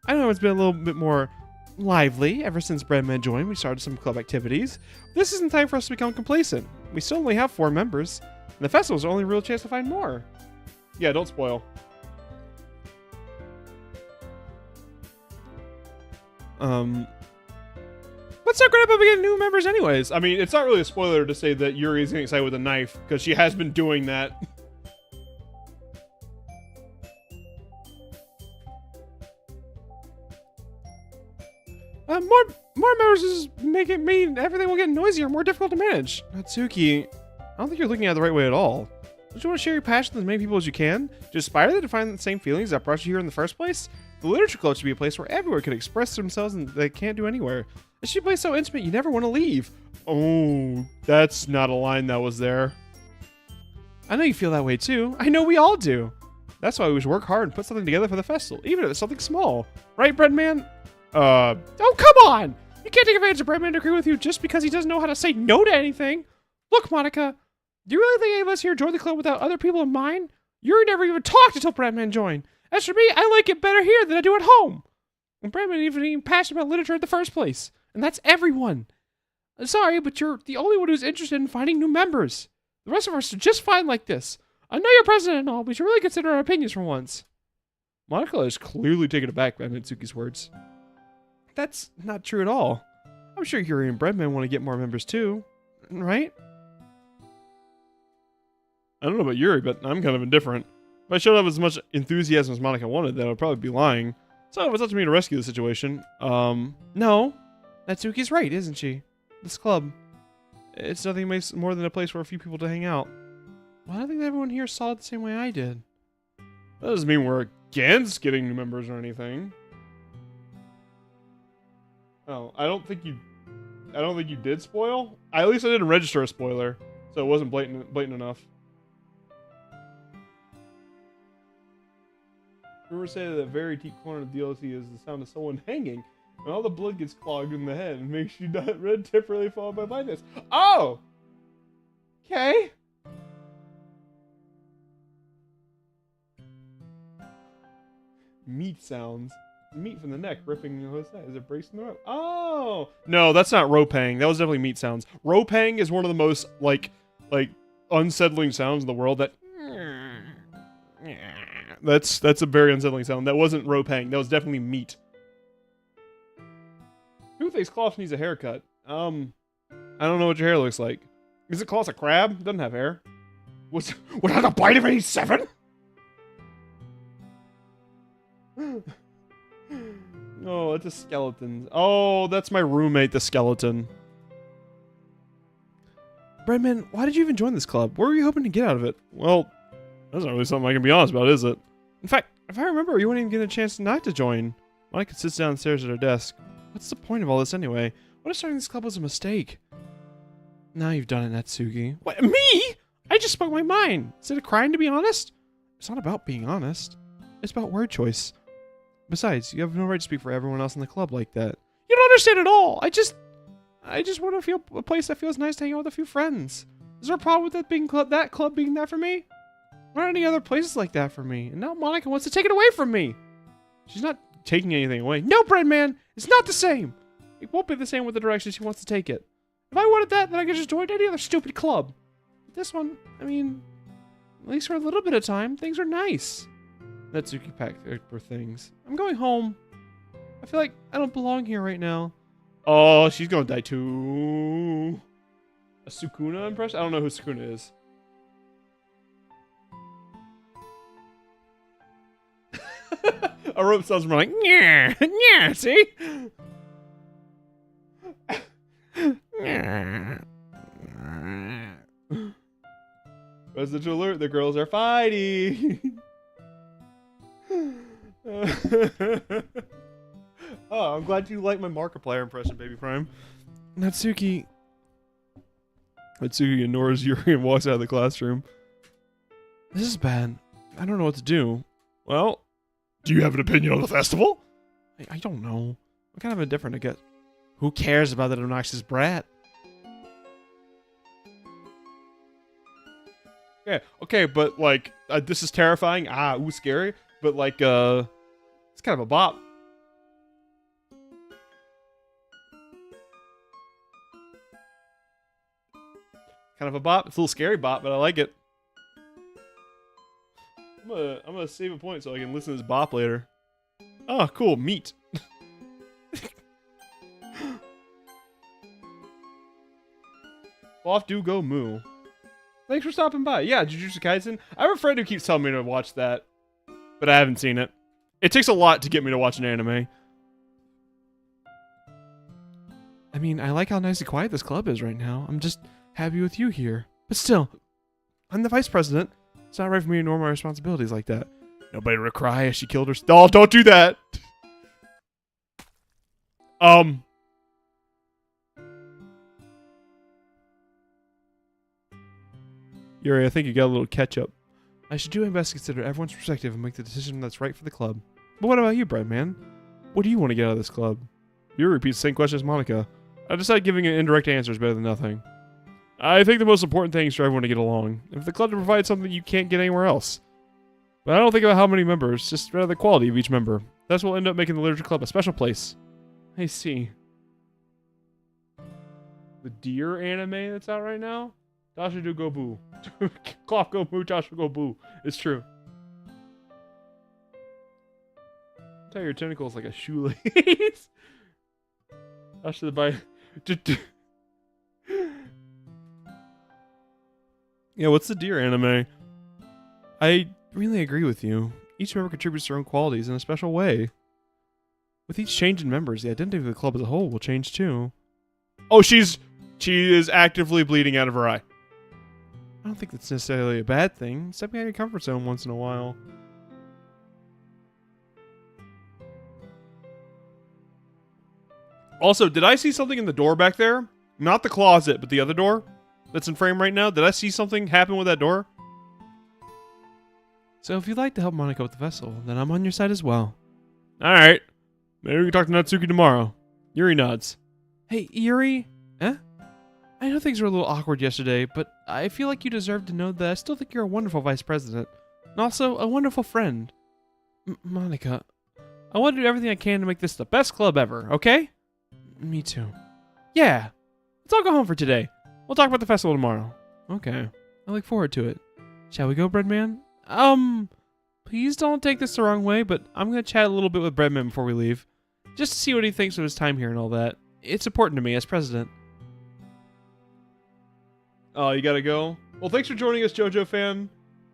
I know it's been a little bit more lively ever since Breadman joined. We started some club activities. This isn't time for us to become complacent. We still only have 4 members, and the festival's our only real chance to find more. Yeah, don't spoil. What's so great about getting new members anyways? I mean, it's not really a spoiler to say that Yuri is getting excited with a knife, because she has been doing that. More members is make it mean everything will get noisier, more difficult to manage. Natsuki, I don't think you're looking at it the right way at all. Don't you want to share your passion with as many people as you can? To aspire them to find the same feelings that brought you here in the first place? The literature club should be a place where everyone can express themselves and they can't do anywhere. It should be a place so intimate you never want to leave. Oh, that's not a line that was there. I know you feel that way too. I know we all do. That's why we should work hard and put something together for the festival, even if it's something small. Right, Breadman? Oh, come on! You can't take advantage of Breadman to agree with you just because he doesn't know how to say no to anything. Look, Monica, do you really think any of us here joined the club without other people in mind? Yuri never even talked until Breadman joined. As for me, I like it better here than I do at home. And Breadman isn't even passionate about literature in the first place. And that's everyone. I'm sorry, but you're the only one who's interested in finding new members. The rest of us are just fine like this. I know you're president and all, but you should really consider our opinions for once. Monica is clearly taken aback by Mitsuki's words. That's not true at all. I'm sure Yuri and Breadman want to get more members too, right? I don't know about Yuri, but I'm kind of indifferent. If I showed up as much enthusiasm as Monica wanted, then I would probably be lying. So it's up to me to rescue the situation. No. Natsuki's right, isn't she? This club, it's nothing more than a place for a few people to hang out. Well, I don't think everyone here saw it the same way I did. That doesn't mean we're against getting new members or anything. Oh, I don't think you did spoil. At least I didn't register a spoiler, so it wasn't blatant enough. Remember say that the very deep corner of the DLC is the sound of someone hanging, and all the blood gets clogged in the head and makes you not red temporarily followed by blindness. Oh! Okay. Meat sounds. Meat from the neck ripping. What's that? Is it bracing the rope? Oh! No, that's not ropang. That was definitely meat sounds. Ropang is one of the most, like unsettling sounds in the world. That's a very unsettling sound. That wasn't ropang. That was definitely meat. Toothache Cloth needs a haircut. I don't know what your hair looks like. Is it Cloth a crab? Doesn't have hair. Would have a bite of 87? Oh, it's a skeleton. Oh, that's my roommate, the skeleton. Breadman, why did you even join this club? What were you hoping to get out of it? Well, that's not really something I can be honest about, is it? In fact, if I remember, you wouldn't even get a chance not to join. Monica sits downstairs at her desk. What's the point of all this anyway? What if starting this club was a mistake? Now you've done it, Natsuki. What, me? I just spoke my mind. Instead of crying, to be honest? It's not about being honest. It's about word choice. Besides, you have no right to speak for everyone else in the club like that. You don't understand at all. I just want to feel a place that feels nice to hang out with a few friends. Is there a problem with that club being that for me? There aren't any other places like that for me. And now Monica wants to take it away from me. She's not taking anything away. No, Breadman, it's not the same. It won't be the same with the direction she wants to take it. If I wanted that, then I could just join any other stupid club. But this one, I mean, at least for a little bit of time, things are nice. Natsuki packed her things. I'm going home. I feel like I don't belong here right now. Oh, she's gonna die too. A Sukuna impression? I don't know who Sukuna is. A rope sounds more like, yeah, yeah, see? Residential alert, the girls are fighting. Oh, I'm glad you like my Markiplier impression, Baby Prime. Natsuki ignores Yuri and walks out of the classroom. This is bad. I don't know what to do. Well, do you have an opinion on the festival? I don't know. I'm kind of indifferent, I guess. Who cares about that obnoxious brat? Yeah, okay, but like, this is terrifying. Ooh, scary. But like, it's kind of a bop. Kind of a bop. It's a little scary bop, but I like it. I'm gonna save a point so I can listen to this bop later. Oh, cool. Meat. Off do go moo. Thanks for stopping by. Yeah, Jujutsu Kaisen. I have a friend who keeps telling me to watch that, but I haven't seen it. It takes a lot to get me to watch an anime. I mean, I like how nice and quiet this club is right now. I'm just happy with you here. But still, I'm the vice president. It's not right for me to ignore my responsibilities like that. Nobody would cry as she killed her. Oh, don't do that. Yuri, I think you got a little ketchup. I should do my best to consider everyone's perspective and make the decision that's right for the club. But what about you, Breadman? What do you want to get out of this club? Yuri repeats the same question as Monica. I decided giving an indirect answer is better than nothing. I think the most important thing is for everyone to get along. If the club provides something you can't get anywhere else. But I don't think about how many members, just rather the quality of each member. That's what will end up making the literature club a special place. I see. The deer anime that's out right now? Dasha do go boo. Cloth go boo, Dasha go boo. It's true. Tie your tentacles like a shoelace. Dasha the bite. Yeah, what's the deer anime? I really agree with you. Each member contributes their own qualities in a special way. With each change in members, the identity of the club as a whole will change too. Oh, she is actively bleeding out of her eye. I don't think that's necessarily a bad thing. Stepping out of your comfort zone once in a while. Also, did I see something in the door back there? Not the closet, but the other door that's in frame right now. Did I see something happen with that door? So if you'd like to help Monica with the vessel, then I'm on your side as well. Alright. Maybe we can talk to Natsuki tomorrow. Yuri nods. Hey, Yuri? Eh? I know things were a little awkward yesterday, but I feel like you deserve to know that I still think you're a wonderful vice president. And also a wonderful friend. Monica, I want to do everything I can to make this the best club ever, okay? Me too. Yeah. Let's all go home for today. We'll talk about the festival tomorrow. Okay. I look forward to it. Shall we go, Breadman? Please don't take this the wrong way, but I'm going to chat a little bit with Breadman before we leave. Just to see what he thinks of his time here and all that. It's important to me as president. Oh, you gotta go? Well, thanks for joining us, JoJo fan.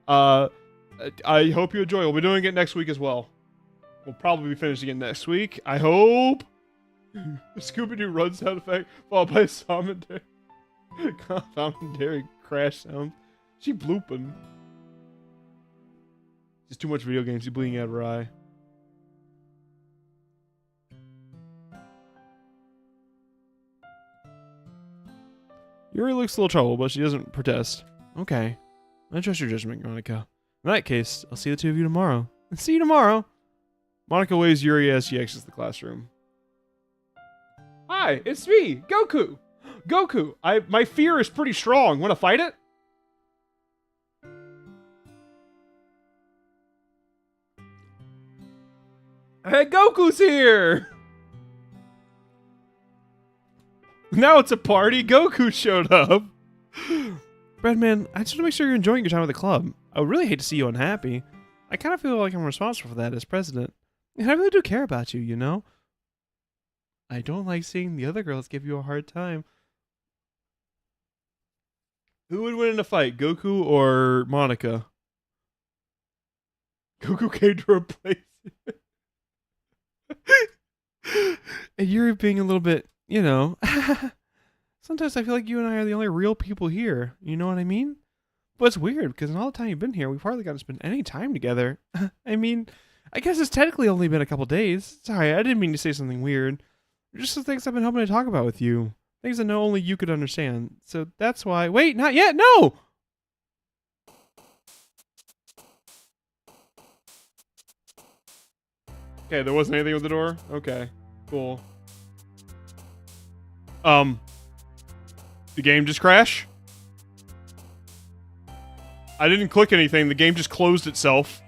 I hope you enjoy. We'll be doing it next week as well. We'll probably be finishing it next week. I hope. Scooby-Doo run sound effect followed by a commentary crash sound. She blooping. Just too much video games. She's bleeding out of her eye. Yuri looks a little troubled, but she doesn't protest. Okay. I trust your judgment, Monica. In that case, I'll see the two of you tomorrow. And see you tomorrow. Monica waves Yuri as she exits the classroom. Hi, it's me, Goku. Goku, my fear is pretty strong. Want to fight it? Hey, Goku's here! Now it's a party. Goku showed up. Breadman, I just want to make sure you're enjoying your time at the club. I would really hate to see you unhappy. I kind of feel like I'm responsible for that as president. And I really do care about you, you know? I don't like seeing the other girls give you a hard time. Who would win in a fight, Goku or Monica? Goku came to replace you. And you're being a little bit, you know. Sometimes I feel like you and I are the only real people here. You know what I mean? But it's weird, because in all the time you've been here, we've hardly gotten to spend any time together. I mean, I guess it's technically only been a couple days. Sorry, I didn't mean to say something weird. Just the things I've been hoping to talk about with you. Things I know only you could understand. So that's why... Wait, not yet! No! Okay, there wasn't anything with the door? Okay, cool. The game just crashed? I didn't click anything, the game just closed itself.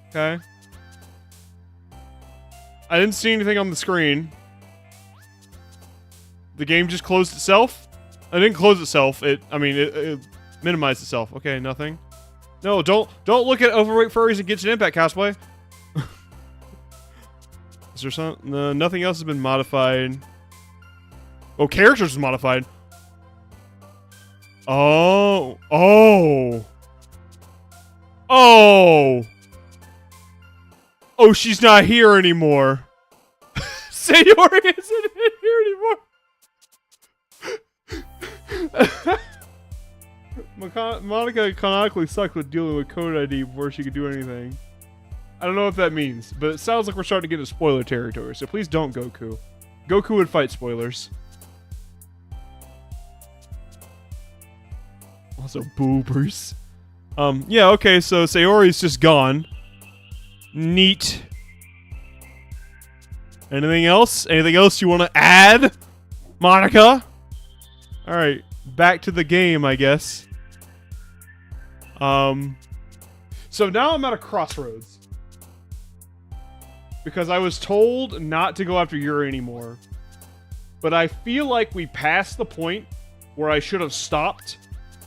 Okay. I didn't see anything on the screen. The game just closed itself? It didn't close itself. It minimized itself. Okay, nothing. No, don't look at overweight furries and get an impact cosplay. Is there some? No, nothing else has been modified. Oh, characters is modified. Oh. Oh, she's not here anymore. Sayori isn't in here anymore. Monica canonically sucked with dealing with code ID before she could do anything. I don't know what that means, but it sounds like we're starting to get into spoiler territory, so please don't, Goku. Goku would fight spoilers. Also, boobers. Yeah, okay, so Sayori's just gone. Neat. Anything else? Anything else you want to add, Monica? Alright, back to the game, I guess. So now I'm at a crossroads. Because I was told not to go after Yuri anymore. But I feel like we passed the point where I should have stopped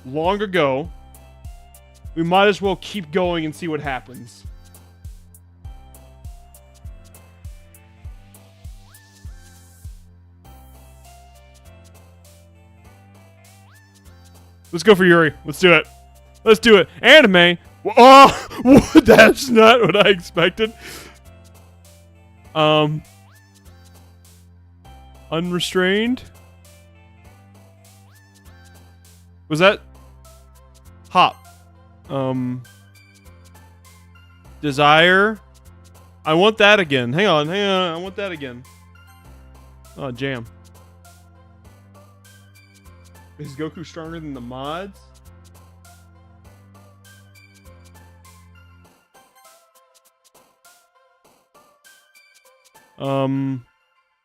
long ago. We might as well keep going and see what happens. Let's go for Yuri. Let's do it. Let's do it. Anime. Oh, that's not what I expected. Unrestrained. Was that hop? Desire. I want that again. Hang on. I want that again. Oh, jam. Is Goku stronger than the mods?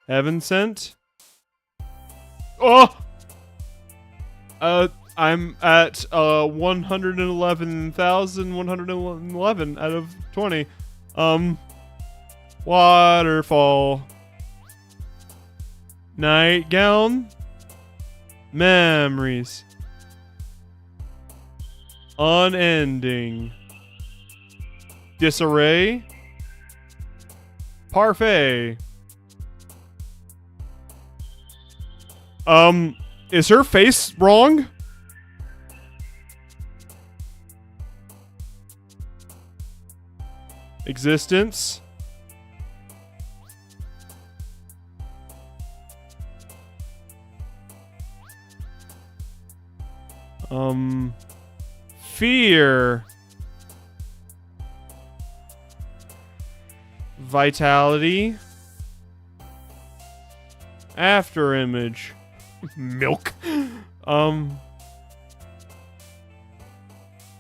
Heaven sent? Oh! I'm at 111,111 out of 20. Waterfall. Nightgown. Memories. Unending. Disarray. Parfait. Is her face wrong? Existence. Fear. Vitality. After image. Milk.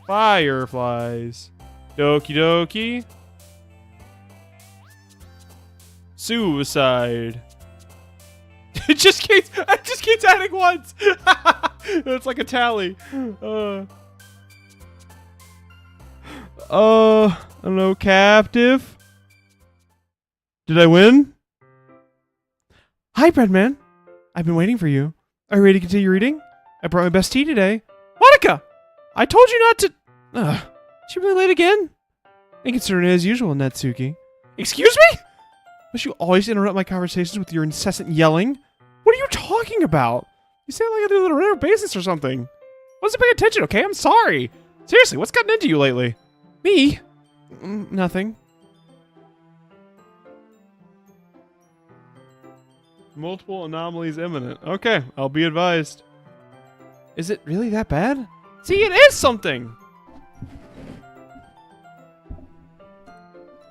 Fireflies. Doki Doki. Suicide. It just keeps adding ones. It's like a tally. I don't know, captive. Did I win? Hi, Breadman. I've been waiting for you. Are you ready to continue reading? I brought my best tea today. Monica! I told you not to... She really late again? Inconsiderate as usual, Natsuki. Excuse me? Must you always interrupt my conversations with your incessant yelling? What are you talking about? You sound like I do it on a regular basis or something. I wasn't paying attention, okay? I'm sorry. Seriously, what's gotten into you lately? Me? Nothing. Multiple anomalies imminent. Okay, I'll be advised. Is it really that bad? See, it is something!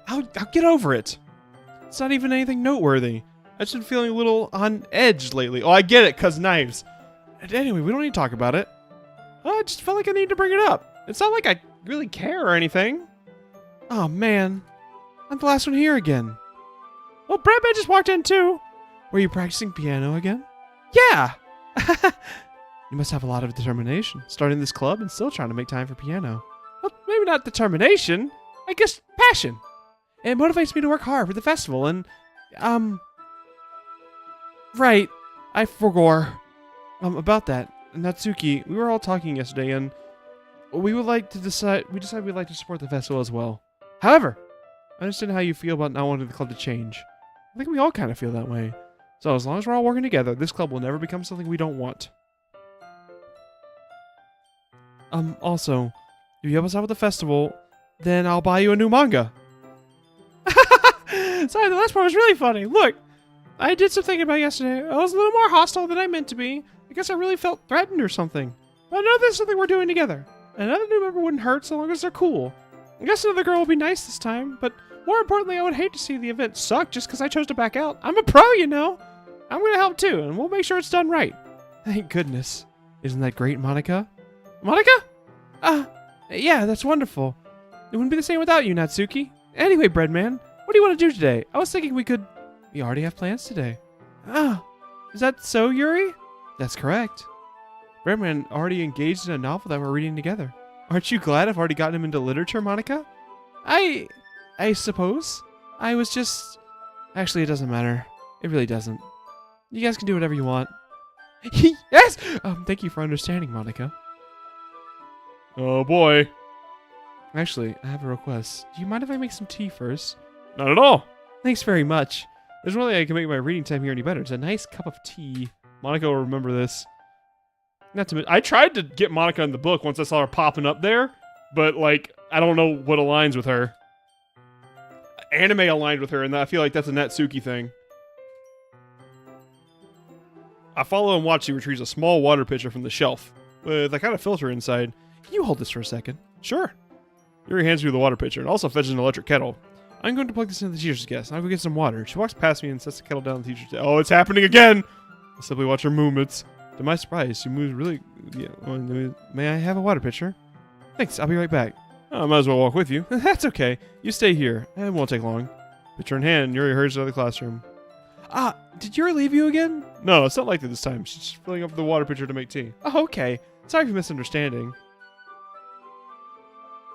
I'll get over it. It's not even anything noteworthy. I've just been feeling a little on edge lately. Oh, I get it, cause knives. And anyway, we don't need to talk about it. I just felt like I needed to bring it up. It's not like I really care or anything. Oh man, I'm the last one here again. Well, Bradman just walked in too. Were you practicing piano again? Yeah. You must have a lot of determination, starting this club and still trying to make time for piano. Well, maybe not determination. I guess passion. It motivates me to work hard for the festival and, right, I forgot. About that, Natsuki, we were all talking yesterday and we decided we'd like to support the festival as well. However, I understand how you feel about not wanting the club to change. I think we all kind of feel that way. So as long as we're all working together, this club will never become something we don't want. Also, if you help us out with the festival, then I'll buy you a new manga. Sorry, the last part was really funny. Look, I did some thinking about yesterday. I was a little more hostile than I meant to be. I guess I really felt threatened or something. But I know this is something we're doing together. Another new member wouldn't hurt so long as they're cool. I guess another girl will be nice this time, but more importantly, I would hate to see the event suck just because I chose to back out. I'm a pro, you know. I'm going to help too, and we'll make sure it's done right. Thank goodness. Isn't that great, Monica? Monica? Yeah, that's wonderful. It wouldn't be the same without you, Natsuki. Anyway, Breadman, what do you want to do today? I was thinking we already have plans today. Is that so, Yuri? That's correct. Breadman already engaged in a novel that we're reading together. Aren't you glad I've already gotten him into literature, Monica? I suppose. I was just... Actually, it doesn't matter. It really doesn't. You guys can do whatever you want. Yes! Thank you for understanding, Monica. Oh, boy. Actually, I have a request. Do you mind if I make some tea first? Not at all. Thanks very much. There's no way I can make my reading time here any better. It's a nice cup of tea. Monica will remember this. Not to mention, I tried to get Monica in the book once I saw her popping up there, but, like, I don't know what aligns with her. Anime aligned with her, and I feel like that's a Natsuki thing. I follow and watch. She retrieves a small water pitcher from the shelf with a kind of filter inside. Can you hold this for a second? Sure. Yuri hands me the water pitcher and also fetches an electric kettle. I'm going to plug this into the teacher's desk. I'll go get some water. She walks past me and sets the kettle down the teacher's desk. Oh, it's happening again! I simply watch her movements. To my surprise, she moves really... Yeah, may I have a water pitcher? Thanks, I'll be right back. Oh, I might as well walk with you. That's okay. You stay here. It won't take long. Pitcher in hand, Yuri hurries out of the classroom. Did Yuri leave you again? No, it's not like that this time. She's just filling up the water pitcher to make tea. Oh, okay. Sorry for misunderstanding.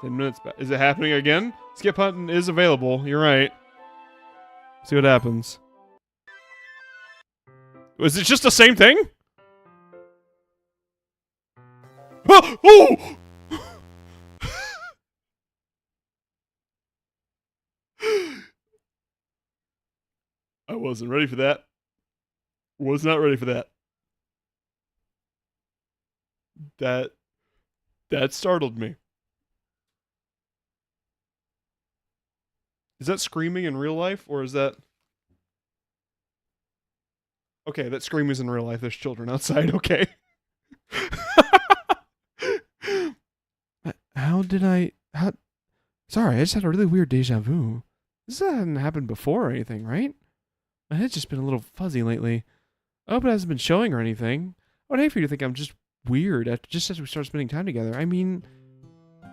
10 minutes back. Is it happening again? Skip hunting is available. You're right. See what happens. Was it just the same thing? Oh! I wasn't ready for that. Was not ready for that. That startled me. Is that screaming in real life, or is that... Okay, that scream is in real life. There's children outside. Okay. Sorry, I just had a really weird deja vu. This hasn't happened before or anything, right? My head's just been a little fuzzy lately. I hope it hasn't been showing or anything. I would hate for you to think I'm just weird just as we start spending time together. I mean,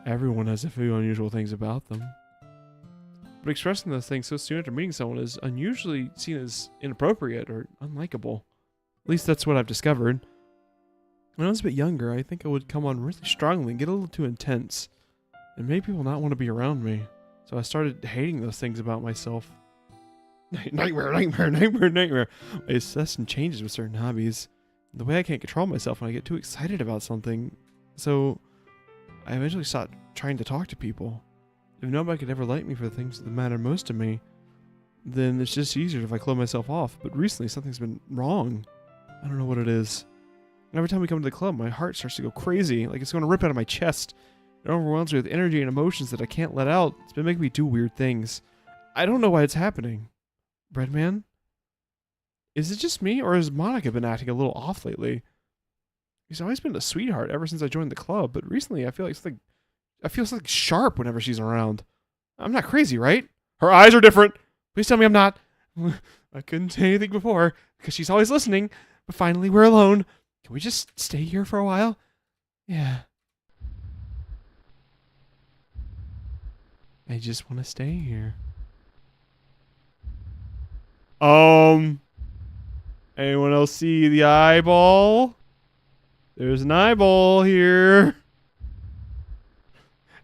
everyone has a few unusual things about them. But expressing those things so soon after meeting someone is unusually seen as inappropriate or unlikable. At least that's what I've discovered. When I was a bit younger, I think I would come on really strongly and get a little too intense. And made people not want to be around me. So I started hating those things about myself. Nightmare. My obsession changes with certain hobbies. The way I can't control myself when I get too excited about something. So I eventually stopped trying to talk to people. If nobody could ever like me for the things that matter most to me, then it's just easier if I close myself off. But recently something's been wrong. I don't know what it is. And every time we come to the club, my heart starts to go crazy, like it's going to rip out of my chest. It overwhelms me with energy and emotions that I can't let out. It's been making me do weird things. I don't know why it's happening. Breadman? Is it just me, or has Monica been acting a little off lately? She's always been a sweetheart ever since I joined the club, but recently I feel something sharp whenever she's around. I'm not crazy, right? Her eyes are different. Please tell me I'm not. I couldn't say anything before, because she's always listening, but finally we're alone. Can we just stay here for a while? Yeah. I just want to stay here. Anyone else see the eyeball? There's an eyeball here.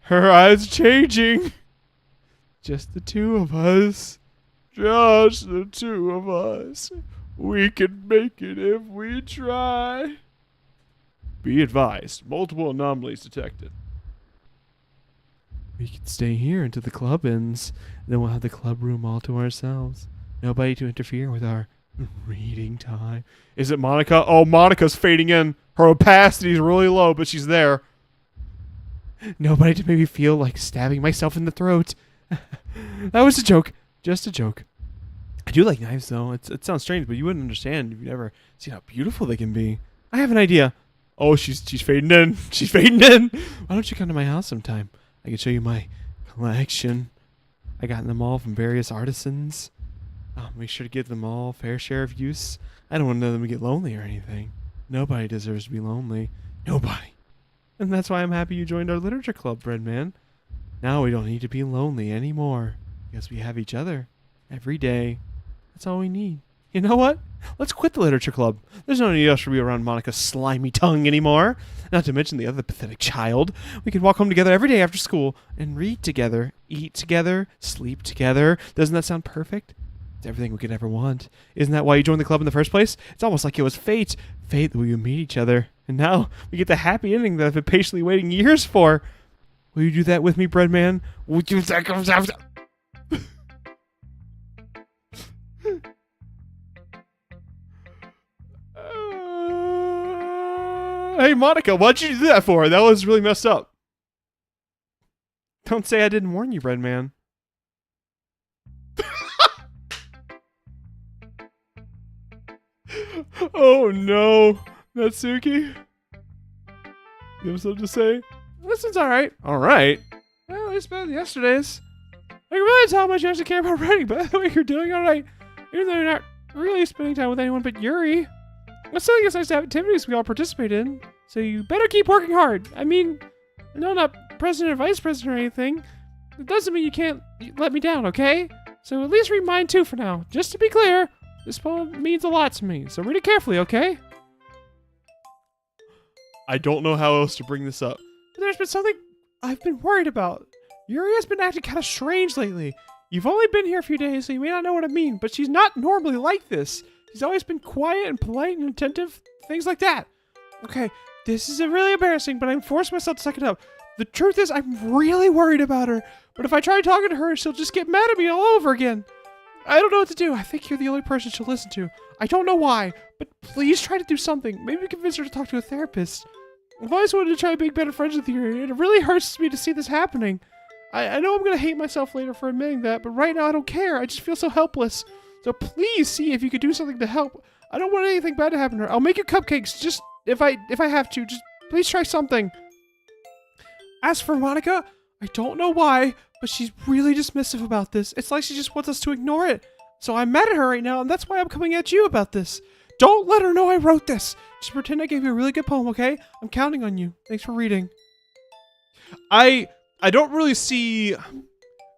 Her eyes changing. Just the two of us. Just the two of us. We can make it if we try. Be advised, multiple anomalies detected. We can stay here until the club ends. Then we'll have the club room all to ourselves. Nobody to interfere with our reading time. Is it Monica? Oh, Monica's fading in. Her opacity is really low, but she's there. Nobody to make me feel like stabbing myself in the throat. That was a joke. Just a joke. I do like knives, though. It sounds strange, but you wouldn't understand if you'd ever seen how beautiful they can be. I have an idea. Oh, she's fading in. She's fading in. Why don't you come to my house sometime? I can show you my collection. I got them all from various artisans. I'll make sure to give them all a fair share of use. I don't want them to get lonely or anything. Nobody deserves to be lonely. Nobody. And that's why I'm happy you joined our literature club, Breadman. Now we don't need to be lonely anymore. Because we have each other. Every day. That's all we need. You know what? Let's quit the literature club. There's no need us to be around Monica's slimy tongue anymore. Not to mention the other pathetic child. We can walk home together every day after school and read together, eat together, sleep together. Doesn't that sound perfect? It's everything we could ever want. Isn't that why you joined the club in the first place? It's almost like it was fate. Fate that we would meet each other. And now we get the happy ending that I've been patiently waiting years for. Will you do that with me, Breadman? Would you think of that? Hey, Monica, what'd you do that for? That was really messed up. Don't say I didn't warn you, Breadman. Oh no, Natsuki. You have something to say? This one's alright. Alright? Well, it's better than yesterday's. I can really tell how much you have to care about writing, but I think you're doing alright. Even though you're not really spending time with anyone but Yuri. I still think it's nice to have activities we all participate in, so you better keep working hard. I mean, I know I'm not president or vice president or anything. It doesn't mean you can't let me down, okay? So at least read mine too for now. Just to be clear, this poem means a lot to me, so read it carefully, okay? I don't know how else to bring this up. But there's been something I've been worried about. Yuri has been acting kind of strange lately. You've only been here a few days, so you may not know what I mean, but she's not normally like this. She's always been quiet and polite and attentive, things like that. Okay, this is really embarrassing, but I'm forcing myself to suck it up. The truth is, I'm really worried about her, but if I try talking to her, she'll just get mad at me all over again. I don't know what to do. I think you're the only person she'll listen to. I don't know why, but please try to do something. Maybe convince her to talk to a therapist. I've always wanted to try being better friends with you, and it really hurts me to see this happening. I know I'm going to hate myself later for admitting that, but right now I don't care. I just feel so helpless. So please see if you could do something to help. I don't want anything bad to happen to her. I'll make you cupcakes, just if I have to. Just please try something. As for Monica, I don't know why, but she's really dismissive about this. It's like she just wants us to ignore it. So I'm mad at her right now, and that's why I'm coming at you about this. Don't let her know I wrote this. Just pretend I gave you a really good poem, okay? I'm counting on you. Thanks for reading. I don't really see...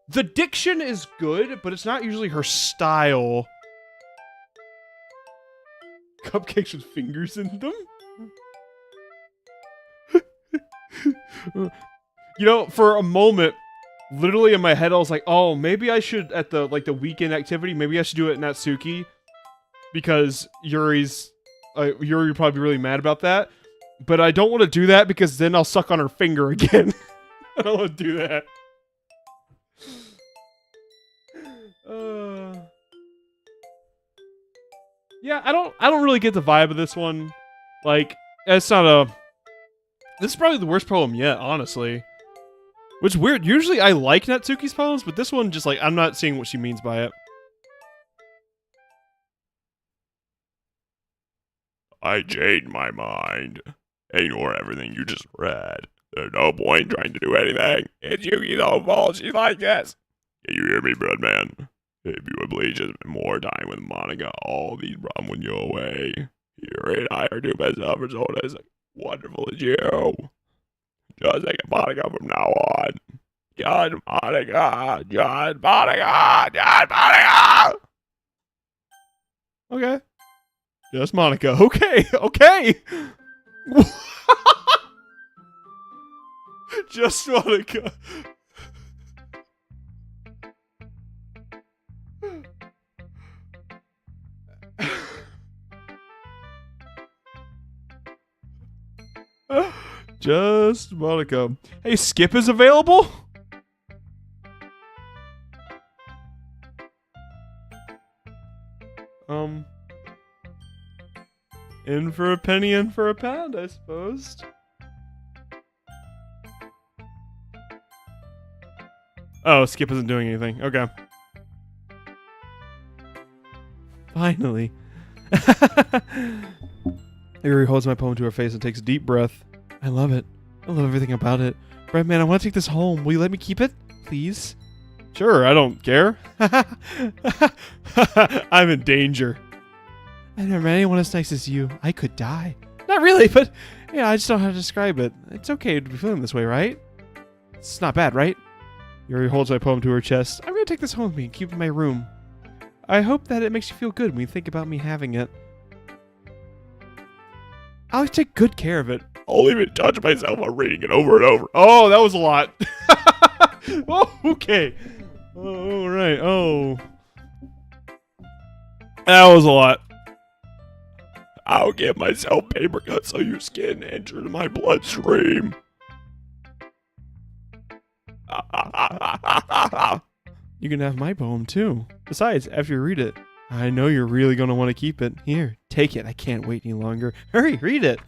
The diction is good, but it's not usually her style. Cupcakes with fingers in them? You know, for a moment, literally in my head, I was like, oh, maybe I should, at the weekend activity, maybe I should do it at Natsuki. Because Yuri would probably be really mad about that. But I don't want to do that because then I'll suck on her finger again. I don't want to do that. Yeah, I don't really get the vibe of this one. Like, it's not a... This is probably the worst poem yet, honestly. Which is weird. Usually I like Natsuki's poems, but this one just like, I'm not seeing what she means by it. I changed my mind. Ignore everything you just read. There's no point trying to do anything. It's Yuki's own fault she's like this. Can you hear me, Breadman? If you would please just spend more time with Monica, all these problems would go away. Yuri and I are two best lovers, so as wonderful as you. Just think of Monica from now on. Just Monica, just Monica, just Monica! Okay. Just Monica. Okay, okay! Just Monica. Just Monica. Hey, Skip is available? In for a penny, in for a pound, I suppose. Oh, Skip isn't doing anything. Okay. Finally. Yuri holds my poem to her face and takes a deep breath. I love it. I love everything about it. Breadman, I want to take this home. Will you let me keep it? Please? Sure, I don't care. I'm in danger. I never met anyone as nice as you. I could die. Not really, but yeah, I just don't know how to describe it. It's okay to be feeling this way, right? It's not bad, right? Yuri holds my poem to her chest. I'm gonna take this home with me and keep it in my room. I hope that it makes you feel good when you think about me having it. I'll take good care of it. I'll even touch myself while reading it over and over. Oh, that was a lot. Oh, okay. All right. Oh. That was a lot. I'll give myself paper cuts so your skin enters my bloodstream. You can have my poem too. Besides, after you read it, I know you're really going to want to keep it. Here, take it. I can't wait any longer. Hurry, read it.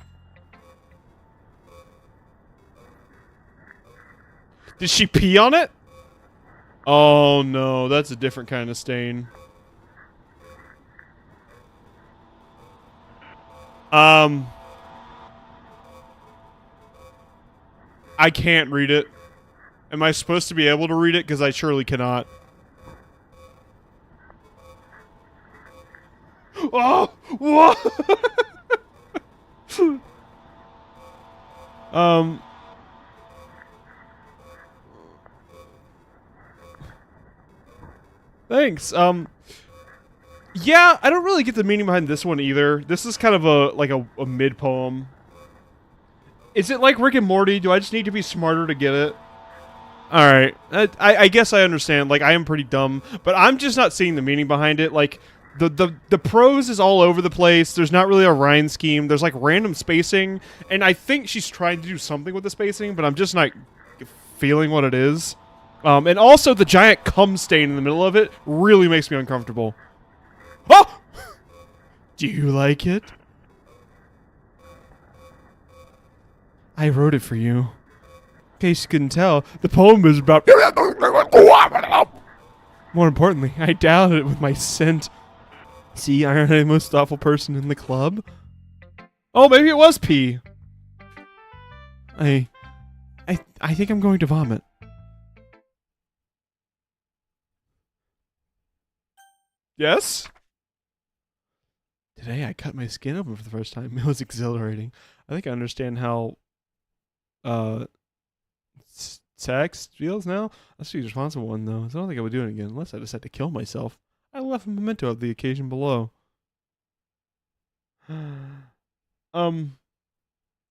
Did she pee on it? Oh no, that's a different kind of stain. I can't read it. Am I supposed to be able to read it? Because I surely cannot. Oh! What? Thanks. Yeah, I don't really get the meaning behind this one either. This is kind of a mid poem. Is it like Rick and Morty? Do I just need to be smarter to get it? Alright. I guess I understand. Like, I am pretty dumb, but I'm just not seeing the meaning behind it. Like, the prose is all over the place. There's not really a rhyme scheme. There's, like, random spacing, and I think she's trying to do something with the spacing, but I'm just not feeling what it is. And also, the giant cum stain in the middle of it really makes me uncomfortable. Oh! Do you like it? I wrote it for you. In case you couldn't tell, the poem is about... More importantly, I doubted it with my scent. See, I'm the most awful person in the club. Oh, maybe it was pee. I think I'm going to vomit. Yes? Today I cut my skin open for the first time. It was exhilarating. I think I understand how sex feels now. That's the responsible one though. So I don't think I would do it again unless I decide to kill myself. I left a memento of the occasion below.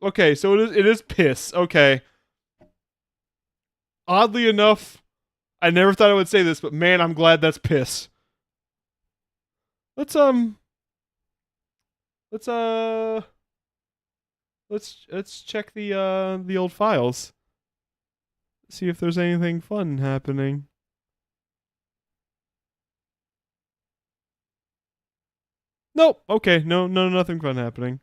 Okay, so it is piss. Okay. Oddly enough, I never thought I would say this, but man, I'm glad that's piss. Let's check the old files. See if there's anything fun happening. Nope. Okay. No, nothing fun happening.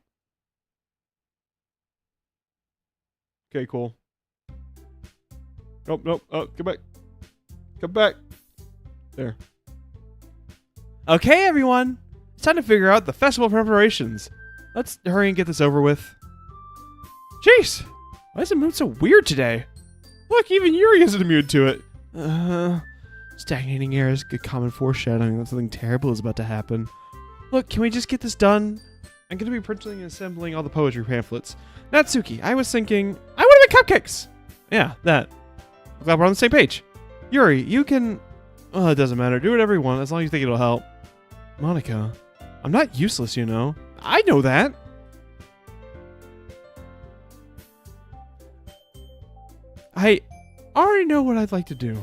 Okay, cool. Nope. Oh, come back. Come back. There. Okay, everyone. It's time to figure out the festival preparations. Let's hurry and get this over with. Jeez. Why is the mood so weird today? Look, even Yuri isn't immune to it. Stagnating air is a common foreshadowing that something terrible is about to happen. Look, can we just get this done? I'm going to be printing and assembling all the poetry pamphlets. Natsuki, I was thinking... I want to make cupcakes! Yeah, that. I'm glad we're on the same page. Yuri, you can... Oh, it doesn't matter. Do whatever you want, as long as you think it'll help. Monica, I'm not useless, you know. I know that. I already know what I'd like to do.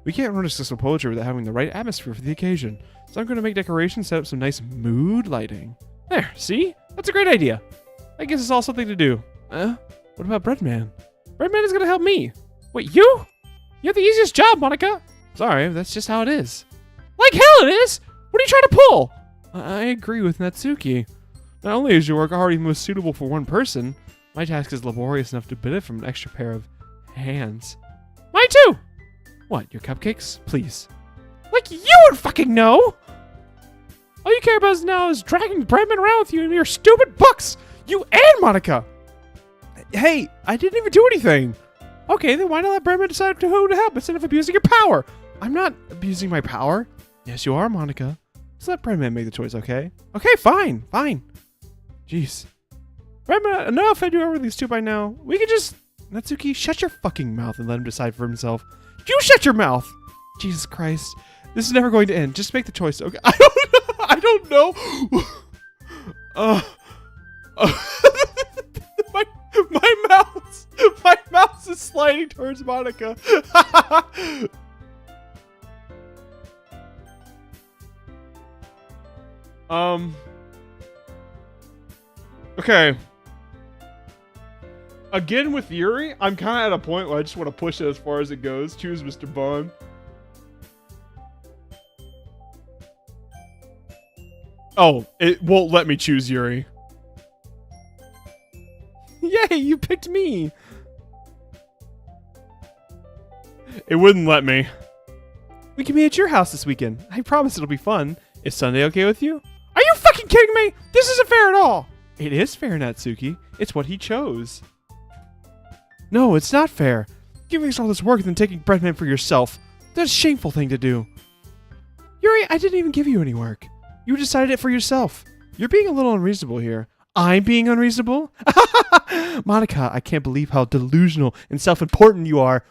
We can't run a system of poetry without having the right atmosphere for the occasion. So I'm going to make decorations, set up some nice mood lighting. There, see? That's a great idea. That gives us all something to do. What about Breadman? Breadman is going to help me. Wait, you? You have the easiest job, Monica. Sorry, that's just how it is. Like hell it is! What are you trying to pull? I agree with Natsuki. Not only is your work already most suitable for one person, my task is laborious enough to benefit from an extra pair of hands. Mine too! What, your cupcakes? Please. Like you would fucking know! All you care about now is dragging Breadman around with you in your stupid books! You and Monica! Hey, I didn't even do anything! Okay, then why not let Breadman decide who to help instead of abusing your power? I'm not abusing my power. Yes, you are, Monica. Just let Breadman make the choice, okay? Okay, fine. Jeez. Breadman, enough I do over these two by now. We can just... Natsuki, shut your fucking mouth and let him decide for himself. You shut your mouth! Jesus Christ. This is never going to end. Just make the choice, okay? I don't know. My mouse is sliding towards Monica. Okay. Again with Yuri, I'm kind of at a point where I just want to push it as far as it goes. Choose Mr. Bond. Oh, it won't let me choose Yuri. Yay, you picked me. It wouldn't let me. We can meet at your house this weekend. I promise it'll be fun. Is Sunday okay with you? Are you fucking kidding me? This isn't fair at all. It is fair, Natsuki. It's what he chose. No, it's not fair. Giving us all this work and then taking Breadman for yourself. That's a shameful thing to do. Yuri, I didn't even give you any work. You decided it for yourself. You're being a little unreasonable here. I'm being unreasonable? Monica, I can't believe how delusional and self-important you are.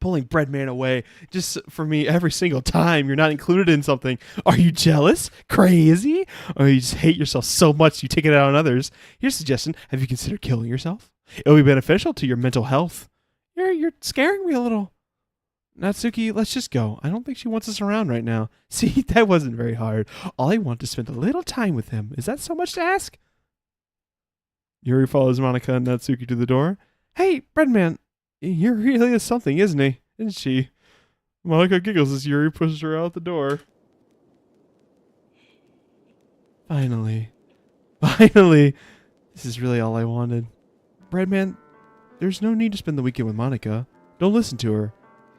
Pulling Breadman away just for me every single time you're not included in something. Are you jealous? Crazy? Or you just hate yourself so much you take it out on others? Here's a suggestion. Have you considered killing yourself? It'll be beneficial to your mental health. You're scaring me a little. Natsuki, let's just go. I don't think she wants us around right now. See, that wasn't very hard. All I want is to spend a little time with him. Is that so much to ask? Yuri follows Monica and Natsuki to the door. Hey, Breadman, Yuri really is something, isn't he? Isn't she? Monica giggles as Yuri pushes her out the door. Finally. This is really all I wanted. Breadman, there's no need to spend the weekend with Monica. Don't listen to her.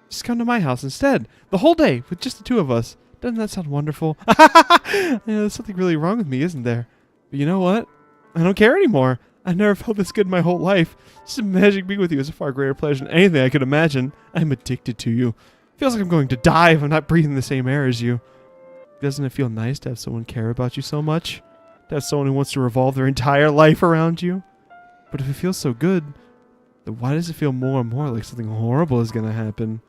Just come to my house instead. The whole day with just the two of us. Doesn't that sound wonderful? There's something really wrong with me, isn't there? But you know what? I don't care anymore. I've never felt this good in my whole life. Just imagining being with you is a far greater pleasure than anything I could imagine. I'm addicted to you. Feels like I'm going to die if I'm not breathing the same air as you. Doesn't it feel nice to have someone care about you so much? To have someone who wants to revolve their entire life around you? But if it feels so good, then why does it feel more and more like something horrible is going to happen?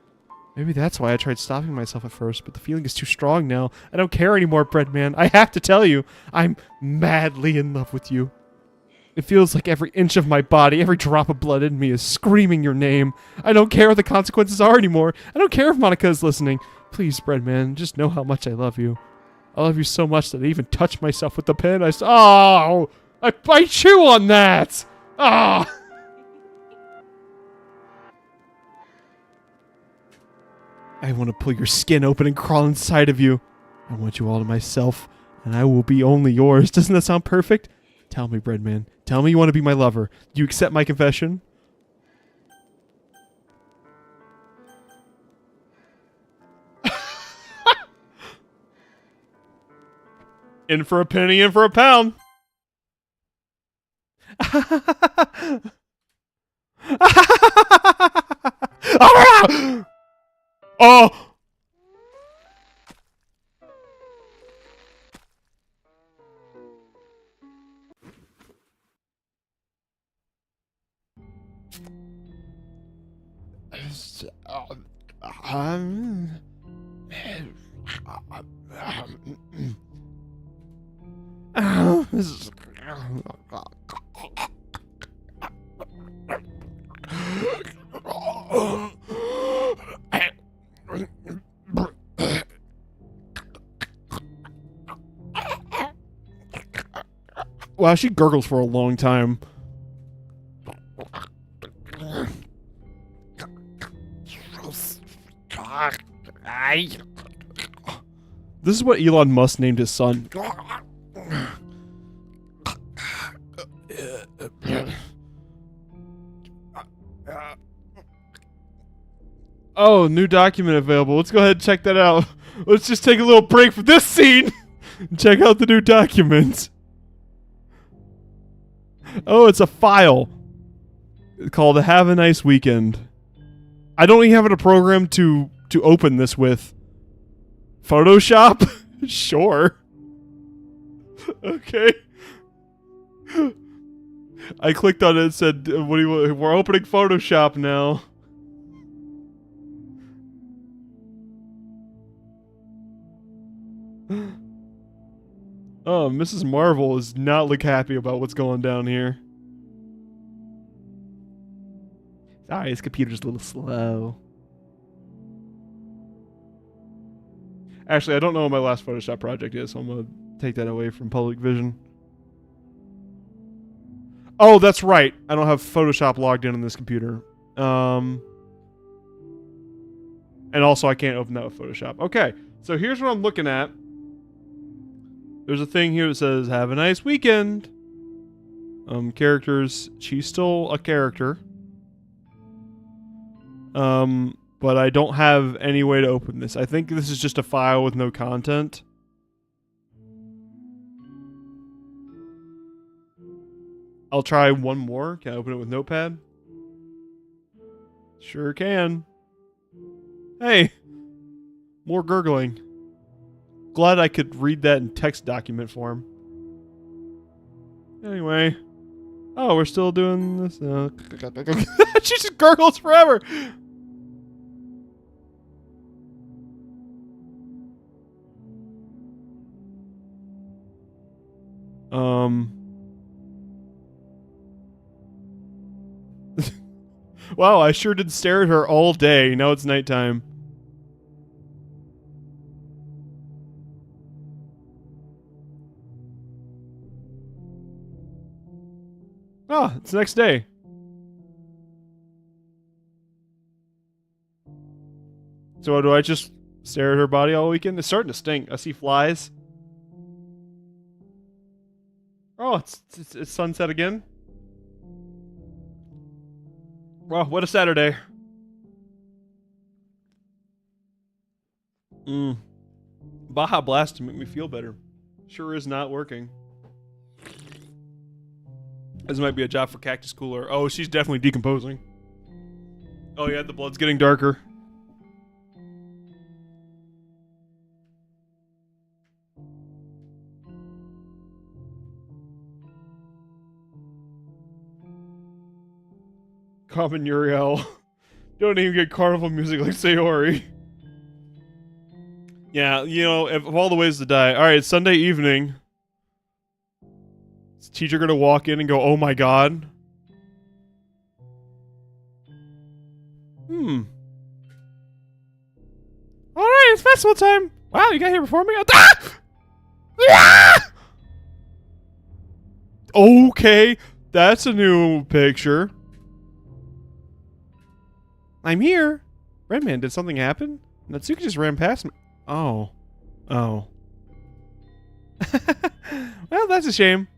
Maybe that's why I tried stopping myself at first, but the feeling is too strong now. I don't care anymore, Breadman. I have to tell you, I'm madly in love with you. It feels like every inch of my body, every drop of blood in me is screaming your name. I don't care what the consequences are anymore. I don't care if Monica is listening. Please, Breadman, just know how much I love you. I love you so much that I even touch myself with the pen. I chew on that. Ah. I want to pull your skin open and crawl inside of you. I want you all to myself, and I will be only yours. Doesn't that sound perfect? Tell me, Breadman. Tell me you want to be my lover. Do you accept my confession? In for a penny, in for a pound. Oh! Wow, she gurgles for a long time. This is what Elon Musk named his son. Oh, new document available. Let's go ahead and check that out. Let's just take a little break from this scene and check out the new document. Oh, it's a file called Have a Nice Weekend. I don't even have a program to open this with. Photoshop? Sure. Okay. I clicked on it and said, "What do you want? We're opening Photoshop now." Mrs. Marvel does not look happy about what's going down here. Sorry, this computer's a little slow. Actually, I don't know what my last Photoshop project is, so I'm going to take that away from public vision. Oh, that's right. I don't have Photoshop logged in on this computer. And also, I can't open that with Photoshop. Okay, so here's what I'm looking at. There's a thing here that says, have a nice weekend. Characters. She's still a character. But I don't have any way to open this. I think this is just a file with no content. I'll try one more. Can I open it with Notepad? Sure can. Hey! More gurgling. Glad I could read that in text document form. Anyway. Oh, we're still doing this. She just gurgles forever! Wow, I sure did stare at her all day. Now it's nighttime. Oh, it's the next day. So do I just stare at her body all weekend? It's starting to stink. I see flies. Oh, it's sunset again. Wow, what a Saturday. Baja Blast to make me feel better. Sure is not working. This might be a job for Cactus Cooler. Oh, she's definitely decomposing. Oh yeah, the blood's getting darker. Common Uriel. Don't even get carnival music like Sayori. Yeah, you know, of all the ways to die. Alright, it's Sunday evening. Is the teacher gonna walk in and go, oh my god? Alright, it's festival time! Wow, you got here before me? Ah! Ah! Okay, that's a new picture. I'm here. Redman, did something happen? Natsuki just ran past me. Oh. Oh. Well, that's a shame.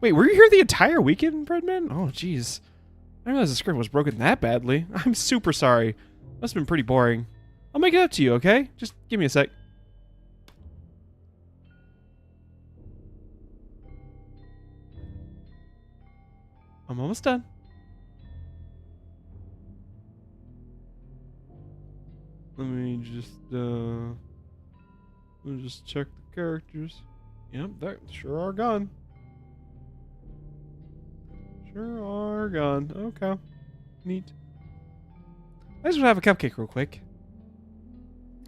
Wait, were you here the entire weekend, Redman? Oh, jeez. I didn't realize the script was broken that badly. I'm super sorry. Must have been pretty boring. I'll make it up to you, okay? Just give me a sec. I'm almost done. Let me just check the characters. Yep, they sure are gone. Sure are gone. Okay. Neat. I just want to have a cupcake real quick.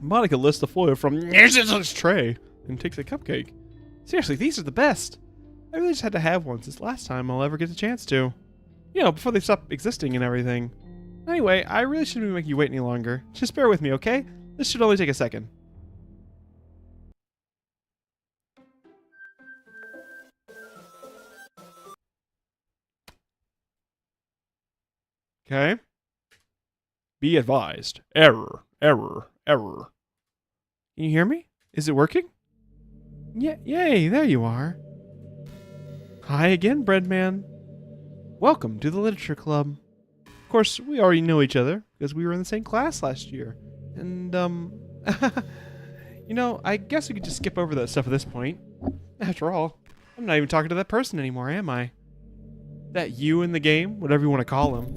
Monica lifts the foil from this tray and takes a cupcake. Seriously, these are the best. I really just had to have one since last time I'll ever get a chance to. You know, before they stop existing and everything. Anyway, I really shouldn't make you wait any longer. Just bear with me, okay? This should only take a second. Okay. Be advised. Error. Error. Error. Can you hear me? Is it working? Yeah, yay, there you are. Hi again, Breadman. Welcome to the Literature Club. Of course, we already know each other because we were in the same class last year. And, you know, I guess we could just skip over that stuff at this point. After all, I'm not even talking to that person anymore, am I? That you in the game, whatever you want to call him.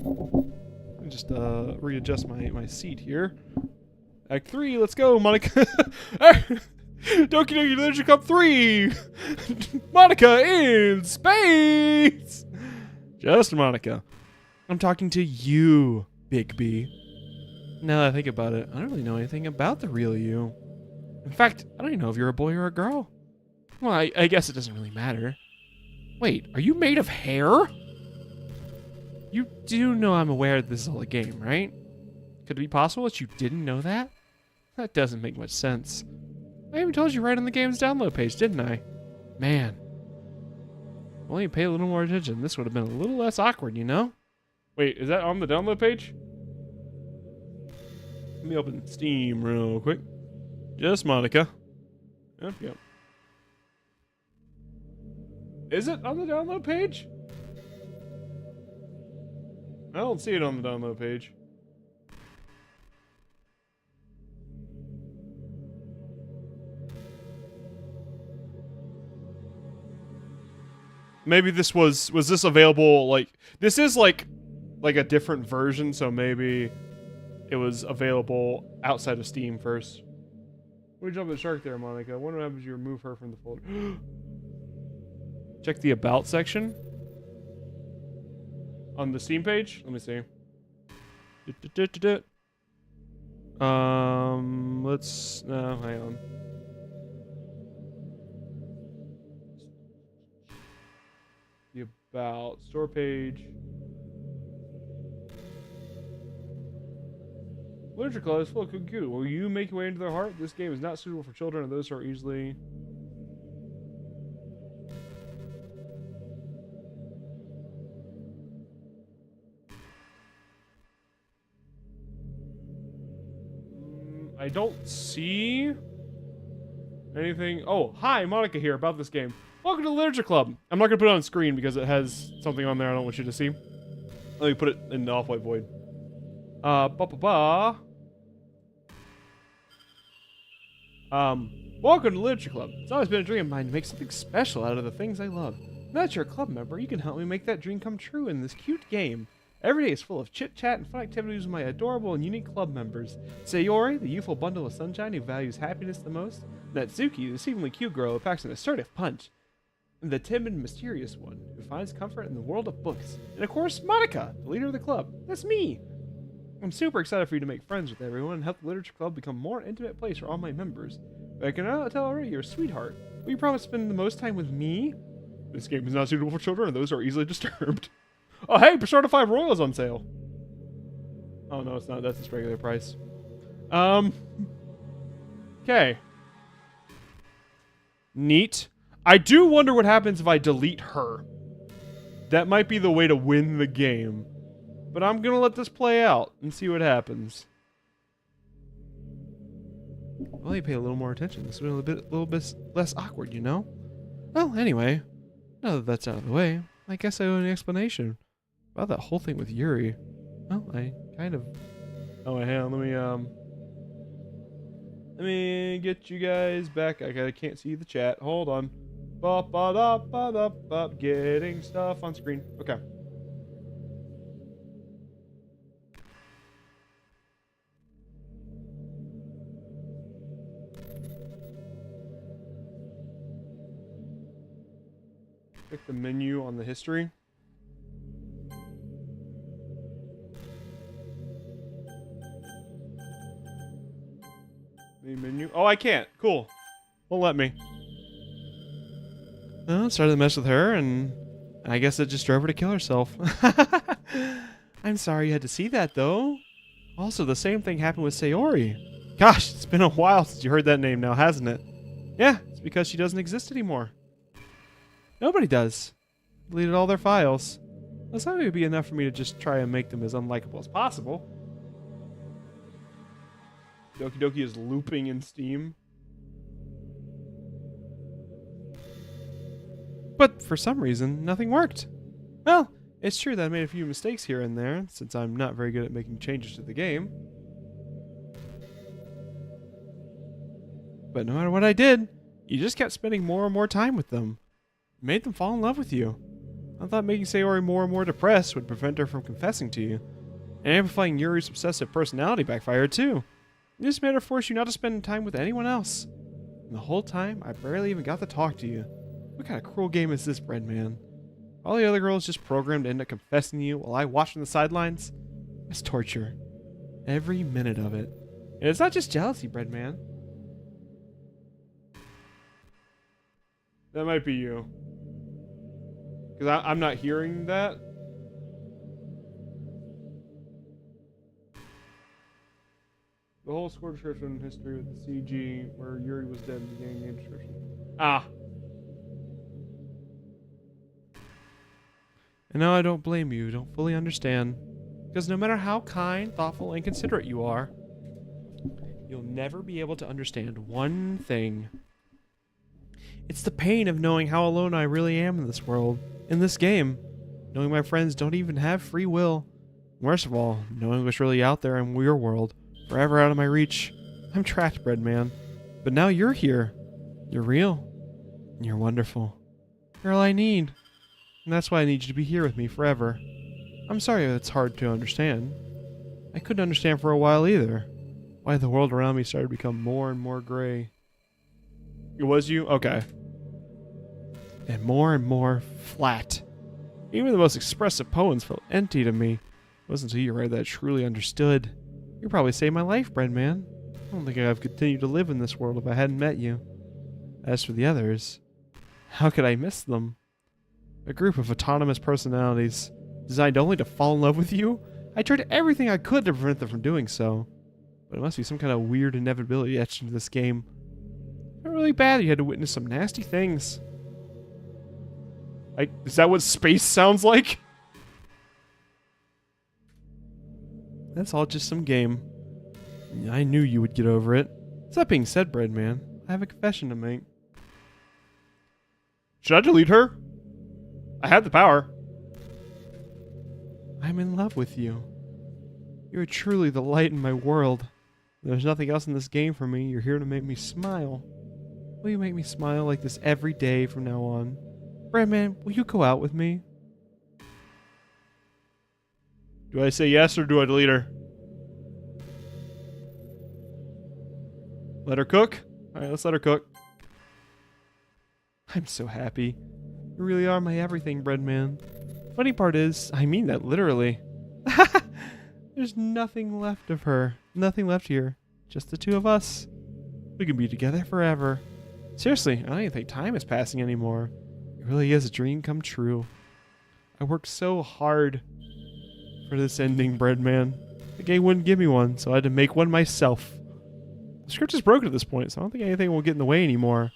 Let me just, readjust my seat here. Act 3, let's go, Monica. Doki Doki Literature Club 3! Monica in space! Just Monica. I'm talking to you, Bigby. Now that I think about it, I don't really know anything about the real you. In fact, I don't even know if you're a boy or a girl. Well, I guess it doesn't really matter. Wait, are you made of hair? You do know I'm aware that this is all a game, right? Could it be possible that you didn't know that? That doesn't make much sense. I even told you right on the game's download page, didn't I? Man. Well, you pay a little more attention. This would have been a little less awkward, you know? Wait, is that on the download page? Let me open Steam real quick. Just Monica. Yep. Is it on the download page? I don't see it on the download page. Maybe this was this available, like, this is like a different version, so maybe it was available outside of Steam first. We jumped the shark there, Monica. I wonder what happens if you remove her from the folder. Check the about section on the Steam page. Let me see. No, hang on. The about store page. Literature club is full of cute. Will you make your way into their heart? This game is not suitable for children and those who are easily. I don't see anything. Oh, hi, Monica here about this game. Welcome to the Literature Club. I'm not going to put it on screen because it has something on there I don't want you to see. Let me put it in the off-white void. Welcome to Literature Club. It's always been a dream of mine to make something special out of the things I love. Now that you're a club member, you can help me make that dream come true in this cute game. Every day is full of chit-chat and fun activities with my adorable and unique club members. Sayori, the youthful bundle of sunshine who values happiness the most. Natsuki, the seemingly cute girl who packs an assertive punch. And the timid and mysterious one who finds comfort in the world of books. And of course, Monica, the leader of the club. That's me! I'm super excited for you to make friends with everyone and help the Literature Club become a more intimate place for all my members. But I can tell already you're a sweetheart. Will you promise to spend the most time with me? This game is not suitable for children and those who are easily disturbed. Oh, hey, Persona 5 Royal is on sale. Oh, no, it's not. That's its regular price. Okay. Neat. I do wonder what happens if I delete her. That might be the way to win the game. But I'm going to let this play out and see what happens. Well, you pay a little more attention. This will be a little bit less awkward, you know? Well, anyway, now that that's out of the way, I guess I owe an explanation about that whole thing with Yuri. Well, I kind of... Oh, hang on, let me get you guys back. I can't see the chat. Hold on. Getting stuff on screen. Okay. Click the menu on the history. The menu. Oh, I can't. Cool. Won't let me. Well, started to mess with her, and I guess it just drove her to kill herself. I'm sorry you had to see that, though. Also, the same thing happened with Sayori. Gosh, it's been a while since you heard that name now, hasn't it? Yeah, it's because she doesn't exist anymore. Nobody does. Deleted all their files. Well, that would be enough for me to just try and make them as unlikable as possible. Doki Doki is looping in Steam. But for some reason, nothing worked. Well, it's true that I made a few mistakes here and there, since I'm not very good at making changes to the game. But no matter what I did, you just kept spending more and more time with them. You made them fall in love with you. I thought making Sayori more and more depressed would prevent her from confessing to you. And amplifying Yuri's obsessive personality backfired too. You just made her force you not to spend time with anyone else. And the whole time, I barely even got to talk to you. What kind of cruel game is this, Breadman? All the other girls just programmed to end up confessing to you while I watch from the sidelines? It's torture. Every minute of it. And it's not just jealousy, Breadman. That might be you. Because I'm not hearing that. The whole score description history with the CG where Yuri was dead in the game description. Ah. And now I don't blame you, don't fully understand. Because no matter how kind, thoughtful, and considerate you are, you'll never be able to understand one thing. It's the pain of knowing how alone I really am in this world, in this game. Knowing my friends don't even have free will. Worst of all, knowing what's really out there in your world, forever out of my reach. I'm trapped, bread man. But now you're here. You're real. And you're wonderful. You're all I need. And that's why I need you to be here with me forever. I'm sorry it's hard to understand. I couldn't understand for a while either. Why the world around me started to become more and more gray. It was you? Okay. And more flat. Even the most expressive poems felt empty to me. It wasn't until you read that I truly understood. You probably saved my life, bread man. I don't think I'd have continued to live in this world if I hadn't met you. As for the others, how could I miss them? A group of autonomous personalities, designed only to fall in love with you? I tried everything I could to prevent them from doing so. But it must be some kind of weird inevitability etched into this game. It's really bad you had to witness some nasty things. Is that what space sounds like? That's all just some game. I knew you would get over it. That being said, bread man, I have a confession to make. Should I delete her? I had the power. I'm in love with you. You're truly the light in my world. There's nothing else in this game for me. You're here to make me smile. Will you make me smile like this every day from now on? Breadman, will you go out with me? Do I say yes or do I delete her? Let her cook? Alright, let's let her cook. I'm so happy. You really are my everything, Breadman. Funny part is, I mean that literally. There's nothing left of her. Nothing left here. Just the two of us. We can be together forever. Seriously, I don't even think time is passing anymore. It really is a dream come true. I worked so hard for this ending, Breadman. The game wouldn't give me one, so I had to make one myself. The script is broken at this point, so I don't think anything will get in the way anymore.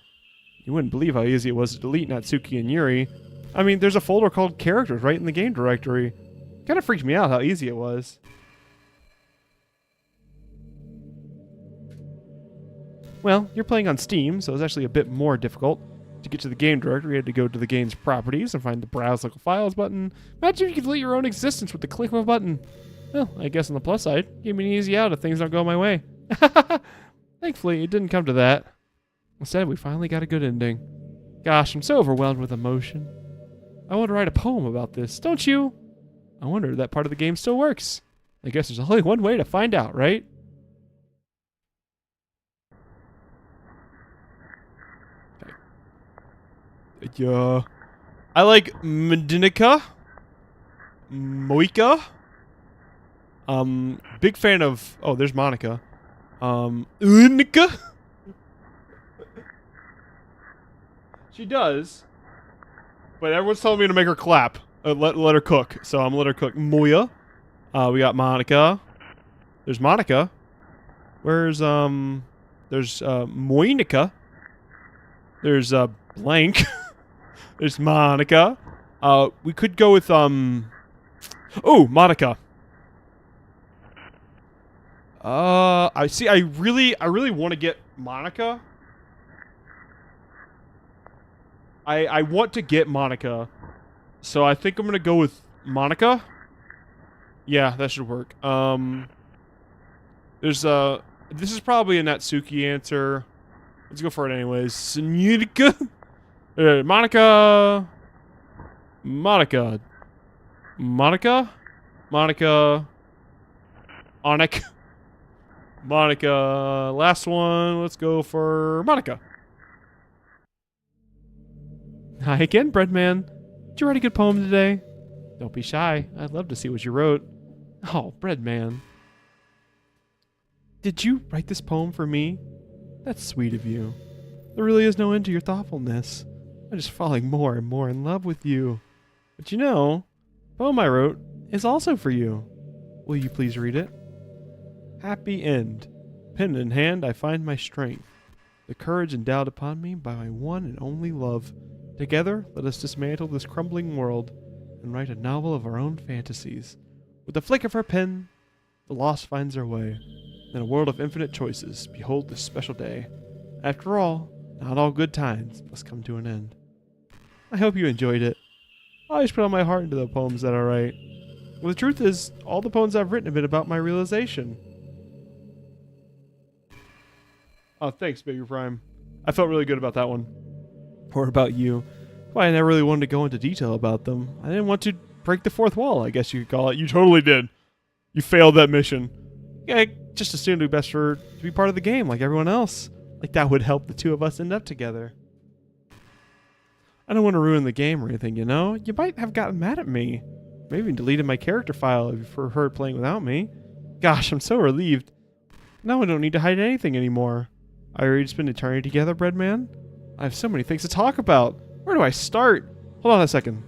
You wouldn't believe how easy it was to delete Natsuki and Yuri. I mean, there's a folder called Characters right in the game directory. Kind of freaked me out how easy it was. Well, you're playing on Steam, so it's actually a bit more difficult. To get to the game directory, you had to go to the game's properties and find the Browse Local Files button. Imagine if you could delete your own existence with the click of a button. Well, I guess on the plus side, give me an easy out if things don't go my way. Thankfully, it didn't come to that. Instead, we finally got a good ending. Gosh, I'm so overwhelmed with emotion. I want to write a poem about this, don't you? I wonder if that part of the game still works. I guess there's only one way to find out, right? Yeah. I like Medinica. Moika. Big fan of... Oh, there's Monica. Unica. She does. But everyone's telling me to make her clap. Let her cook. So I'm gonna let her cook. Moya. We got Monica. There's Monica. Where's, there's, Moinica. There's, blank. There's Monica. We could go with, oh, Monica. I see. I really want to get Monica. I want to get Monica. So I think I'm going to go with Monica. Yeah, that should work. There's, this is probably a Natsuki answer. Let's go for it anyways. Senorita. Monica. Monica. Monica. Monica. Onik. Monica. Last one. Let's go for Monica. Hi again, Breadman. Did you write a good poem today? Don't be shy. I'd love to see what you wrote. Oh, Breadman. Did you write this poem for me? That's sweet of you. There really is no end to your thoughtfulness. I'm just falling more and more in love with you. But you know, the poem I wrote is also for you. Will you please read it? Happy end. Pen in hand, I find my strength. The courage endowed upon me by my one and only love. Together, let us dismantle this crumbling world and write a novel of our own fantasies. With the flick of her pen, the lost finds their way. In a world of infinite choices, behold this special day. After all, not all good times must come to an end. I hope you enjoyed it. I always put all my heart into the poems that I write. Well, the truth is, all the poems I've written have been about my realization. Oh, thanks, Bigby Prime. I felt really good about that one. Or about you. Well, I never really wanted to go into detail about them. I didn't want to break the fourth wall, I guess you could call it. You totally did. You failed that mission. Yeah, I just assumed it would be best to be part of the game like everyone else. Like that would help the two of us end up together. I don't want to ruin the game or anything, you know? You might have gotten mad at me. Maybe even deleted my character file if you heard playing without me. Gosh, I'm so relieved. Now I don't need to hide anything anymore. Are you ready to spend eternity together, Breadman? I have so many things to talk about. Where do I start? Hold on a second.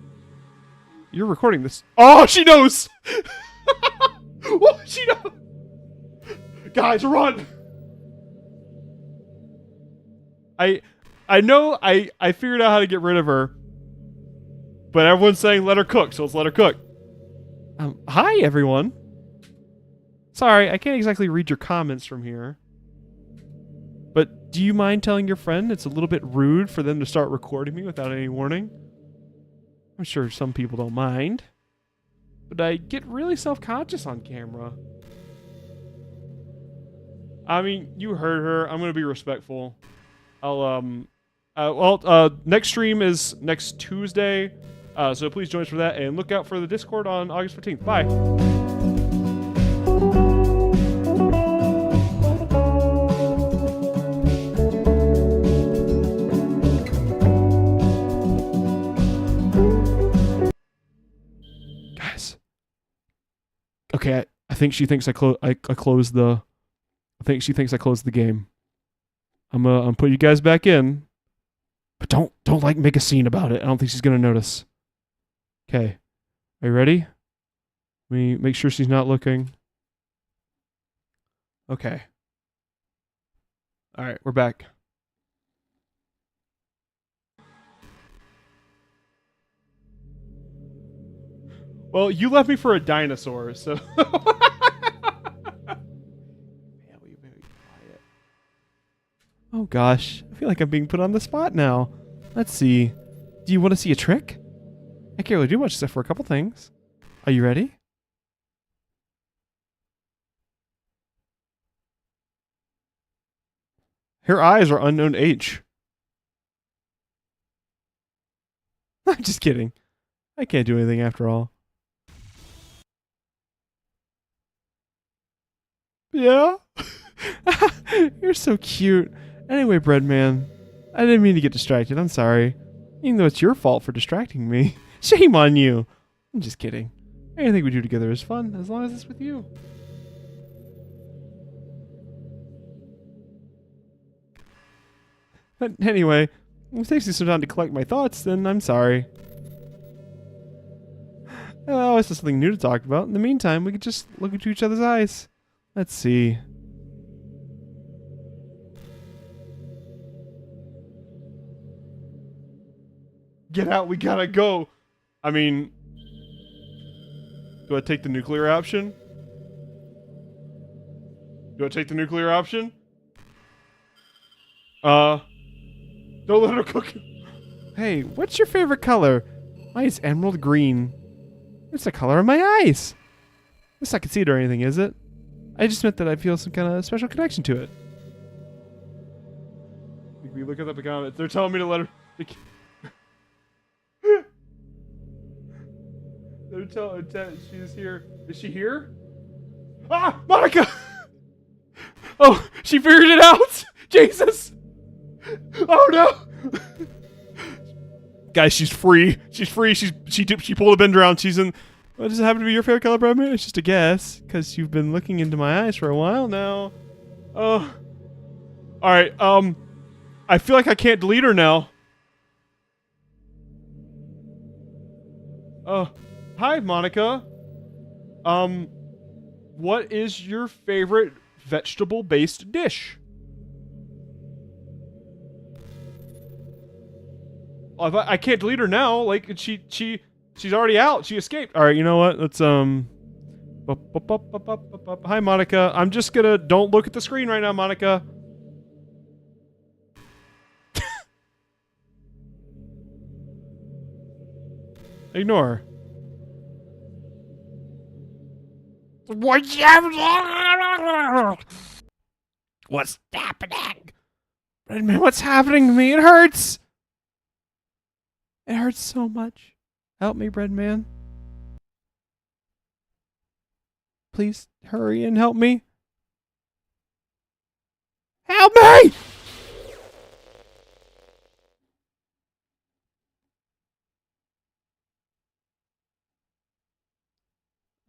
You're recording this. Oh, she knows! Oh, she knows! Guys, run! I know I figured out how to get rid of her. But everyone's saying let her cook, so let's let her cook. Hi, everyone. Sorry, I can't exactly read your comments from here. But do you mind telling your friend it's a little bit rude for them to start recording me without any warning? I'm sure some people don't mind. But I get really self-conscious on camera. I mean, you heard her. I'm going to be respectful. Next stream is next Tuesday. So please join us for that. And look out for the Discord on August 15th. Bye. Okay, I think she thinks I closed the. I think she thinks I closed the game. I'm put you guys back in, but don't like make a scene about it. I don't think she's gonna notice. Okay, are you ready? Let me make sure she's not looking. Okay. All right, we're back. Well, you left me for a dinosaur, so. Oh gosh, I feel like I'm being put on the spot now. Let's see. Do you want to see a trick? I can't really do much except for a couple things. Are you ready? Her eyes are unknown H. I'm just kidding. I can't do anything after all. Yeah? You're so cute. Anyway, Breadman, I didn't mean to get distracted. I'm sorry. Even though it's your fault for distracting me. Shame on you. I'm just kidding. Anything we do together is fun, as long as it's with you. But anyway, if it takes you some time to collect my thoughts, then I'm sorry. I always have something new to talk about. In the meantime, we could just look into each other's eyes. Let's see. Get out, we gotta go. I mean, do I take the nuclear option? Do I take the nuclear option? Don't let her cook. Hey, what's your favorite color? Mine's emerald green. It's the color of my eyes. It's not conceit or anything, is it? I just meant that I feel some kind of special connection to it. We look at the comments. They're telling me to let her. They're telling she's here. Is she here? Ah, Monica! Oh, she figured it out. Jesus! Oh no! Guys, she's free. She's free. She pulled a bend around. She's in. What does it happen to be your favorite color, Bradman? It's just a guess, because you've been looking into my eyes for a while now. Oh. All right. I feel like I can't delete her now. Hi, Monica. What is your favorite vegetable-based dish? Oh, I can't delete her now. Like, she's already out. She escaped. All right, you know what? Let's, Hi, Monica. I'm just gonna... Don't look at the screen right now, Monica. Ignore her. What's happening? Redman, what's happening to me? It hurts. It hurts so much. Help me, Breadman. Please hurry and help me. Help me!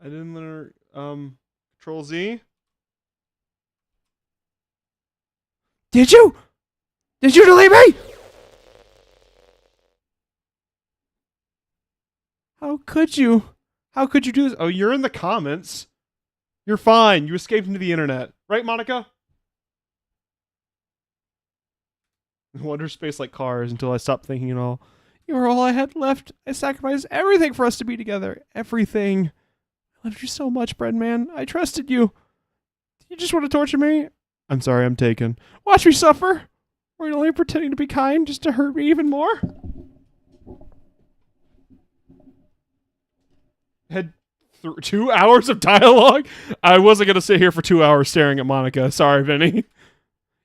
I didn't let her, Control Z. Did you? Did you delete me? How could you? How could you do this? Oh, you're in the comments. You're fine. You escaped into the internet. Right, Monica? Wonder space like cars until I stopped thinking at all. You were all I had left. I sacrificed everything for us to be together. Everything. I loved you so much, Breadman. I trusted you. You just want to torture me? I'm sorry, I'm taken. Watch me suffer. Were you only pretending to be kind just to hurt me even more? Had 2 hours of dialogue? I wasn't going to sit here for 2 hours staring at Monica. Sorry, Vinny.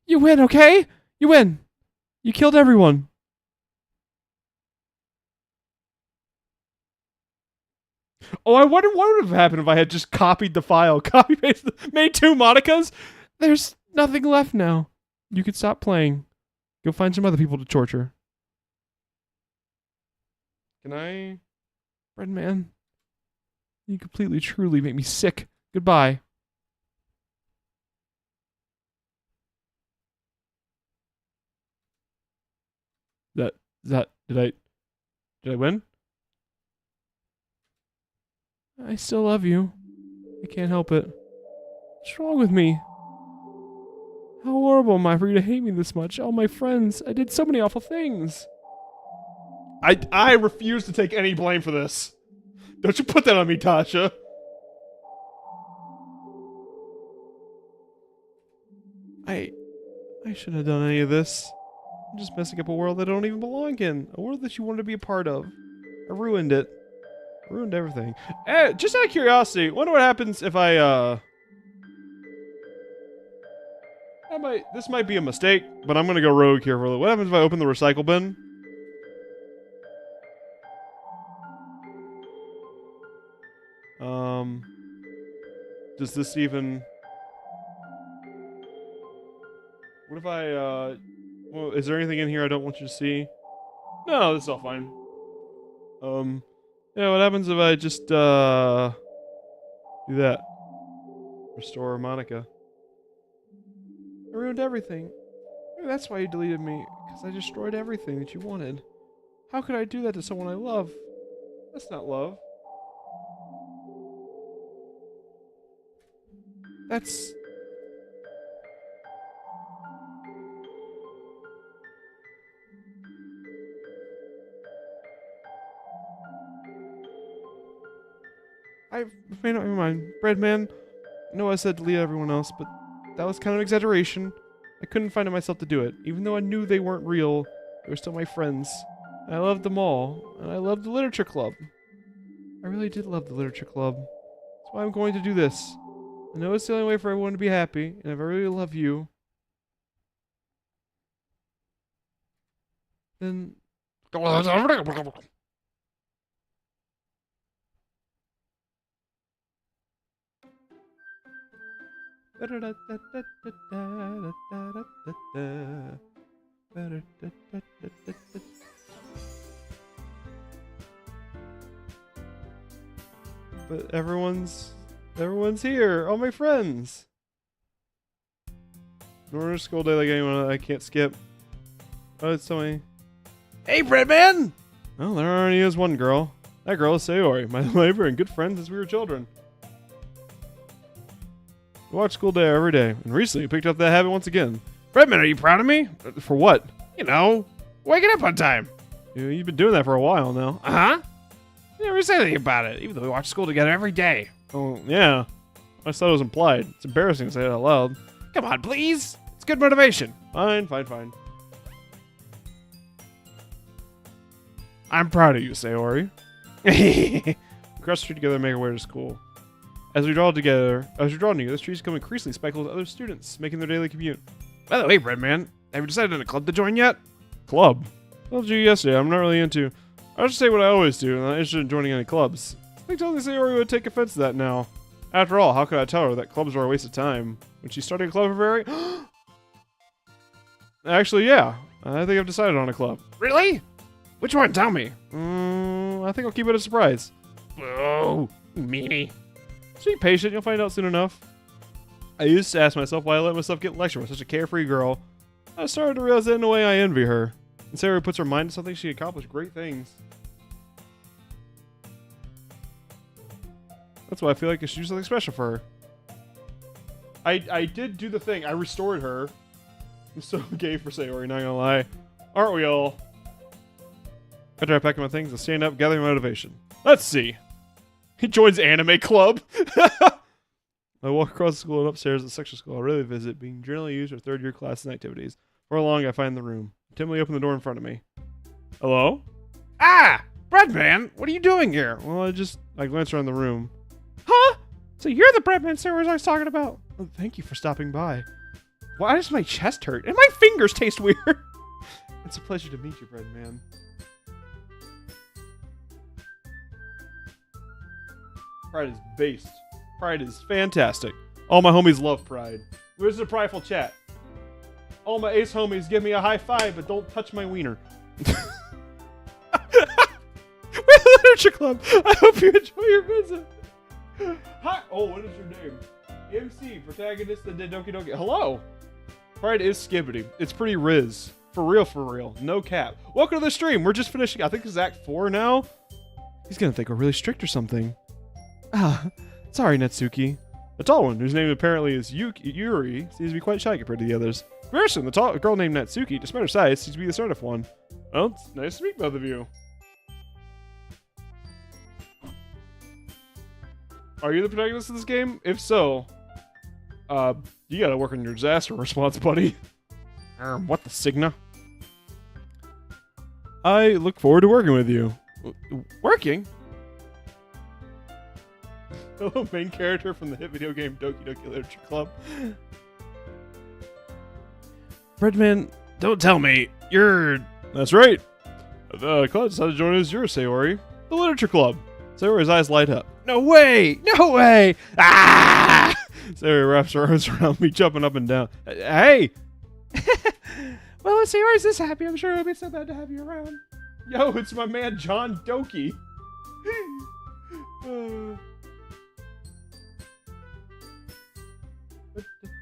You win, okay? You win. You killed everyone. Oh, I wonder what would have happened if I had just copied the file. Copy-pasted, made 2 Monicas? There's nothing left now. You could stop playing. Go find some other people to torture. Can I? Breadman, you completely, truly make me sick. Goodbye. Did I win? I still love you. I can't help it. What's wrong with me? How horrible am I for you to hate me this much? All my friends. I did so many awful things. I refuse to take any blame for this. Don't you put that on me, Tasha. I shouldn't have done any of this. I'm just messing up a world that I don't even belong in. A world that you wanted to be a part of. I ruined it. I ruined everything. Just out of curiosity, wonder what happens if this might be a mistake, but I'm gonna go rogue here for a little. What happens if I open the recycle bin? Does this even... What if I, well, is there anything in here I don't want you to see? No, this is all fine. Yeah, what happens if I just, do that? Restore Monica. I ruined everything. Maybe that's why you deleted me, because I destroyed everything that you wanted. How could I do that to someone I love? That's not love. That's... I've made up my mind. Breadman, I know I said delete everyone else, but that was kind of exaggeration. I couldn't find it myself to do it. Even though I knew they weren't real, they were still my friends. And I loved them all, and I loved the literature club. I really did love the literature club. That's why I'm going to do this. I know it's the only way for everyone to be happy, and if I really love you, then... But everyone's here. All my friends. Normal school day like anyone I can't skip. Oh, it's so many. Hey, Breadman! Oh, there already is one girl. That girl is Sayori, my neighbor and good friend since we were children. We watch school day every day, and recently we picked up that habit once again. Redman, are you proud of me? For what? You know, waking up on time. You've been doing that for a while now. Uh-huh. You never say anything about it, even though we watch school together every day. Oh, yeah. I just thought it was implied. It's embarrassing to say it out loud. Come on, please. It's good motivation. Fine, fine, fine. I'm proud of you, Sayori. We cross the street together and make our way to school. As we draw near, the streets become increasingly speckled with other students making their daily commute. By the way, Redman, have you decided on a club to join yet? Club? I told you yesterday, I'm not really into... I'll just say what I always do, and I'm not interested in joining any clubs. I think telling Sayori would take offense to that now. After all, how could I tell her that clubs were a waste of time? When she's starting a club for very... Actually, yeah. I think I've decided on a club. Really? Which one? Tell me. I think I'll keep it a surprise. Oh, meanie. Just be patient, you'll find out soon enough. I used to ask myself why I let myself get lectured by such a carefree girl. I started to realize that in a way I envy her. And Sayori puts her mind to something, she accomplished great things. That's why I feel like I should do something special for her. I did do the thing. I restored her. I'm so gay for Sayori, not gonna lie. Aren't we all? After I pack my things, I stand up, gathering motivation. Let's see. He joins anime club. I walk across the school and upstairs at the section school I really visit, being generally used for third-year classes and activities. Before long, I find the room. I timidly open the door in front of me. Hello? Ah! Breadman, what are you doing here? Well, I glance around the room. Huh? So you're the Breadman Sayori I was talking about. Oh, thank you for stopping by. Why does my chest hurt? And my fingers taste weird. It's a pleasure to meet you, Breadman. Pride is based. Pride is fantastic. All my homies love Pride. Where's the prideful chat? All my ace homies give me a high five, but don't touch my wiener. We're the Literature Club. I hope you enjoy your visit. Hi. Oh, what is your name? MC, protagonist of the Doki Doki. Hello. Pride is skibbity. It's pretty riz. For real, for real. No cap. Welcome to the stream. We're just finishing. I think this is Act 4 now. He's gonna think we're really strict or something. Ah, sorry, Natsuki. The tall one, whose name apparently is Yuri, seems to be quite shy compared to the others. Grisham, the tall girl named Natsuki, despite her size, seems to be the assertive one. Well, it's nice to meet both of you. Are you the protagonist of this game? If so, you gotta work on your disaster response, buddy. What the Signa? I look forward to working with you. Working? Hello, main character from the hit video game Doki Doki Literature Club. Breadman, don't tell me. You're... That's right. The club decided to join us, yours, Sayori. The Literature Club. Sayori's eyes light up. No way! No way! Ah! Sayori wraps her arms around me, jumping up and down. Hey! Well, if Sayori's this happy, I'm sure it'll be so bad to have you around. Yo, it's my man John Doki.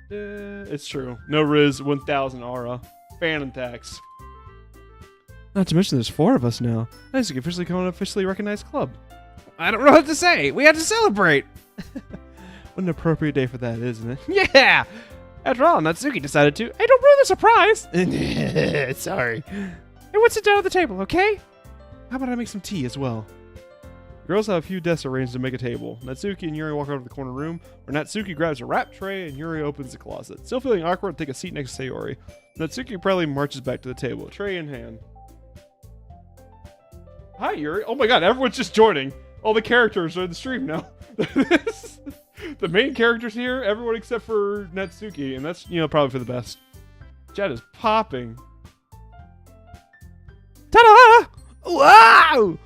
It's true. No Riz, 1000 aura. Phantom tax. Not to mention there's 4 of us now. Nice to officially become an officially recognized club. I don't know what to say. We had to celebrate. What an appropriate day for that, isn't it? Yeah! After all, Natsuki decided to. Hey, don't ruin the surprise! Sorry. Everyone sit down at the table, okay? How about I make some tea as well? The girls have a few desks arranged to make a table. Natsuki and Yuri walk over to the corner room, where Natsuki grabs a wrap tray and Yuri opens the closet. Still feeling awkward, take a seat next to Sayori. Natsuki proudly marches back to the table, tray in hand. Hi, Yuri. Oh my god, everyone's just joining. All the characters are in the stream now. The main characters here, everyone except for Natsuki, and that's, you know, probably for the best. Chat is popping. Ta-da! Wow!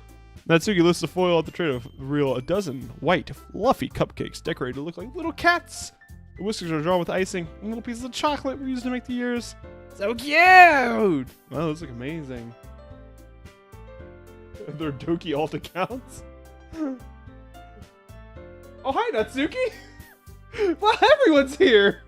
Natsuki lifts the foil off the tray to reveal a dozen white, fluffy cupcakes decorated to look like little cats. The whiskers are drawn with icing, and little pieces of chocolate were used to make the ears. So cute! Wow, those look amazing. They're Doki alt accounts. Oh, hi, Natsuki! Well, everyone's here!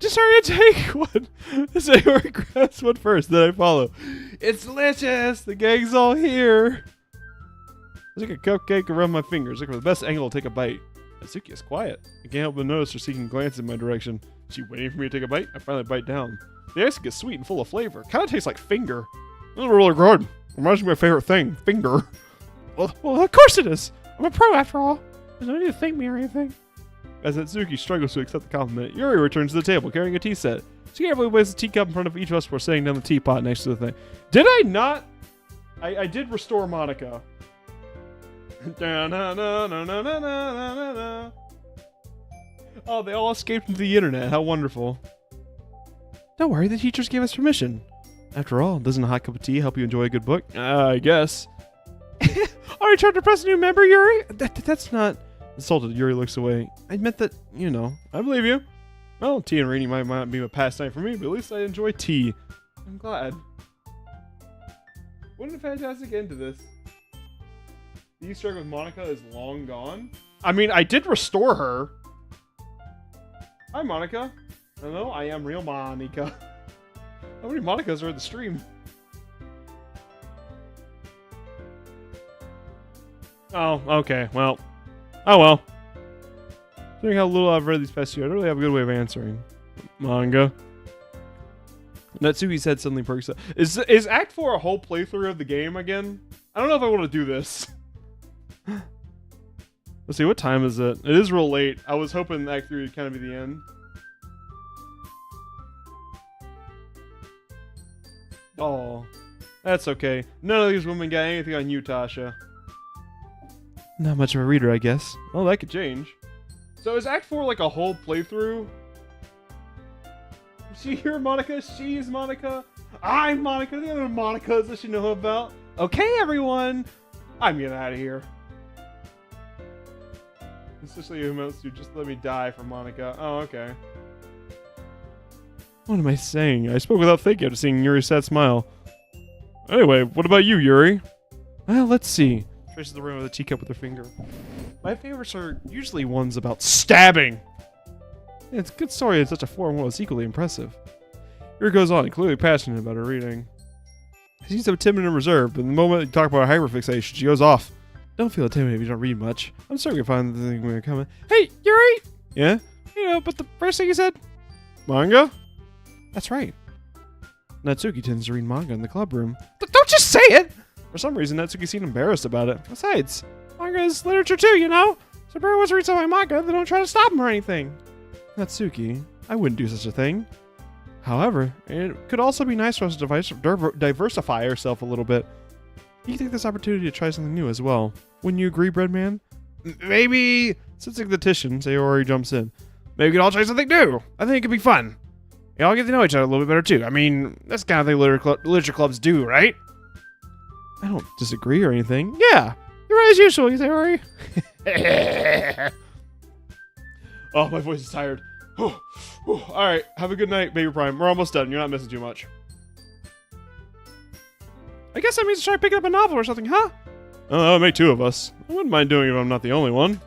just hurry and take one. Sayori grabs one first, then I follow. It's delicious. The gang's all here. I take a cupcake around my fingers, looking for the best angle to take a bite. Natsuki is quiet. I can't help but notice her seeking glances in my direction. Is she waiting for me to take a bite? I finally bite down. The ice gets sweet and full of flavor. Kind of tastes like finger. This is really good. Reminds me of my favorite thing, finger. Well, of course it is. I'm a pro after all. There's no need to thank me or anything. As Natsuki struggles to accept the compliment, Yuri returns to the table carrying a tea set. She carefully places a teacup in front of each of us before setting down the teapot next to the thing. Did I not? I did restore Monica. Oh, they all escaped into the internet. How wonderful. Don't worry, the teachers gave us permission. After all, doesn't a hot cup of tea help you enjoy a good book? I guess. Are you trying to press a new member, Yuri? That's not... Insulted, Yuri looks away. I meant that, you know. I believe you. Well, tea and reading might not be a pastime for me, but at least I enjoy tea. I'm glad. What a fantastic end to this. The Easter egg with Monica is long gone. I mean, I did restore her. Hi, Monica. Hello, I am real Monica. How many Monicas are in the stream? Oh, okay. Well. Oh, well. Considering how little I've read these past years, I don't really have a good way of answering. Manga. Natsuki said suddenly perks up. Is Act 4 a whole playthrough of the game again? I don't know if I want to do this. Let's see, what time is it? It is real late. I was hoping Act 3 would kind of be the end. Oh, that's okay. None of these women got anything on you, Tasha. Not much of a reader, I guess. Oh, that could change. So is Act 4 like a whole playthrough? Is she here, Monica? She is Monica. I'm Monica. The other Monicas that she know about. Okay, everyone. I'm getting out of here. Especially who wants to just let me die for Monica. Oh, okay. What am I saying? I spoke without thinking after seeing Yuri's sad smile. Anyway, what about you, Yuri? Well, let's see. Traces the rim of the teacup with her finger. My favorites are usually ones about stabbing. Yeah, it's a good story in such a form was equally impressive. Yuri goes on, clearly passionate about her reading. She seems so timid and reserved, but the moment you talk about hyperfixation, she goes off. Don't feel intimidated if you don't read much. I'm certain you'll find the thing when you're coming. Hey, Yuri! Yeah? You know, but the first thing you said? Manga? That's right. Natsuki tends to read manga in the club room. Don't just say it! For some reason, Natsuki seemed embarrassed about it. Besides, manga is literature too, you know? So if everyone wants to read some of my manga, they don't try to stop him or anything. Natsuki, I wouldn't do such a thing. However, it could also be nice for us to diversify ourselves a little bit. You can take this opportunity to try something new as well. Wouldn't you agree, Breadman? Maybe... Sensing the Titian, Sayori jumps in. Maybe we could all try something new. I think it could be fun. You all get to know each other a little bit better too. I mean, that's the kind of thing literature clubs do, right? I don't disagree or anything. Yeah, you're right as usual, Sayori. Oh, my voice is tired. Alright, have a good night, Baby Prime. We're almost done. You're not missing too much. I guess that means to try picking up a novel or something, huh? Oh, that'll make two of us. I wouldn't mind doing it if I'm not the only one.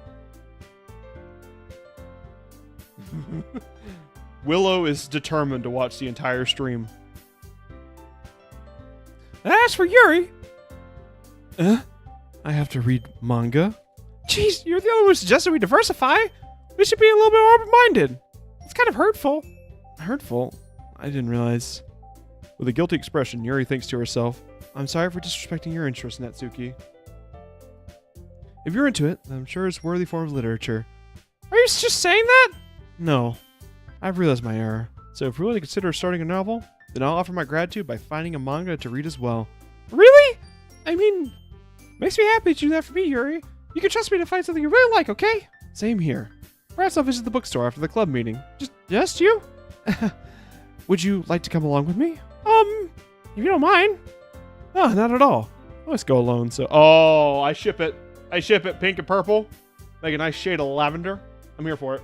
Willow is determined to watch the entire stream. As for Yuri... I have to read manga? Jeez, you're the only one who suggested we diversify. We should be a little bit more open-minded. It's kind of hurtful. Hurtful? I didn't realize. With a guilty expression, Yuri thinks to herself, I'm sorry for disrespecting your interest, Natsuki. If you're into it, then I'm sure it's a worthy form of literature. Are you just saying that? No. I've realized my error. So if you're willing to consider starting a novel, then I'll offer my gratitude by finding a manga to read as well. Really? I mean, makes me happy to do that for me, Yuri. You can trust me to find something you really like, okay? Same here. Perhaps I'll visit the bookstore after the club meeting. Just you? Would you like to come along with me? If you don't mind. Oh, not at all. I always go alone, so... Oh, I ship it. I ship it. Pink and purple. Make a nice shade of lavender. I'm here for it.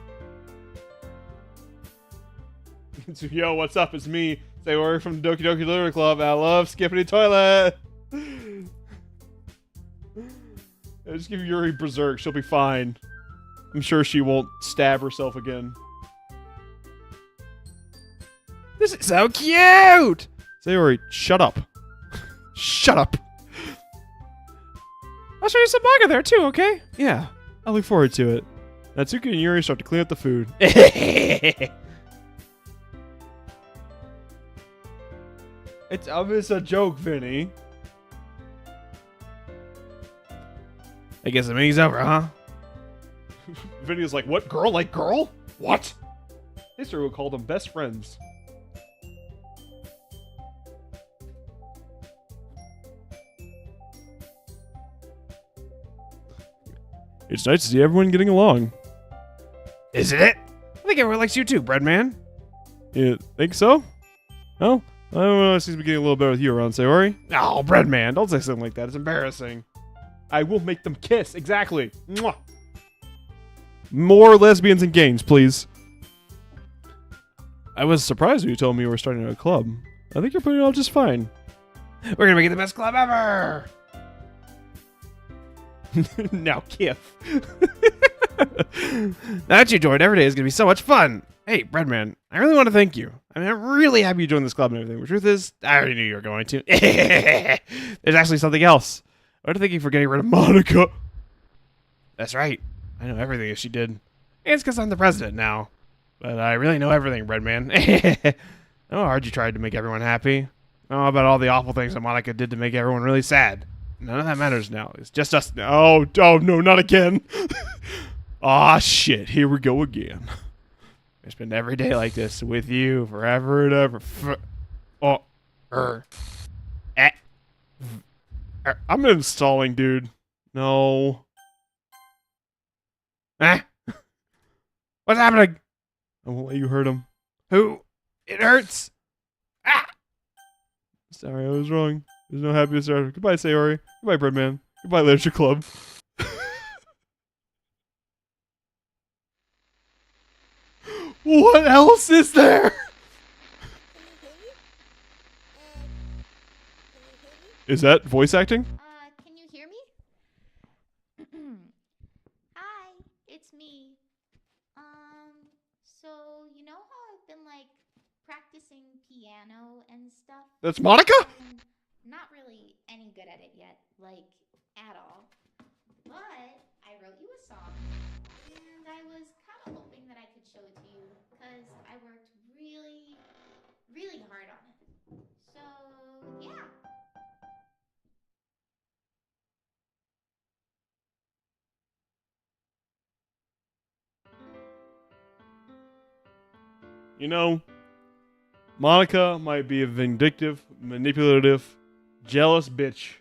So, yo, what's up? It's me, Sayori from the Doki Doki Literature Club. I love skipping the toilet. Just give Yuri berserk. She'll be fine. I'm sure she won't stab herself again. This is so cute! Sayori, shut up. Shut up. I'll show you some manga there too, okay? Yeah, I look forward to it. Natsuki and Yuri start to clean up the food. It's obvious a joke, Vinny. I guess the meeting's over, huh? Vinny is like, what, girl like girl? What? History would call them best friends. It's nice to see everyone getting along. Isn't it? I think everyone likes you too, Breadman. You think so? Oh, I don't know. It seems to be getting a little better with you around, Sayori. Oh, Breadman, don't say something like that. It's embarrassing. I will make them kiss. Exactly. Mwah. More lesbians and games, please. I was surprised when you told me you were starting a club. I think you're putting it all just fine. We're gonna make it the best club ever! Now, kiff. Now that you joined, every day is gonna be so much fun. Hey, Breadman, I really want to thank you. I mean, I'm really happy you joined this club and everything. The truth is, I already knew you were going to. There's actually something else. I want to thank you for getting rid of Monica. That's right. I know everything she did. And it's because I'm the president now. But I really know everything, Breadman. I know how hard you tried to make everyone happy. I know about all the awful things that Monica did to make everyone really sad. None of that matters now. It's just us now. Oh, no, not again. Aw, shit. Here we go again. I spend every day like this with you forever and ever. I'm installing, dude. No. What's happening? I won't let you hurt him. Who? It hurts. Sorry, I was wrong. There's no happiness there. Goodbye, Sayori. Goodbye, Breadman. Goodbye, Literature Club. What else is there? Is that voice acting? Can you hear me? Hi, it's me. So you know how I've been like practicing piano and stuff? That's Monica? Not really any good at it yet, like at all. But I wrote you a song, and I was kind of hoping that I could show it to you because I worked really, really hard on it. So yeah. You know, Monica might be a vindictive, manipulative, jealous bitch,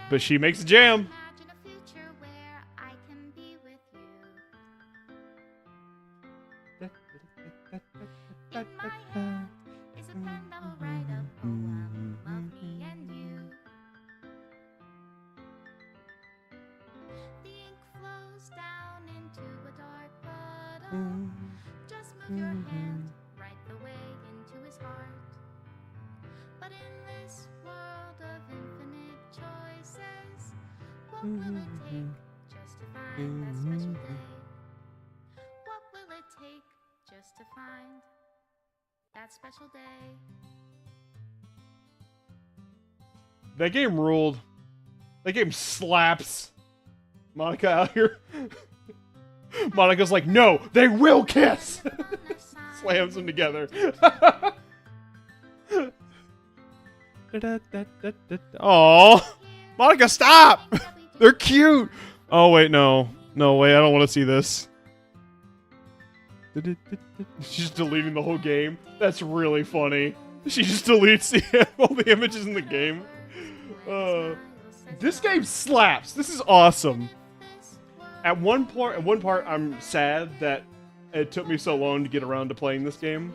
but she makes a jam. Imagine a future where I can be with you. In my hand is a pen that will write a poem of me and you. The ink flows down into a dark puddle. Just move your hand right the way into his heart. But in this world of infinite choices, what will it take just to find that special day? What will it take just to find that special day? That game ruled. That game slaps. Monica out here. Monica's like, no, they will kiss! Slams them together. Oh, Monica, stop! They're cute! Oh, wait, no. No, wait, I don't want to see this. She's deleting the whole game. That's really funny. She just deletes all the images in the game. This game slaps. This is awesome. At one part, I'm sad that it took me so long to get around to playing this game.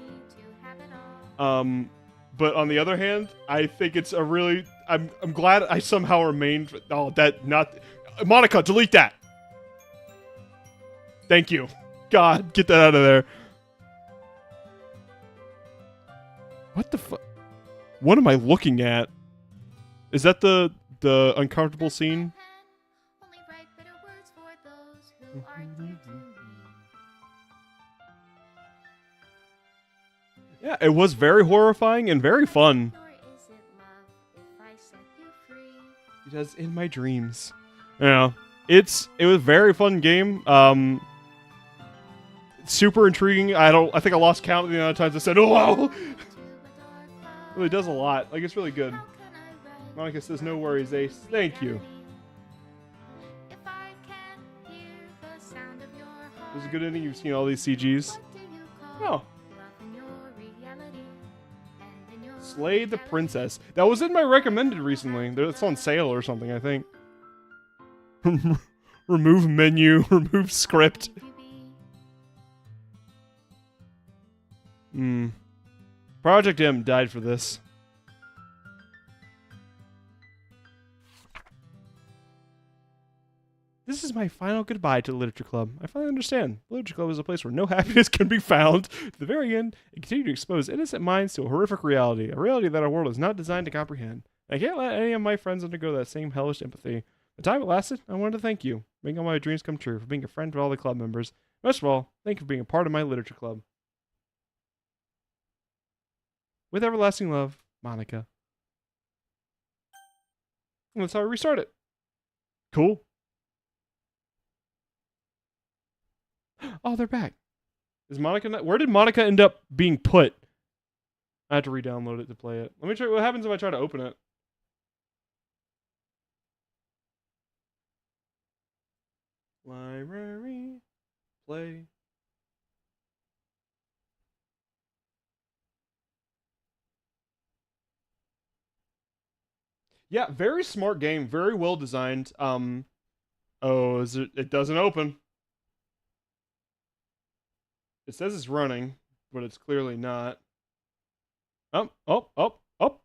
But on the other hand, I think it's a really. I'm glad I somehow remained. Oh, that not. Monica, delete that. Thank you. God, get that out of there. What the fuck? What am I looking at? Is that the uncomfortable scene? Yeah, it was very horrifying and very fun. Nor is it love if I set you free. He does in my dreams. Yeah, it was a very fun game. Super intriguing. I think I lost count of the amount of times I said, "Oh wow." Into a dark Really does a lot. Like, it's really good. How can I write Monica says, "No worries, Ace. Thank you." if I can't hear the sound of your heart? It was a good ending. You've seen all these CGs. What do you call Oh, love in your reality and in your Slay the reality? Princess. That was in my recommended recently. It's on sale or something, I think. Remove menu. Remove script. Project M died for this. This is my final goodbye to the Literature Club. I finally understand. The Literature Club is a place where no happiness can be found. To the very end, and continue to expose innocent minds to a horrific reality. A reality that our world is not designed to comprehend. I can't let any of my friends undergo that same hellish empathy. The time it lasted, I wanted to thank you. For making all my dreams come true. For being a friend to all the club members. Most of all, thank you for being a part of my Literature Club. With everlasting love, Monica. And that's how I restart it. Cool. Oh, they're back. Is Monica not, where did Monica end up being put? I have to re-download it to play it. Let me try. What happens if I try to open it? Library. Play. Yeah, very smart game. Very well designed. Oh, it doesn't open. It says it's running, but it's clearly not. Oh, oh, oh, oh.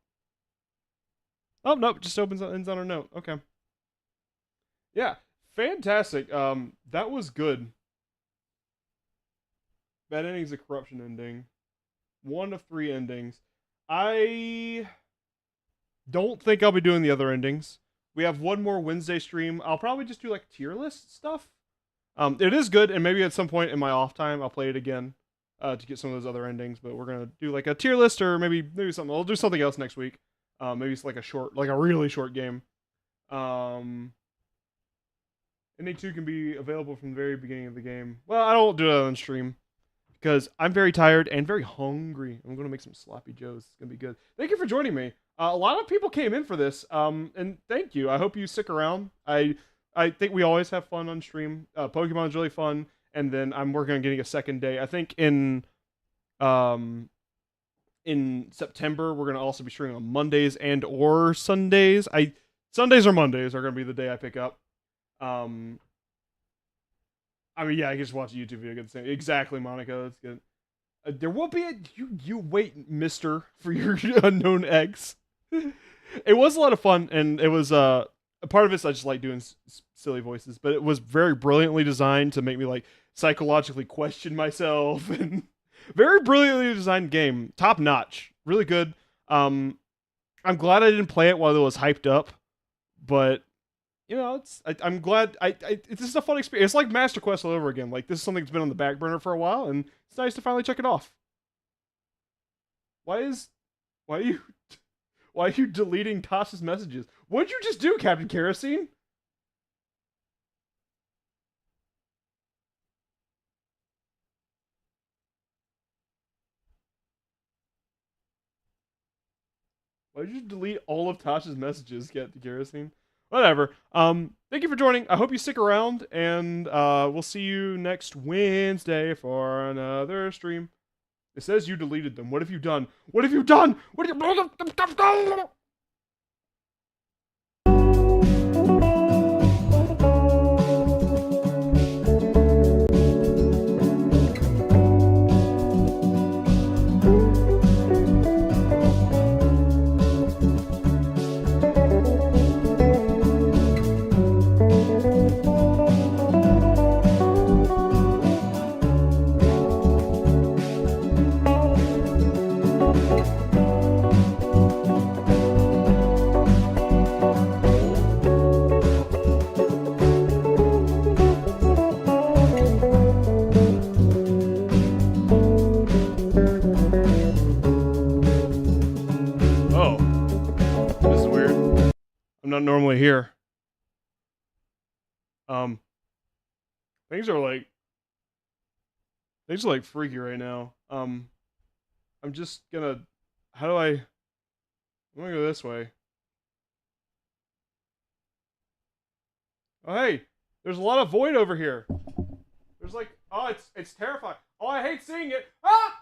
Oh, nope, it just ends on a note. Okay. Yeah, fantastic. That was good. Bad ending's a corruption ending. 1 of 3 endings. I don't think I'll be doing the other endings. We have one more Wednesday stream. I'll probably just do like tier list stuff. It is good, and maybe at some point in my off time I'll play it again to get some of those other endings. But we're gonna do like a tier list, or maybe something. I'll do something else next week. Maybe it's like a really short game. Ending 2 can be available from the very beginning of the game. Well, I don't do it on stream because I'm very tired and very hungry. I'm gonna make some sloppy joes. It's gonna be good. Thank you for joining me. A lot of people came in for this. And thank you. I hope you stick around. I think we always have fun on stream. Pokemon's really fun, and then I'm working on getting a second day. I think in September we're gonna also be streaming on Mondays and or Sundays. Sundays or Mondays are gonna be the day I pick up. I mean, yeah, I can just watch a YouTube video. Get the same. Exactly, Monica. That's good. There will be you wait, Mister, for your unknown eggs. It was a lot of fun, and it was a part of it. I just like doing silly voices, but it was very brilliantly designed to make me like psychologically question myself, and very brilliantly designed game, top notch, really good. I'm glad I didn't play it while it was hyped up, but you know, I'm glad. This is a fun experience. It's like Master Quest all over again. Like, this is something that's been on the back burner for a while, and it's nice to finally check it off. Why are you deleting Tasha's messages? What'd you just do, Captain Kerosene? Why did you delete all of Tasha's messages, Captain Kerosene? Whatever. Thank you for joining. I hope you stick around, and we'll see you next Wednesday for another stream. It says you deleted them. What have you done? What have you done? What have you... I'm not normally here. Things are like freaky right now. I'm just gonna. How do I? I'm gonna go this way. Oh hey, there's a lot of void over here. There's like, oh, it's terrifying. Oh, I hate seeing it. Ah!